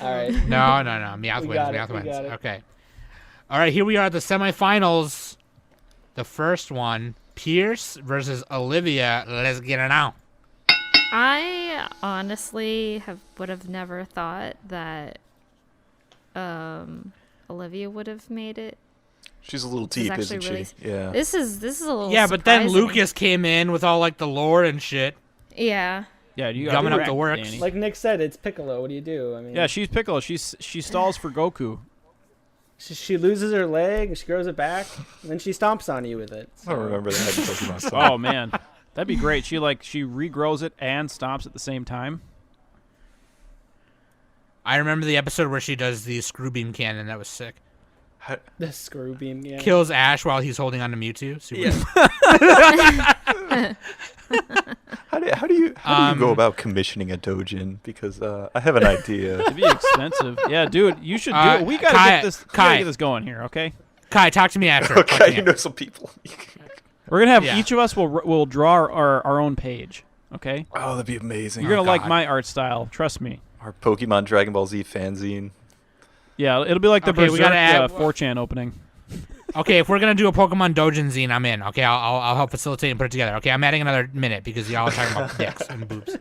All right. No. Meowth We wins. got it, Meowth we wins. got it. Okay. All right, here we are at the semifinals. The first one, Pierce versus Olivia. Let's get it out. I honestly would have never thought that Olivia would have made it. She's a little This is deep, actually isn't really- she? Yeah. This is a little Yeah, but then surprising. Lucas came in with all like the lore and shit. Yeah. Yeah, you Gumming got up the works. Danny. Like Nick said, it's Piccolo. What do you do? I mean, Yeah, she's Piccolo. She stalls for Goku. she loses her leg, she grows it back, and then she stomps on you with it. I don't remember that in Pokemon Sun. Oh man, that'd be great. She regrows it and stomps at the same time. I remember the episode where she does the screw beam cannon. That was sick. The screw beam. Yeah. Kills Ash while he's holding on to Mewtwo. Super How do you go about commissioning a dojin? Because I have an idea. It'd be expensive. Yeah, dude, you should do it. We gotta Kai- get this. We Kai. gotta get this going here, okay? Kai, talk to me after. Talk to Okay, me you know some people. We're gonna have Yeah. each of us will draw our own page, okay? Oh, that'd be amazing. You're gonna like God. my art style. Trust me. Our Pokemon Dragon Ball Z fanzine. Yeah, it'll be like the Okay, we Berserk gotta add- 4chan opening. Okay, if we're gonna do a Pokemon Dojin zine, I'm in. Okay, I'll help facilitate and put it together. Okay, I'm adding another minute because y'all are talking about dicks and boobs.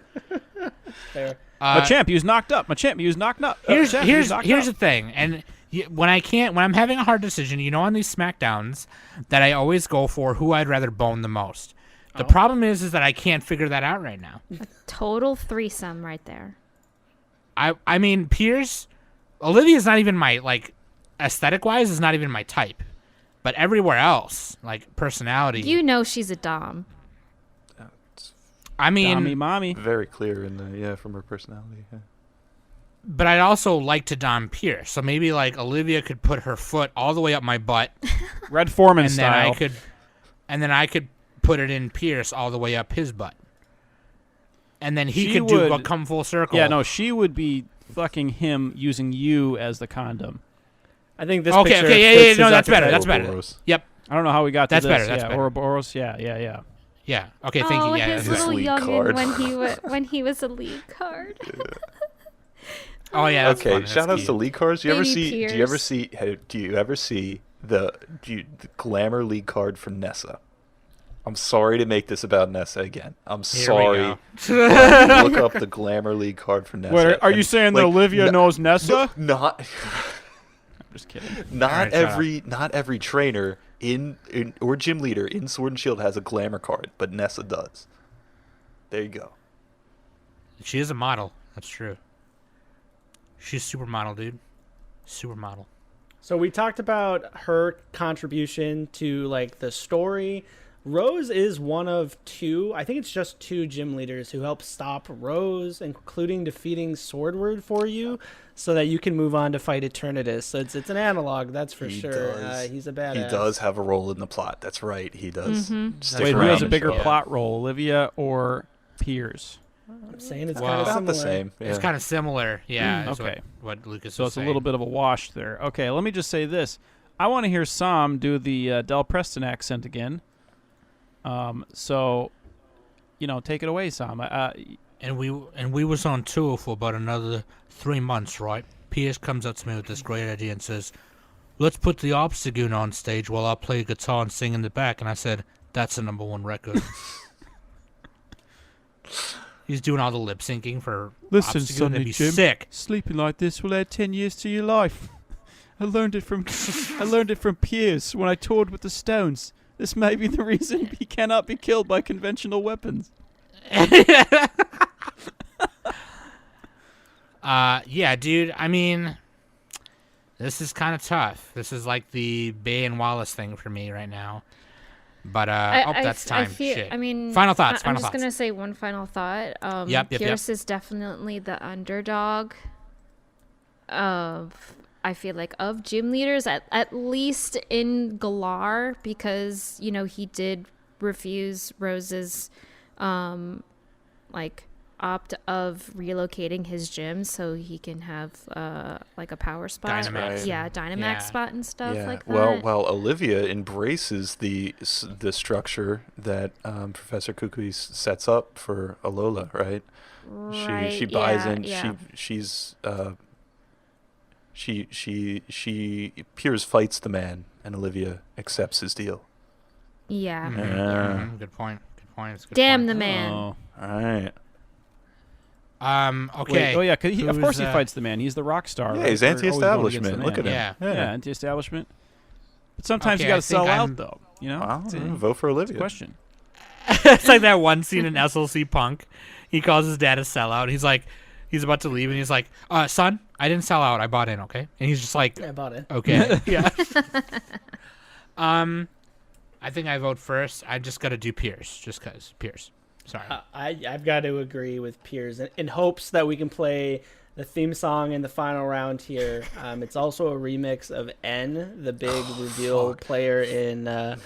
There. Machamp, you's knocked up. Machamp, you's knocked up. Here's Machamp, here's you's knocked here's up. the thing, and when I'm having a hard decision, on these Smackdowns, that I always go for who I'd rather bone the most. The problem is that I can't figure that out right now. Total threesome right there. I mean, Pierce, Olivia's not even my, like, aesthetic-wise is not even my type. But everywhere else, like, personality. You know she's a dom. I mean, Mommy, mommy. Very clear in the from her personality. Yeah. but I'd also like to dom Pierce. So maybe, like, Olivia could put her foot all the way up my butt. Red Foreman and style. then I could put it in Pierce all the way up his butt. And then he She could do would- come full circle. Yeah, no, she would be fucking him using you as the condom. I think this Okay, picture okay, yeah, fits yeah, his no, that's better, appetite. that's better. Ouroboros. Yep. I don't know how we got to That's this. better, that's yeah, better. Ouroboros, yeah. Yeah. Okay, thank you. Yeah, his that's little right. League youngin card. when he was a lead card. Oh yeah. That's Okay, funny. shout outs to League cards. Do you Baby ever see the glamour League card for Nessa? I'm sorry to make this about Nessa again. I'm Here we sorry. go. But look up the glamour League card for Nessa. Wait, are you and, saying that like, Olivia knows Nessa? Not I'm just kidding. not Alright, shut not every trainer in or gym leader in Sword and Shield has a glamour card, but Nessa does. There you go. She is a model. That's true. She's supermodel, dude. Supermodel. So we talked about her contribution to like the story. Rose is one of two, I think it's just two gym leaders who help stop Rose, including defeating Swordward for you so that you can move on to fight Eternatus. So it's an analog, that's for sure. He's a badass. He does have a role in the plot. That's right. He does. Stick Wait, who around has a and bigger show up. plot role, Olivia or Piers? I'm saying it's Well, kind of About similar. the same. Yeah. It's kind of similar. Yeah. is Okay. What Lucas So was it's a saying. little bit of a wash there. Okay, let me just say this. I want to hear Sam do the Del Preston accent again. So, take it away, Sam. And we was on tour for about another 3 months, right? Pierce comes up to me with this great idea and says, "Let's put the Obstagoon on stage while I play guitar and sing in the back." And I said, "That's a #1 record." He's doing all the lip syncing for Listen, Obstagoon. Sonny That'd be Jim. sick. Sleeping like this will add 10 years to your life. I learned it from Piers when I toured with the Stones. This may be the reason he cannot be killed by conventional weapons. Yeah, dude. I mean, this is kind of tough. This is like the Bay and Wallace thing for me right now. But that's time. Shit. I mean, final thoughts. I'm Final just thoughts. gonna say one final thought. Yep. Pierce is definitely the underdog of, I feel like, of gym leaders, at least in Galar, because he did refuse Rose's opt of relocating his gym so he can have like a power spot. Dynamax. Yeah, Dynamax Yeah. spot and stuff like that. Well, while Olivia embraces the structure that Professor Kukui sets up for Alola, right? Right, She buys yeah, in. yeah. She Piers fights the man, and Olivia accepts his deal. Yeah. Good point. Good point. It's a good Damn point. the man. Oh. All right. Okay. Wait, oh, yeah, 'cause of course he Who's, fights the man. He's the rock star. Yeah, right? he's We're always going against anti-establishment. the Look at man. him. Yeah. Yeah, anti-establishment. But sometimes Okay, you got I to sell think out, I'm- though. Well, It's a vote for Olivia. question. It's like that one scene in SLC Punk. He calls his dad a sellout. He's like, he's about to leave, and he's like, "Son, I didn't sell out. I bought in, okay?" And he's just like, I bought it. "Okay, yeah." I think I vote first. I just got to do Pierce, just cause Pierce. Sorry. I've got to agree with Piers in hopes that we can play the theme song in the final round here. It's also a remix of N, the big reveal player in the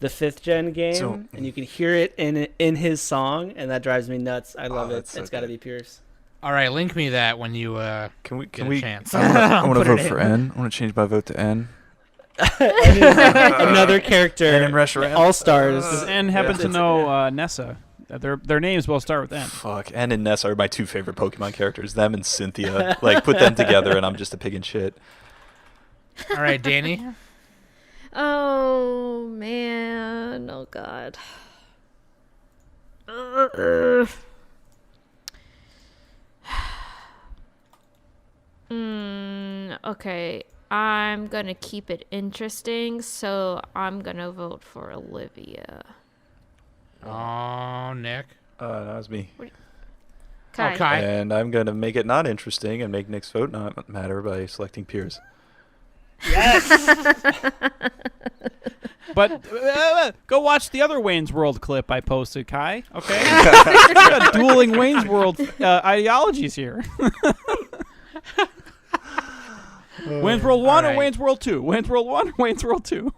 5th gen game, and you can hear it in his song, and that drives me nuts. I love it. that's so It's got to good. be Pierce. All right, link me that when you Can get a chance. I want to Put it vote for in. N. I want to change my vote to N. Another character. N and Reshiram. All stars. Does N happen to know Nessa? Their names both start with N. Fuck. N and Ness are my two favorite Pokemon characters. Them and Cynthia. Like, put them together, and I'm just a pig in shit. All right, Danny. Oh man. Oh god. Okay. I'm gonna keep it interesting, so I'm gonna vote for Olivia. Oh, Nick. That was me. Kai. Okay. And I'm going to make it not interesting and make Nick's vote not matter by selecting Piers. But go watch the other Wayne's World clip I posted, Kai. Okay, we got dueling Wayne's World ideologies here. Wayne's World 1 or Alright. Wayne's World 2? Wayne's World 1 or Wayne's World 2?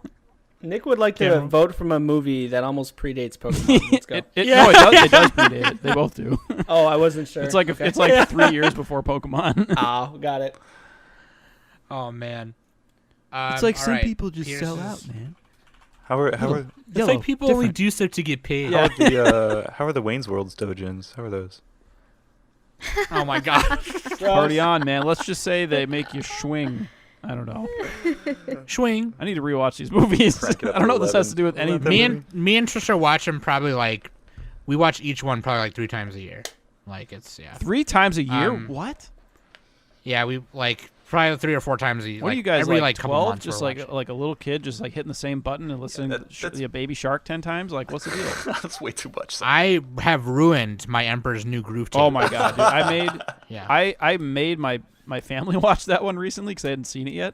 Nick would like to Cameron? vote from a movie that almost predates Pokemon. Let's go. No, it does predate it. They both do. Oh, I wasn't sure. It's like Okay. it's like 3 years before Pokemon. Oh, got it. Oh man. It's like all some right, people just Pierce sell is- out, man. How are It's Yellow, like people only different. do stuff to get paid. how are the Wayne's World's dojins? How are those? Oh my god. Party on, man. Let's just say they make you swing. I don't know. Swing. I need to rewatch these movies. Crank it up I don't know to what this has to do with 11. anything. Me and Trisha watch them probably like, we watch each one probably like 3 times a year. Like it's 3 times a year? Um, What? Yeah, we like Probably 3 or 4 times a year. What like, are you guys every, like? couple 12? months Just we're like watching. a little kid, just like hitting the same button and listening to the Baby Shark 10 times. Like, what's the deal? That's way too much. I have ruined my Emperor's New Groove tape. Oh my god, dude! Yeah. I made my family watch that one recently because they hadn't seen it yet,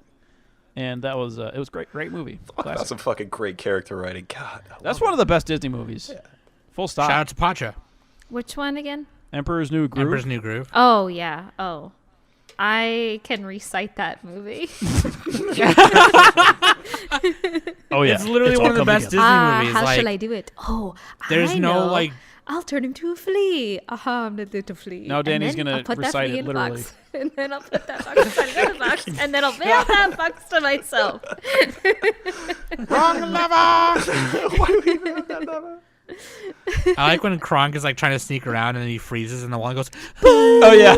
and that was it was great movie. Talk about Classic. some fucking great character writing. God, That's one of the best Disney movies. Yeah. Full stop. Shout out to Pacha. Which one again? Emperor's New Groove. Emperor's New Groove. Oh yeah. Oh, I can recite that movie. Oh yeah, It's literally all one of the coming best together. Disney movies. How like, shall I do it? Oh, there's I no, know. like- I'll turn him to a flea. I'm the little flea. Now Danny's And then gonna I'll put that recite flea it in a literally. box. And then I'll put that box inside another box. And then I'll mail that box to myself. Wrong lever. I like when Kronk is like trying to sneak around and then he freezes and the one goes. Oh yeah,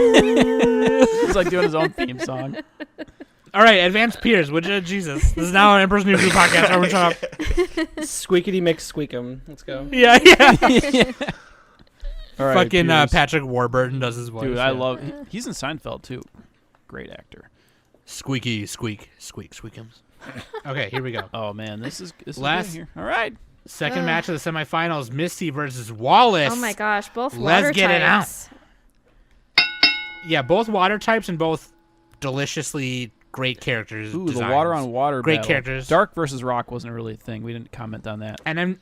he's like doing his own theme song. All right, advanced peers. Would you Jesus? This is now an Emperor's New Groove podcast. Everyone shut up. Squeakity mix squeakum. Let's go. Yeah. All right, Fucking Piers. Patrick Warburton does his voice. Dude, yeah. I love. He's in Seinfeld too. Great actor. Squeaky squeak squeakums. Okay, here we go. Oh man, this is Last- good here. All right. Second match of the semifinals: Misty versus Wallace. Oh my gosh, both Let's water get it out. types. Yeah, both water types and both deliciously great characters. Ooh, the designs. water on water. Great battle. characters. Dark versus Rock wasn't really a thing. We didn't comment on that. And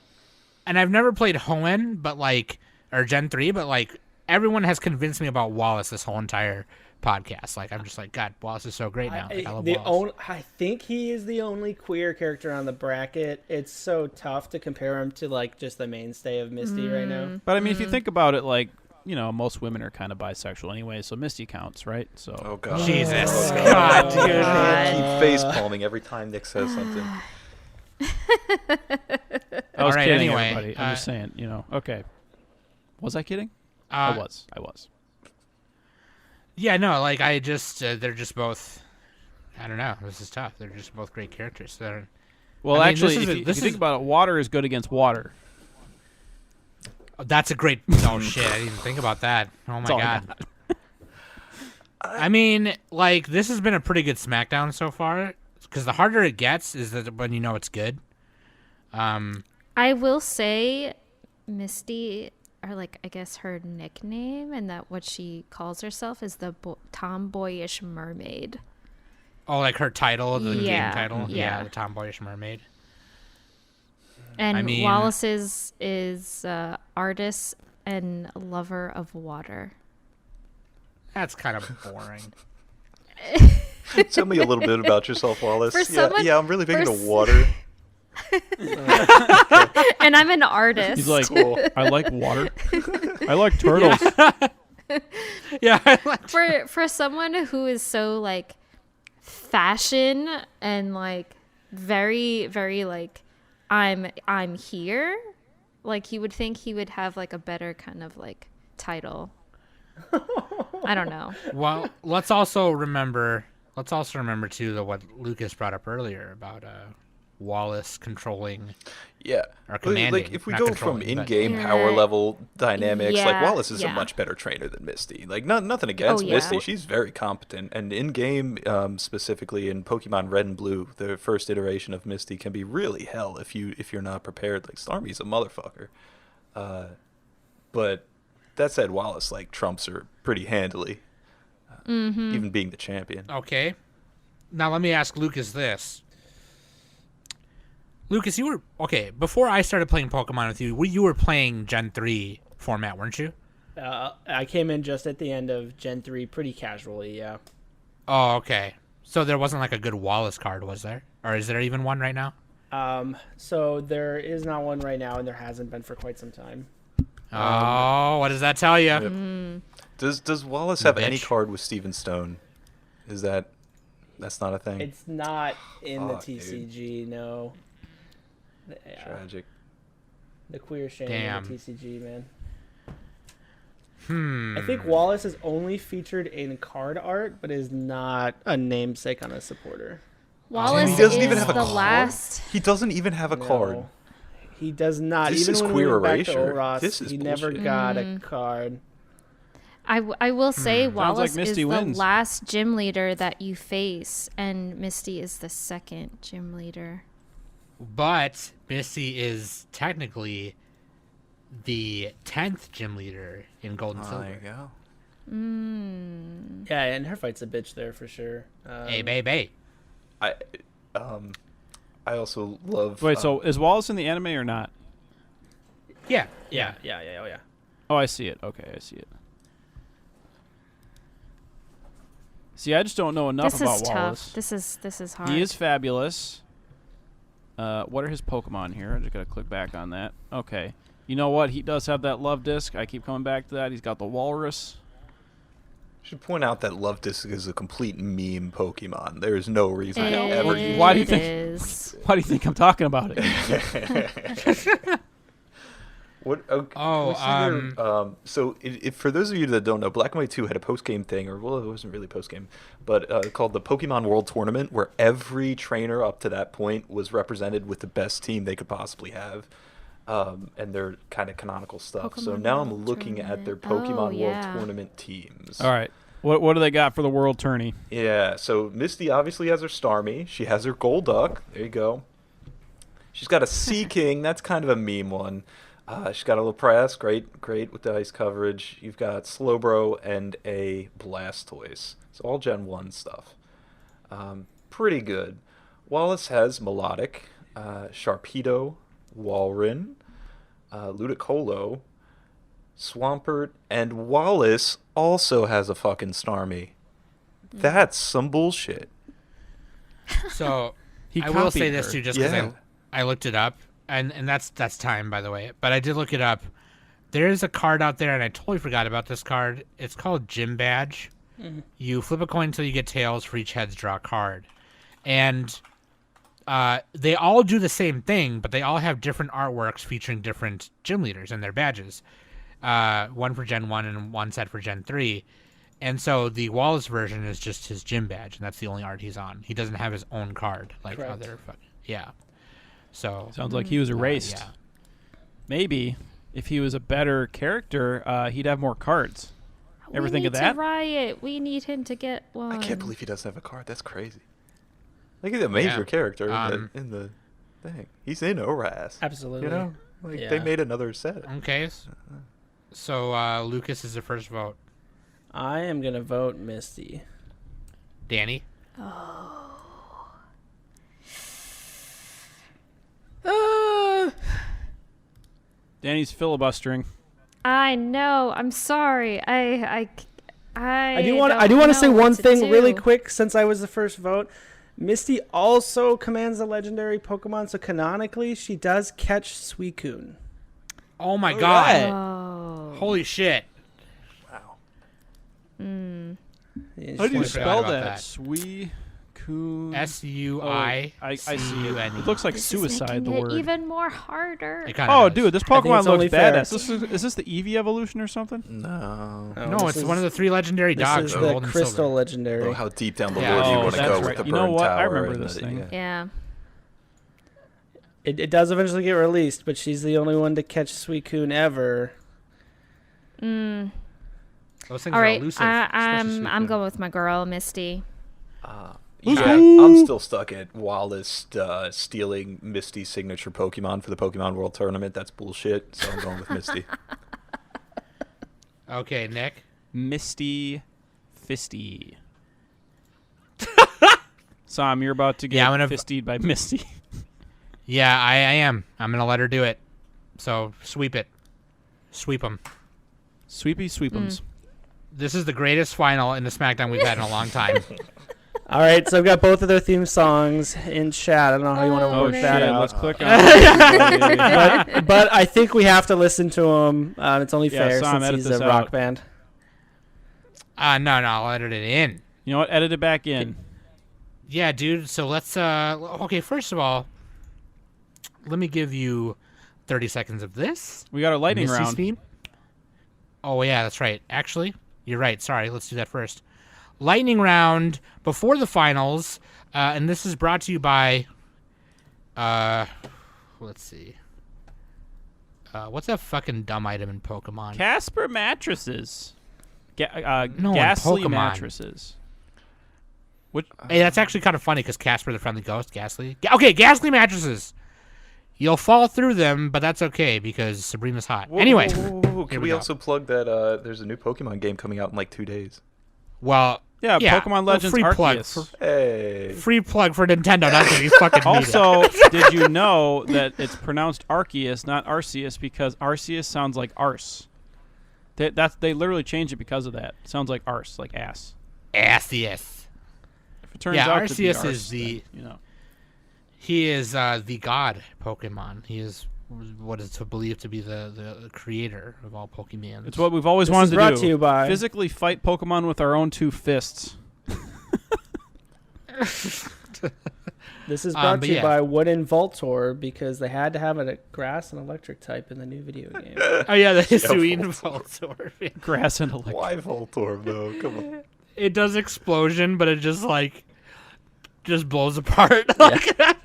I've never played Hoenn, but like or Gen 3, but like everyone has convinced me about Wallace this whole entire podcast. Like I'm just like, God, Wallace is so great now. Like, I love Wallace. I think he is the only queer character on the bracket. It's so tough to compare him to like just the mainstay of Misty right now. But I mean, if you think about it, like most women are kind of bisexual anyway, so Misty counts, right? So Oh god. Jesus, Oh, God, dude. Keep face palming every time Nick says something. I was All right, kidding, anyway, everybody. I'm just saying, Okay. Was I kidding? Uh, I was. Yeah, no, like I just they're just both. I don't know. This is tough. They're just both great characters. Well, I mean, actually, this is if a- you this think is- about it, water is good against water. That's a great. Oh shit! I didn't even think about that. Oh my That's all I god. I mean, like this has been a pretty good SmackDown so far. Because the harder it gets is that when you know it's good. I will say Misty, or like I guess her nickname and that what she calls herself is the tomboyish mermaid. Oh, like her title, the Yeah, game title. yeah. The Tomboyish Mermaid. And I mean- Wallace is artist and lover of water. That's kind of boring. Tell me a little bit about yourself, Wallace. For someone- yeah, I'm really big for into water. And I'm an artist. He's like, Cool. I like water. I like turtles. Yeah. I like- for someone who is so like fashion and like very very like I'm here, like you would think he would have like a better kind of like title. I don't know. Well, let's also remember too that what Lucas brought up earlier about Wallace controlling. Yeah. Or commanding, Like, if we not go from controlling, but- in-game power level dynamics, like Yeah, Wallace is a yeah. much better trainer than Misty. Like, nothing against Oh, yeah. Misty. She's very competent. And in-game, specifically in Pokemon Red and Blue, the first iteration of Misty can be really hell if you're not prepared. Like, Starmie's a motherfucker. But that said, Wallace, like, trumps her pretty handily. Even being the champion. Okay. Now let me ask Lucas this. Lucas, you were okay before I started playing Pokemon with you. You were playing Gen 3 format, weren't you? I came in just at the end of Gen 3 pretty casually, yeah. Oh, okay. So there wasn't like a good Wallace card, was there? Or is there even one right now? So there is not one right now, and there hasn't been for quite some time. Oh, what does that tell you? Mm. Does Wallace have any Bitch. card with Steven Stone? That's not a thing? It's not in Fuck, the TCG, no. Yeah, Tragic. the queer shame Damn. in the TCG, man. Hmm. I think Wallace is only featured in card art, but is not a namesake on a supporter. Wallace He doesn't is even have a the card? last. He doesn't even have a card. No, he does not. This Even is when queer we went back to erasure. Oros, This is he never bullshit. got a card. I will say Wallace like Misty is wins. the last gym leader that you face, and Misty is the second gym leader. But Misty is technically the 10th gym leader in Gold and There Silver. you go. Yeah, and her fight's a bitch there for sure. Hey, babe. I also love. Wait, so is Wallace in the anime or not? Yeah. Oh yeah. Oh, I see it. Okay, I see it. See, I just don't know enough This about is Wallace. tough. This is hard. He is fabulous. What are his Pokemon here? I just gotta click back on that. Okay. You know what? He does have that love disc. I keep coming back to that. He's got the Walrus. Should point out that Love Disc is a complete meme Pokemon. There's no reason to It ever use Why do you think- is. Why do you think I'm talking about it? What? Okay, Oh, so for those of you that don't know, Black and White 2 had a post-game thing, or well, it wasn't really post-game, but called the Pokemon World Tournament, where every trainer up to that point was represented with the best team they could possibly have, and their kind of canonical stuff. So Pokemon now I'm World looking at their Tournament. Pokemon Oh, World yeah. Tournament teams. All right. What do they got for the World Tourney? Yeah, so Misty obviously has her Starmie. She has her Golduck. There you go. She's got a Sea King. That's kind of a meme one. She's got a Lapras, great with the ice coverage. You've got Slowbro and a Blastoise. So all Gen 1 stuff. Pretty good. Wallace has Melodic, Sharpedo, Walrein, Ludicolo, Swampert, and Wallace also has a fucking Starmie. That's some bullshit. So He I will copied say this her. too, just because Yeah. I looked it up, and that's time, by the way. But I did look it up. There is a card out there, and I totally forgot about this card. It's called Gym Badge. You flip a coin until you get tails. For each heads, draw a card. And they all do the same thing, but they all have different artworks featuring different gym leaders and their badges. One for Gen 1 and one set for Gen 3. And so the Wallace version is just his gym badge, and that's the only art he's on. He doesn't have his own card like Correct. other. Yeah. So Sounds like he was erased. yeah. Maybe if he was a better character, he'd have more cards. Ever we think need of that? To riot. We need him to get one. I can't believe he doesn't have a card. That's crazy. Like he's a major Yeah. character in the thing. He's in ORAS. Absolutely. You know, like Yeah. they made another set. Okay. So Lucas is the first vote. I am gonna vote Misty. Danny. Danny's filibustering. I know. I'm sorry. I I do want to say one thing really quick since I was the first vote. Misty also commands the legendary Pokemon, so canonically she does catch Suicune. Oh my All god. right. Oh. Holy shit. Wow. Yeah, How do you she's- forgot spell about that? that. Suicune. SUI. I see it. CUNE. It looks like This suicide. is The making word. it even more harder. It kinda Oh, does. dude, this think Pokemon it's only looks fair. badass. Is this the Eevee evolution or something? No. No, this it's is- one of the 3 legendary This dogs is from the Gold and Crystal Silver. Legendary. Oh, how deep down the Yeah. road do you Oh, want to that's go right. with the You burn know what? I tower remember and this the- thing. yeah. Yeah. It does eventually get released, but she's the only one to catch Suicune ever. Mm. Those things All are right. elusive. I'm especially I'm Suicune. going with my girl Misty. Yeah, I'm still stuck at Wallace stealing Misty's signature Pokemon for the Pokemon World Tournament. That's bullshit, so I'm going with Misty. Okay, Nick. Misty Fisty. Sam, you're about to get Yeah, I'm gonna- fistied by Misty. Yeah, I am. I'm going to let her do it. So sweep it. Sweep them. Sweepy Sweepums. This is the greatest final in the Smackdown we've had in a long time. All right, so I've got both of their theme songs in chat. I don't know how you want to Oh work shit! that out. Let's click on. but I think we have to listen to him. It's only Yeah, fair Sam, since edit he's this a rock out. band. No, I'll edit it in. You know what? Edit it back in. Yeah, dude. So let's. Okay, first of all, let me give you 30 seconds of this. We got a lightning Misty's round. theme. Oh yeah, that's right. Actually, you're right. Sorry, let's do that first. Lightning round before the finals, and this is brought to you by. Let's see. What's that fucking dumb item in Pokemon? Casper mattresses. No, in Ghastly Pokemon. mattresses. Which Hey, that's actually kind of funny because Casper the Friendly Ghost, Ghastly. Okay, Ghastly mattresses. You'll fall through them, but that's okay because Sabrina's hot. Anyway, Can here we we go. also plug that there's a new Pokemon game coming out in like 2 days? Well, Yeah, yeah, Pokemon a Legends free plug Arceus. Hey. Free plug for Nintendo. Not that you fucking need it. Also, did you know that it's pronounced Arceus, not Arceus, because Arceus sounds like arse. They literally changed it because of that. It sounds like arse, like ass. Arceus. If it turns Yeah, out to be Arceus arse, is then, you know. He is the god Pokemon. He is what is believed to be the creator of all Pokemon. It's what we've always This wanted is to brought do. to you by- Physically fight Pokemon with our own 2 fists. This is brought but to you yeah. by Wooden Voltor because they had to have a grass and electric type in the new video game. Oh yeah, the Hisuian Voltorb. Grass and electric. Why Voltorb though? Come on. It does explosion, but it just blows apart. Like that.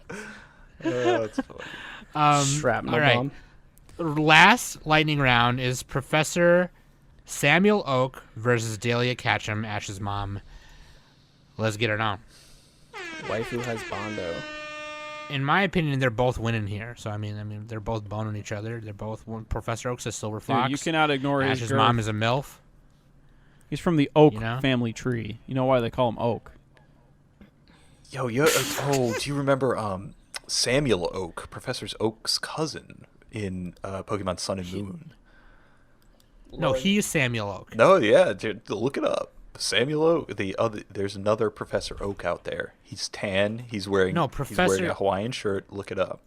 That's funny. Shrapnel all right. bomb. Last lightning round is Professor Samuel Oak versus Dahlia Ketchum, Ash's mom. Let's get it on. Waifu has Bondo. In my opinion, they're both winning here. So I mean, they're both boning each other. They're both. Professor Oak's a silver fox. Dude, you cannot ignore his Ash's girth. mom is a MILF. He's from the Oak You know? family tree. You know why they call him Oak? Yo, do you remember Samuel Oak, Professor Oak's cousin in Pokemon Sun and Moon? No, he's Samuel Oak. No, yeah, dude, look it up. Samuel Oak. There's another Professor Oak out there. He's tan. He's wearing No, He's wearing Professor- a Hawaiian shirt. Look it up.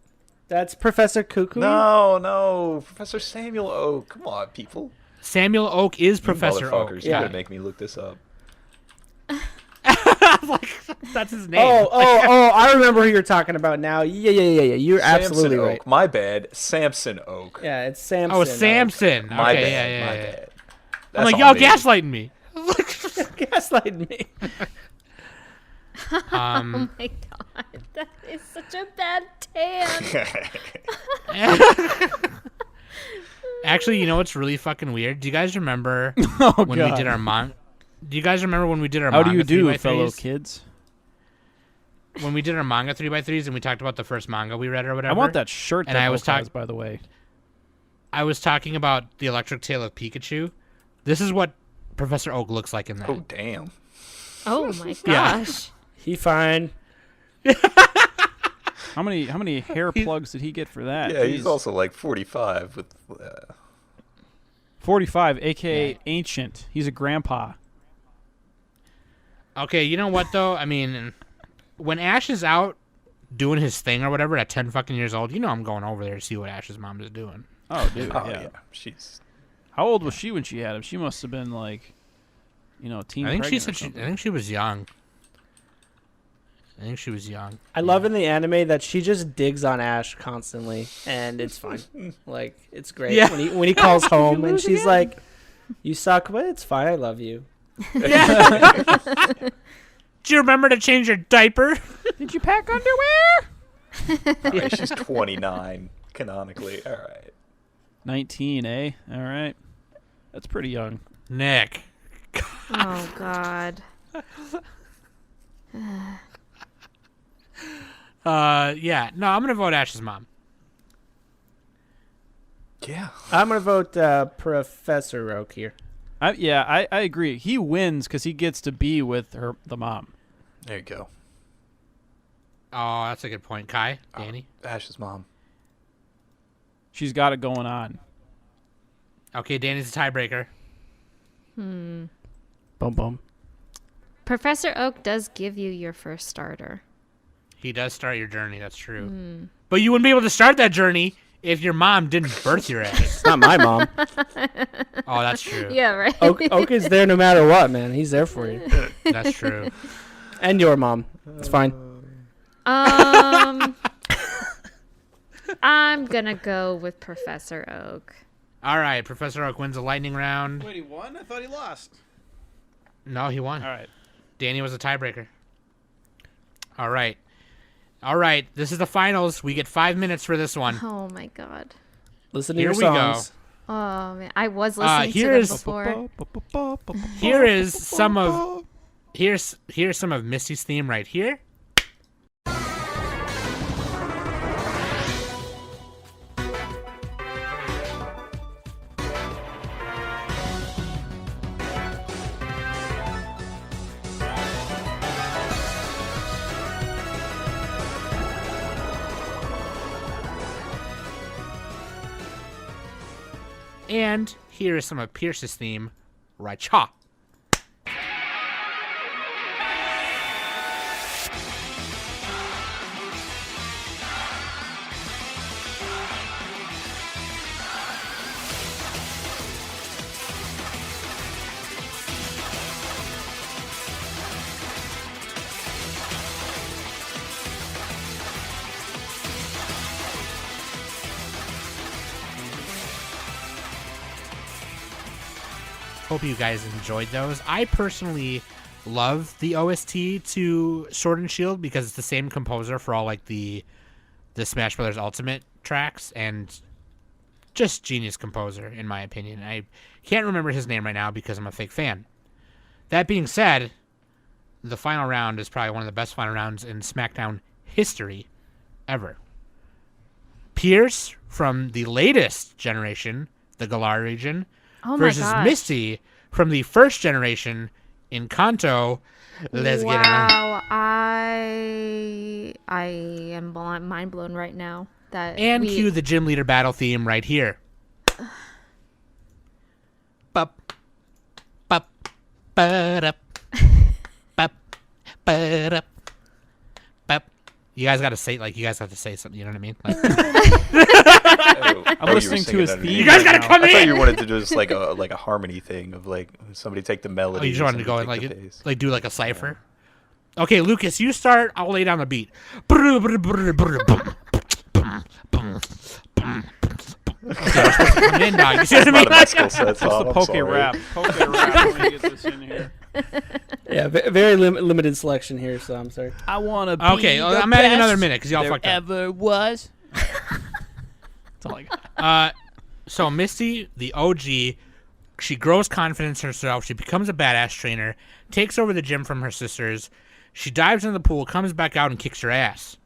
That's Professor Cuckoo. No, Professor Samuel Oak. Come on, people. Samuel Oak is You Professor Oak. motherfuckers, Yeah. You're gonna make me look this up. Like, that's his name. Oh, I remember who you're talking about now. Yeah. You're absolutely Samson right. Oak. My bad. Samson Oak. Yeah, it's Samson. Oh, Samson. My Okay, bad. yeah. My bad. I'm That's like, on y'all me. gaslighting me. Gaslighting me. Oh my god, that is such a bad tan. Actually, you know what's really fucking weird? Do you guys remember Oh, when God. we did our Do you guys remember when we did our How do manga you do, 3x3s? fellow kids? When we did our manga 3x3s and we talked about the first manga we read or whatever. I want that shirt And that I was Oak has, talk- by the way. I was talking about the Electric Tail of Pikachu. This is what Professor Oak looks like in that. Oh damn. Oh my Yeah. gosh. He fine. How many hair plugs did he get for that? Yeah, he's Jeez. also like 45 with. 45, aka ancient. He's a grandpa. Okay, you know what though? I mean, when Ash is out doing his thing or whatever at 10 fucking years old, you know I'm going over there to see what Ash's mom is doing. Oh, dude. Oh yeah. yeah. She's. How old was she when she had him? She must have been like, teen. I think she pregnant or said something. I think she was young. I love in the anime that she just digs on Ash constantly, and it's fine. Like it's great Yeah. when he calls home and she's like, "You suck, but it's fine. I love you." Do you remember to change your diaper? Did you pack underwear? All right, she's 29 canonically. All right. 19, eh? All right. That's pretty young. Nick. Oh god. Yeah. No, I'm gonna vote Ash's mom. Yeah. I'm gonna vote Professor Oak here. I agree. He wins because he gets to be with the mom. There you go. Oh, that's a good point. Kai, Danny. Ash's mom. She's got it going on. Okay, Danny's the tiebreaker. Boom boom. Professor Oak does give you your first starter. He does start your journey. That's true. But you wouldn't be able to start that journey if your mom didn't birth your ass. It's not my mom. Oh, that's true. Yeah, right. Oak is there no matter what, man. He's there for you. That's true. And your mom. It's fine. I'm gonna go with Professor Oak. All right, Professor Oak wins the lightning round. Wait, he won? I thought he lost. No, he won. All right. Danny was a tiebreaker. All right. All right, this is the finals. We get 5 minutes for this one. Oh my god. Listen to Here your we go. songs. Oh man, I was listening to them here's- before. Here's some of Misty's theme right here. And here is some of Pierce's theme, right cha. Hope you guys enjoyed those. I personally love the OST to Sword and Shield because it's the same composer for all like the Smash Brothers Ultimate tracks, and just genius composer in my opinion. I can't remember his name right now because I'm a fake fan. That being said, the final round is probably one of the best final rounds in Smackdown history ever. Pierce from the latest generation, the Galar region, Oh my versus gosh. Misty from the first generation in Kanto. Let's get it on. Wow, I am mind blown right now that And cue the gym leader battle theme right here. Bup, bup, ba-dup, bup, ba-dup, bup. You guys got to say, like, you guys have to say something, you know what I mean? Like, I'm listening to his theme. you guys got to right come I thought in! you wanted to do just like a harmony thing of like somebody take the melody. Oh, you just and wanted to go and somebody like, take the bass. like do like a cipher? Okay, Lucas, you start. I'll lay down the beat. Okay, we're supposed to come in now. You see what I A lot mean? of my skill sets now. What's off, the I'm poke sorry. rap? Poke rap. Let me get this in here. Yeah, very limited selection here, so I'm sorry. I want to be Okay, the I'm adding another best minute because y'all there fucked up. ever was. That's all I got. So Misty, the OG, she grows confidence in herself. She becomes a badass trainer, takes over the gym from her sisters. She dives into the pool, comes back out, and kicks her ass.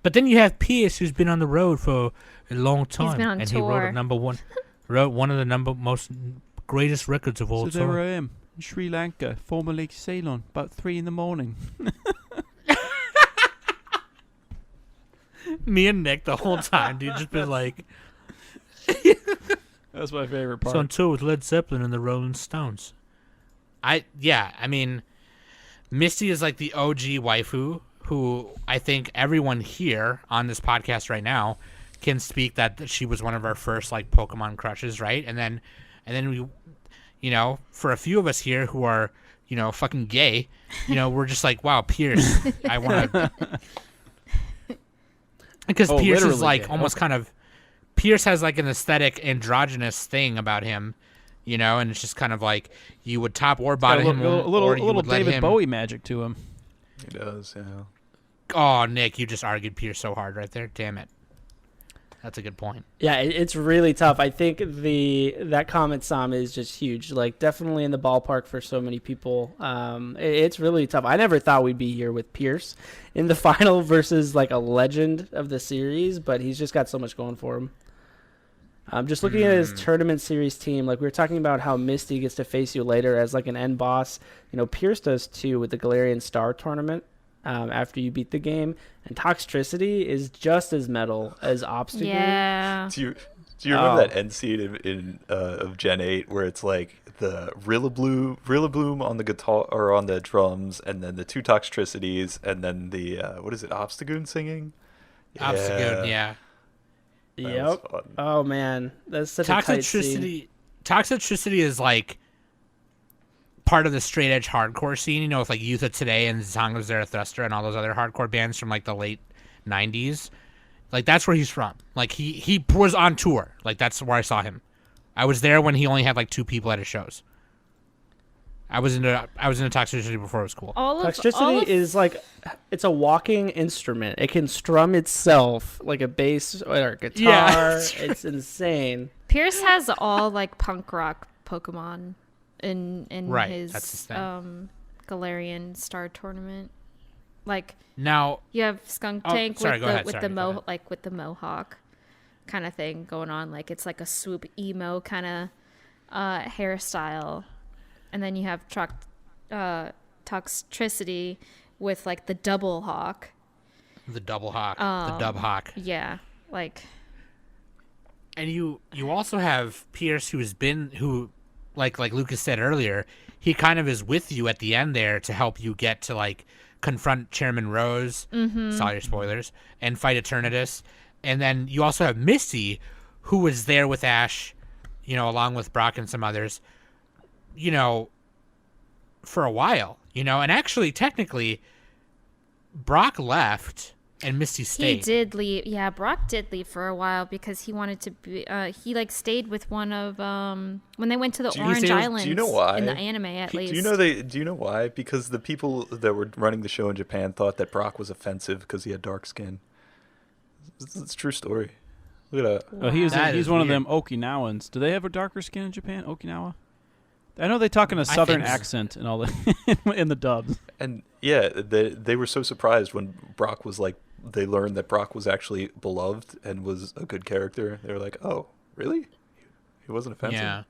But then you have Pierce, who's been on the road for a long time, been on and he wrote tour. a wrote one of the most greatest records of all So there time. I am in Sri Lanka, former Lake Ceylon, about 3 a.m. Me and Nick the whole time, dude, just been like, That's my favorite it's part. on tour with Led Zeppelin and the Rolling Stones. I mean, Misty is like the OG waifu who I think everyone here on this podcast right now can speak that she was one of our first like Pokemon crushes, right? And then we, you know, for a few of us here who are, you know, fucking gay, you know, we're just like, wow, Pierce, I want to, because Oh, Pierce is literally like gay. almost kind of, Pierce has like an aesthetic androgynous thing about him, you know, and it's just kind of like you would top or Got bottom him, a or you little would let David him. Bowie magic to him. He does, yeah. Oh, Nick, you just argued Pierce so hard right there. Damn it. That's a good point. Yeah, it's really tough. I think that comment, Sam, is just huge. Like, definitely in the ballpark for so many people. It's really tough. I never thought we'd be here with Pierce in the final versus like a legend of the series, but he's just got so much going for him. Just looking at his tournament series team, like we were talking about how Misty gets to face you later as like an end boss. You know, Pierce does too with the Galarian Star tournament. After you beat the game, and Toxtricity is just as metal as Obstacle. Yeah. Do you remember Oh. that end scene in of Gen 8 where it's like the Rillaboom on the guitar or on the drums, and then the two Toxtricities, and then the what is it, Obstagoon singing? Obstagoon, yeah. That was Yep. fun. Oh man, that's such a tight scene. Toxicity is like part of the straight edge hardcore scene, you know, with like Youth of Today and Song of Zarathustra and all those other hardcore bands from like the late 90s. Like that's where he's from. Like he was on tour. Like that's where I saw him. I was there when he only had like 2 people at his shows. I was into Toxicity before it was cool. Toxtricity is like, it's a walking instrument. It can strum itself like a bass or a guitar. Yeah. It's insane. Pierce has all like punk rock Pokemon in Right, his that's his thing. Galarian Star Tournament. Like Now, you have Skunk Oh, Tank sorry, go ahead, with sorry, the go ahead. like with the mohawk kind of thing going on. Like it's like a swoop emo kind of hairstyle, and then you have Toxtricity with like the double hawk. the double hawk, the dub hawk. Yeah, like And you also have Pierce, who like Lucas said earlier, he kind of is with you at the end there to help you get to like confront Chairman Rose, sorry spoilers, and fight Eternatus. And then you also have Misty, who was there with Ash, along with Brock and some others, for a while, and actually technically Brock left and Misty stayed. he did leave. Yeah, Brock did leave for a while because he wanted to be. He like stayed with one of when they went to the Orange Islands. Do you know why? In the anime, at least. Do you know why? Because the people that were running the show in Japan thought that Brock was offensive because he had dark skin. It's a true story. Look at that. Oh, he's is one of weird. them Okinawans. Do they have a darker skin in Japan? Okinawa? I know they talk in a southern think so. accent and all the in the dubs. And yeah, they were so surprised when Brock was like, they learned that Brock was actually beloved and was a good character. They were like, oh, really? He wasn't offensive? Yeah.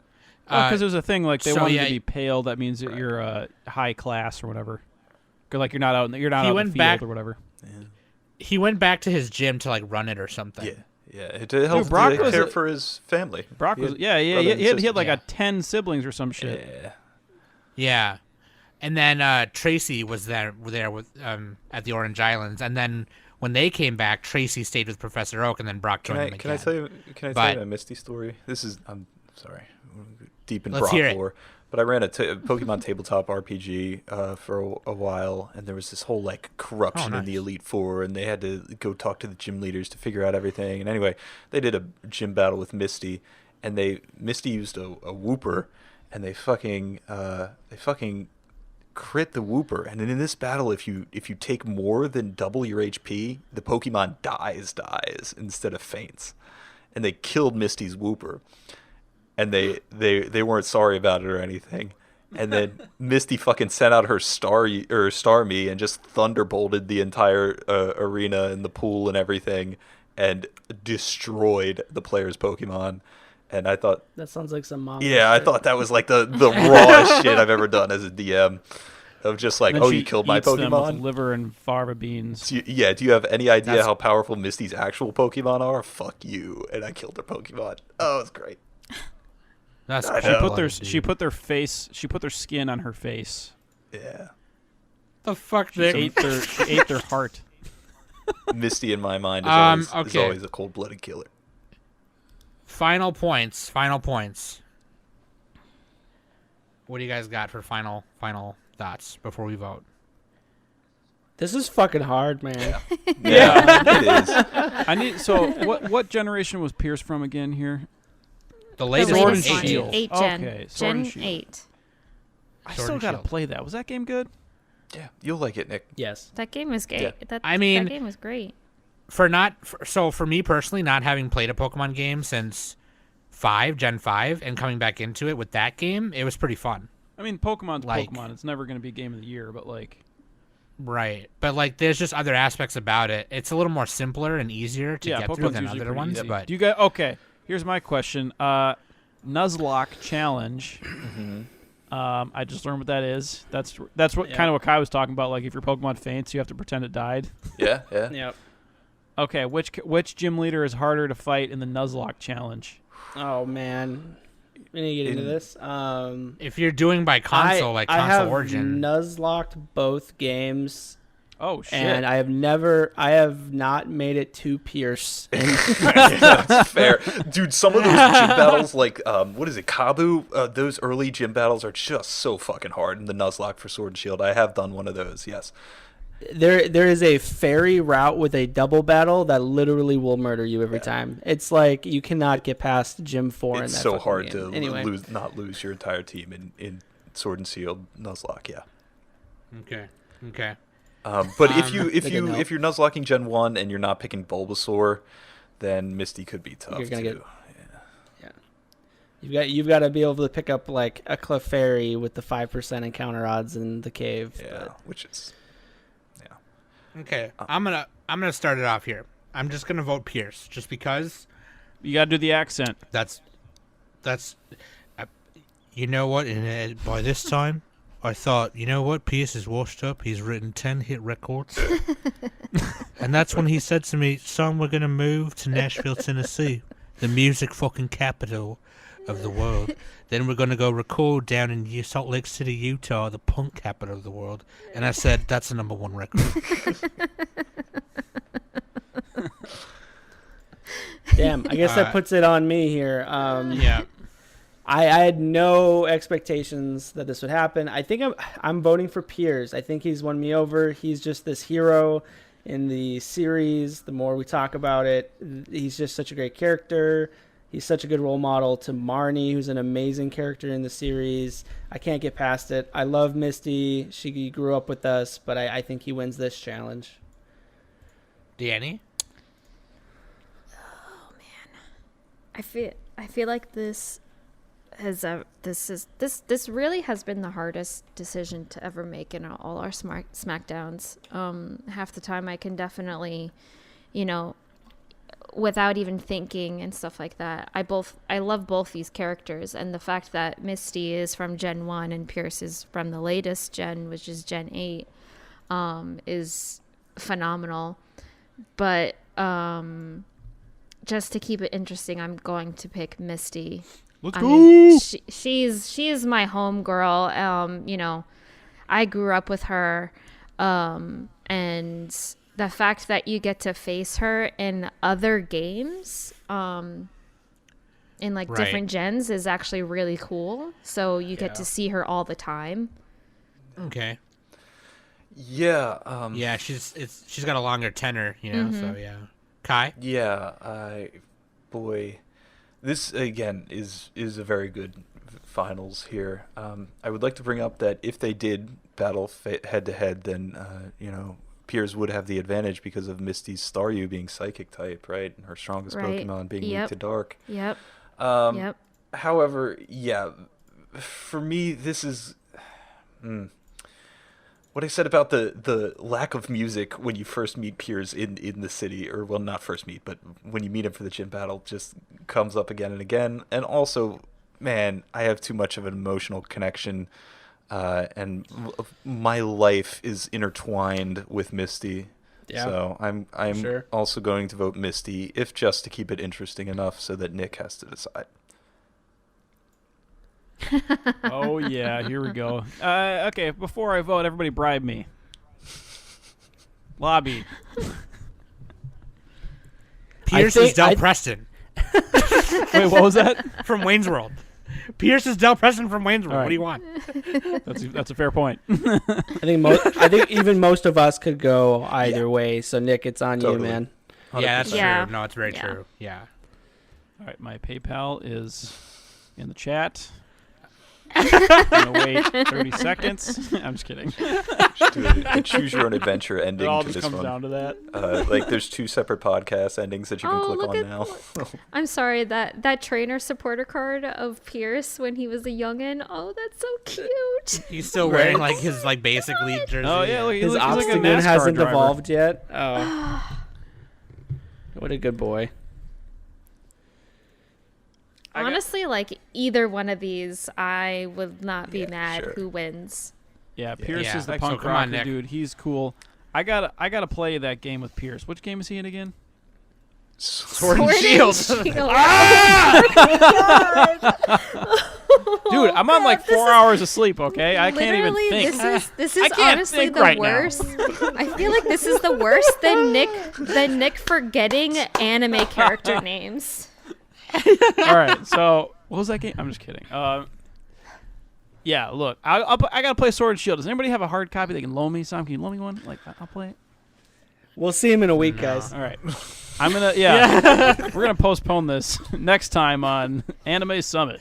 Because there's a thing like they so, want you yeah, to be pale. That means that you're high class or whatever. 'Cause, like you're not out in the field or whatever. He went back to his gym to like run it or something. Yeah, to help Brock was care a- for his family. Brock He was had yeah. brother and He had sister. like Yeah. 10 siblings or some shit. Yeah. Yeah. And then Tracy was there with at the Orange Islands, and then when they came back, Tracy stayed with Professor Oak, and then Brock joined him again. Can I tell you a Misty story? I'm sorry, deep in Let's Brock hear it. lore, but I ran a Pokemon tabletop RPG for a while, and there was this whole like corruption in the nice. Elite Four, and they had to go talk to the gym leaders to figure out everything. And anyway, they did a gym battle with Misty, and Misty used a Wooper, and they fucking crit the Wooper. And then in this battle, if you take more than double your HP, the Pokemon dies instead of faints. And they killed Misty's Wooper. And they weren't sorry about it or anything. And then Misty fucking sent out her Starmie and just thunderbolted the entire arena and the pool and everything and destroyed the player's Pokemon. And I thought, That sounds like some mom. yeah, I thought that was like the rawest shit I've ever done as a DM. Of just like, And then oh, she you killed my eats them with Pokemon? liver and fava beans. Do you have any idea That's- how powerful Misty's actual Pokemon are? Fuck you. And I killed her Pokemon. Oh, it's great. That's I She know. put their cold-blooded, she put their skin on her face. Yeah. the fuck She ate their heart. Misty in my mind is okay. always a cold-blooded killer. Final points. What do you guys got for final thoughts before we vote? This is fucking hard, man. Yeah, it is. I need what generation was Pierce from again here? The The latest Sword one, latest and one, Shield. 8 gen. Okay, Sword and Gen Shield. 8. I Sword still and gotta Shield. play that. Was that game good? Yeah, you'll like it, Nick. Yes. That game was great. Yeah. That mean- game was great. for me personally, not having played a Pokemon game since Gen 5 and coming back into it with that game, it was pretty fun. I mean, Pokemon's Like- Pokemon. It's never gonna be game of the year, but like, Right. But like there's just other aspects about it. It's a little more simpler and easier to yeah, get through Pokemon's than usually other pretty ones, easy. but Do you guys? Okay, here's my question. Nuzlocke challenge. I just learned what that is. That's what Yeah. kind of what Kai was talking about. Like if your Pokemon faints, you have to pretend it died. Yeah, yeah. Yep. Okay, which gym leader is harder to fight in the Nuzlocke challenge? Oh man, we need to get into In- this. if you're doing by console, like I console have origin, Nuzlocked both games, Oh shit! and I have not made it to Pierce. That's fair. Dude, some of those gym battles, like, what is it, Kabu? Those early gym battles are just so fucking hard. And the Nuzlocke for Sword and Shield, I have done one of those, yes. There is a fairy route with a double battle that literally will murder you every time. It's like you cannot get past Gym 4 in It's that so fucking hard game. to Anyway, not lose your entire team in Sword and Shield Nuzlocke, yeah. Okay. But if Good to know. you're Nuzlocking Gen 1 and you're not picking Bulbasaur, then Misty could be tough You're gonna too. get- You've got to be able to pick up like a Clefairy with the 5% encounter odds in the cave. Yeah, but- which is Okay, I'm gonna start it off here. I'm just gonna vote Pierce, just because You got to do the accent. that's you know what? And by this time, I thought, you know what? Pierce is washed up. He's written 10 hit records, and that's when he said to me, "Son, we're gonna move to Nashville, Tennessee, the music fucking capital of the world. Then we're gonna go record down in Salt Lake City, Utah, the punk capital of the world." And I said, "That's the number one record." Damn, I guess that puts it on me here. Yeah. I had no expectations that this would happen. I think I'm voting for Piers. I think he's won me over. He's just this hero in the series. The more we talk about it, he's just such a great character. He's such a good role model to Marnie, who's an amazing character in the series. I can't get past it. I love Misty. She grew up with us, but I think he wins this challenge. Danny? I feel like this really has been the hardest decision to ever make in all our Smackdowns. Half the time I can definitely, without even thinking and stuff like that. I love both these characters, and the fact that Misty is from Gen 1 and Pierce is from the latest gen, which is Gen 8, is phenomenal. But just to keep it interesting, I'm going to pick Misty. Let's I go. mean, she is my home girl. I grew up with her, and the fact that you get to face her in other games, in like Right. different gens, is actually really cool. So you get to see her all the time. Okay. yeah. Yeah, she's got a longer tenor, so yeah. Kai? Yeah, boy, this again is a very good finals here. I would like to bring up that if they did battle head to head, then Piers would have the advantage because of Misty's Staryu being psychic type, right, and her strongest Right. Pokemon being Yep. weak to dark. Yep. Yep. However, yeah, for me this is. What I said about the lack of music when you first meet Piers in the city, or well, not first meet, but when you meet him for the gym battle, just comes up again and again. And also, man, I have too much of an emotional connection, and my life is intertwined with Misty. Yeah, so I'm sure. also going to vote Misty, if just to keep it interesting enough so that Nick has to decide. Oh yeah, here we go. Okay, before I vote, everybody bribe me. Lobby. Pierce is Del Preston Wait, what was that? from Wayne's World. Pierce is Del Preston from Wayne's World. All What do you want? That's a fair point. I think even most of us could go either way. So Nick, it's on Totally. you, man. Yeah, that's 100%. true. No, it's very Yeah. true. Yeah. All right, my PayPal is in the chat. I'm gonna wait 30 seconds. I'm just kidding. Just do a choose your own adventure ending It all to just this comes one. down to that. Like there's 2 separate podcast endings that you can Oh, click look on at now. I'm sorry, that trainer supporter card of Pierce when he was a youngin'. Oh, that's so cute. He's still wearing like his like basic league jersey. Oh yeah, look, His he's like a obstacle NASCAR hasn't driver. evolved yet. Oh, what a good boy. Honestly, like either one of these, I would not be mad sure. who wins. Yeah, Pierce Yeah, is the so punk come on, rocker Nick. dude. He's cool. I gotta play that game with Pierce. Which game is he in again? Sword and Shield. Dude, I'm on like 4 hours of sleep. Okay, I can't even Literally, think. This I is can't honestly think the right now. worst. I feel like this is the worst than Nick forgetting anime character names. All right, so what was that game? I'm just kidding. Yeah, look, I gotta play Sword and Shield. Does anybody have a hard copy they can loan me? Sam, can you loan me one? Like, I'll play it. We'll see him in a week, guys. All right, I'm gonna we're gonna postpone this next time on Anime Summit.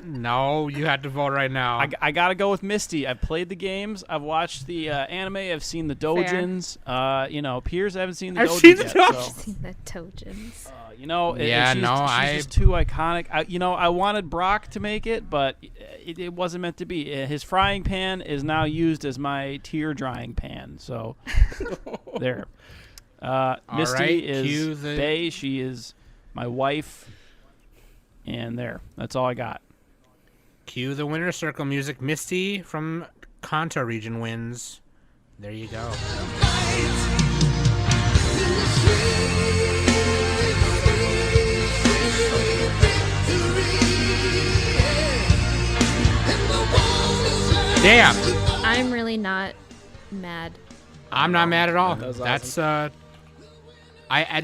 No, you had to vote right now. I gotta go with Misty. I've played the games. I've watched the anime. I've seen the Dojins. Piers, I haven't seen the I've Dojins seen the yet. Dojins. So, Seen the Tojins. she's just too iconic. I wanted Brock to make it, but it wasn't meant to be. His frying pan is now used as my tear drying pan. So there. Misty right, is Bae. She is my wife. And there. That's all I got. Cue the winner circle music. Misty from Kanto region wins. There you go. Damn. I'm really not mad. I'm not mad at all. That was That's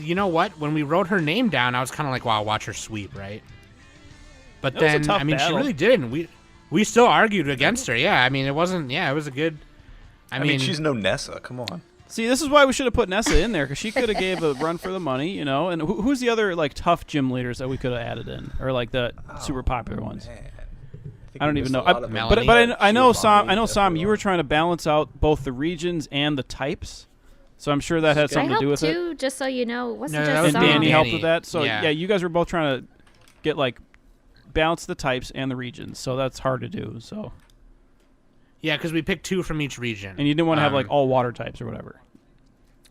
you know what? When we wrote her name down, I was kind of like, "Wow, watch her sweep," right? But That was a then, tough I mean, battle. she really didn't. We still argued against her. Yeah, I mean, it wasn't. Yeah, it was a good. I mean, she's no Nessa. Come on. See, this is why we should have put Nessa in there, because she could have gave a run for the money, And who's the other tough gym leaders that we could have added in, or the super popular ones? Man. I don't even know. Melanie. But I know Sam. Giovanni, Sam. You were everyone. trying to balance out both the regions and the types, so I'm sure that had I something to do helped with it. too, just so you know. It wasn't No, that just was And Sam. Danny Danny. helped with that. So Yeah. you guys were both trying to get balance the types and the regions. So that's hard to do. So yeah, because we picked 2 from each region, and you didn't want to have all water types or whatever.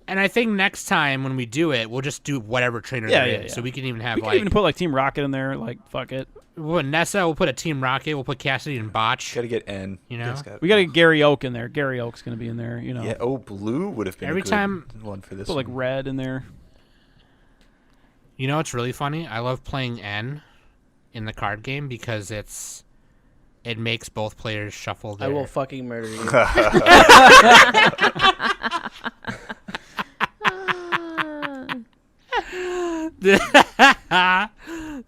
And I think next time when we do it, we'll just do whatever trainer Yeah, there yeah, is. yeah. So we can even have We could even put Team Rocket in there. Fuck it. we'll put Nessa. We'll put a Team Rocket. We'll put Cassidy and Botch. Gotta get N. You know? We got to get Gary Oak in there. Gary Oak's gonna be in there. Yeah. Oh, blue would have been Every a good time- one for this. Put one. red in there. You know what's really funny? I love playing N in the card game because it makes both players shuffle I their... will fucking murder you. Ah.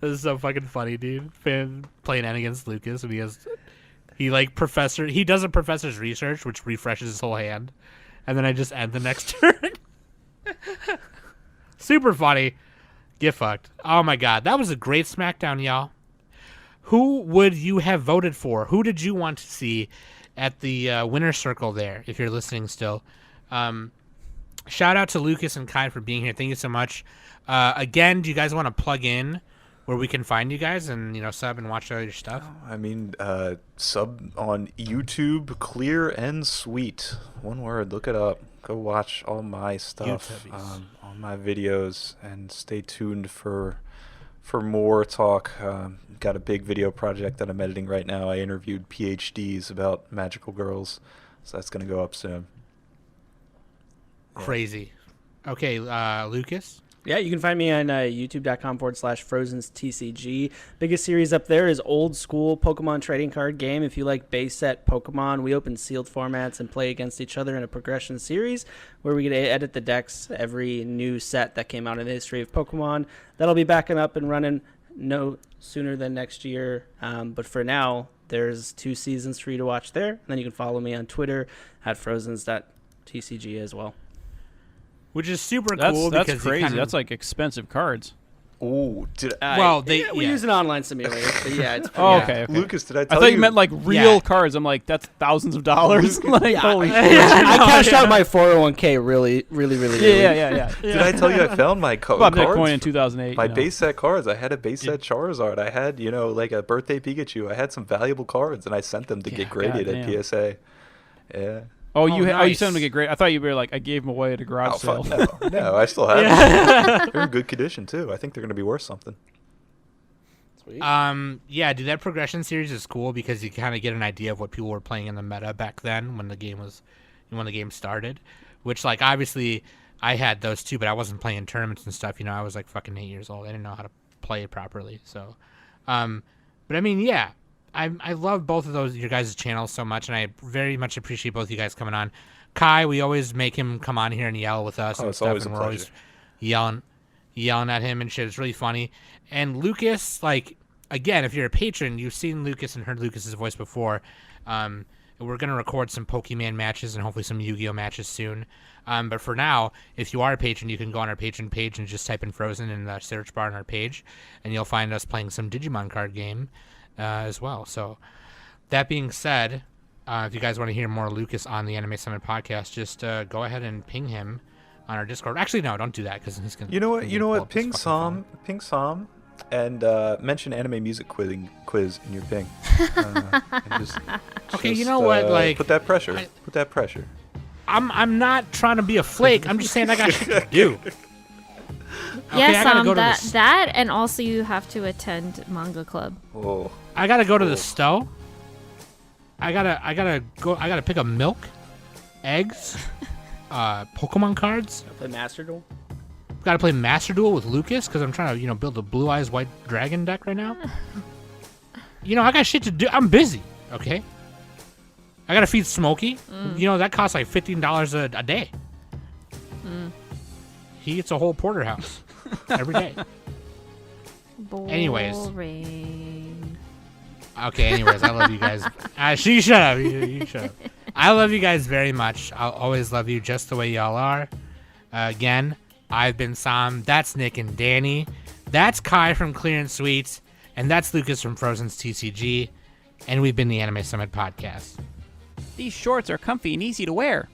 This is so fucking funny, dude. Playing N against Lucas because he does a professor's research, which refreshes his whole hand, and then I just end the next turn. Super funny. Get fucked. Oh my god, that was a great Smackdown, y'all. Who would you have voted for? Who did you want to see at the winner's circle there, if you're listening still? Shout out to Lucas and Kai for being here. Thank you so much. Again, do you guys want to plug in where we can find you guys and sub and watch all your stuff? Sub on YouTube, Clear and Sweet. One word. Look it up. Go watch all my stuff, YouTubies. all my videos, and stay tuned for more talk. Got a big video project that I'm editing right now. I interviewed PhDs about magical girls, so that's gonna go up soon. Crazy. Okay, Lucas. Yeah, you can find me on youtube.com/Frozen'sTCG. Biggest series up there is old school Pokemon trading card game. If you like base set Pokemon, we open sealed formats and play against each other in a progression series where we get to edit the decks every new set that came out in the history of Pokemon. That'll be backing up and running no sooner than next year. But for now, there's 2 seasons for you to watch there. And then you can follow me on Twitter at Frozens.tcg as well. Which is super cool That's because you crazy. kind of- That's expensive cards. Oh, We use an online simulator, but yeah, it's pretty Oh, Yeah. okay. Lucas, did I I tell thought you meant real Yeah. cards. I'm like, that's thousands of dollars. Holy shit. I cashed out my 401k really early. Yeah. Did I tell you I found my Bought cards? Bitcoin in 2008. My base set cards. I had a base set Charizard. I had, a birthday Pikachu. I had some valuable cards, and I sent them to get graded at goddamn. PSA. Yeah. Oh, you nice. sent them to get great. I thought you were like, I gave them away at a garage Oh, sale. fuck no. No, I still have them. They're in good condition, too. I think they're going to be worth something. Sweet. Yeah, dude, that progression series is cool because you kind of get an idea of what people were playing in the meta back then when the game started. Which, obviously, I had those too, but I wasn't playing tournaments and stuff. I was fucking 8 years old. I didn't know how to play it properly. So, but I mean, yeah, I love both of your guys' channels so much, and I very much appreciate both of you guys coming on. Kai, we always make him come on here and yell with us Oh, and it's stuff, always a and we're always pleasure. yelling at him and shit. It's really funny. And Lucas, again, if you're a patron, you've seen Lucas and heard Lucas's voice before. We're going to record some Pokemon matches and hopefully some Yu-Gi-Oh matches soon. But for now, if you are a patron, you can go on our patron page and just type in Frozen in the search bar on our page, and you'll find us playing some Digimon card game. as well. So that being said, if you guys want to hear more Lucas on the Anime Summit podcast, just go ahead and ping him on our Discord. Actually, no, don't do that because he's gonna. You know what? he's You gonna know pull what? up his fucking phone. Ping Som, and mention anime music quiz in your ping. And Okay, you know what? Like, put that pressure. Put that pressure. I'm not trying to be a flake. I'm just saying I got shit to do. Okay, Yes, I gotta go to that and also you have to attend manga club. Oh. I gotta go to the stove. I gotta pick up milk, eggs, Pokemon cards. Play Master Duel. Gotta play Master Duel with Lucas because I'm trying to, build a Blue Eyes White Dragon deck right now. I got shit to do. I'm busy. Okay. I gotta feed Smokey. That costs like $15 a day. He eats a whole porterhouse every day. Anyways. Boring. Okay, anyways, I love you guys. You shut up. You shut up. I love you guys very much. I'll always love you just the way y'all are. Again, I've been Sam. That's Nick and Danny. That's Kai from Clearance Suites. And that's Lucas from Frozen's TCG. And we've been the Anime Summit Podcast. These shorts are comfy and easy to wear.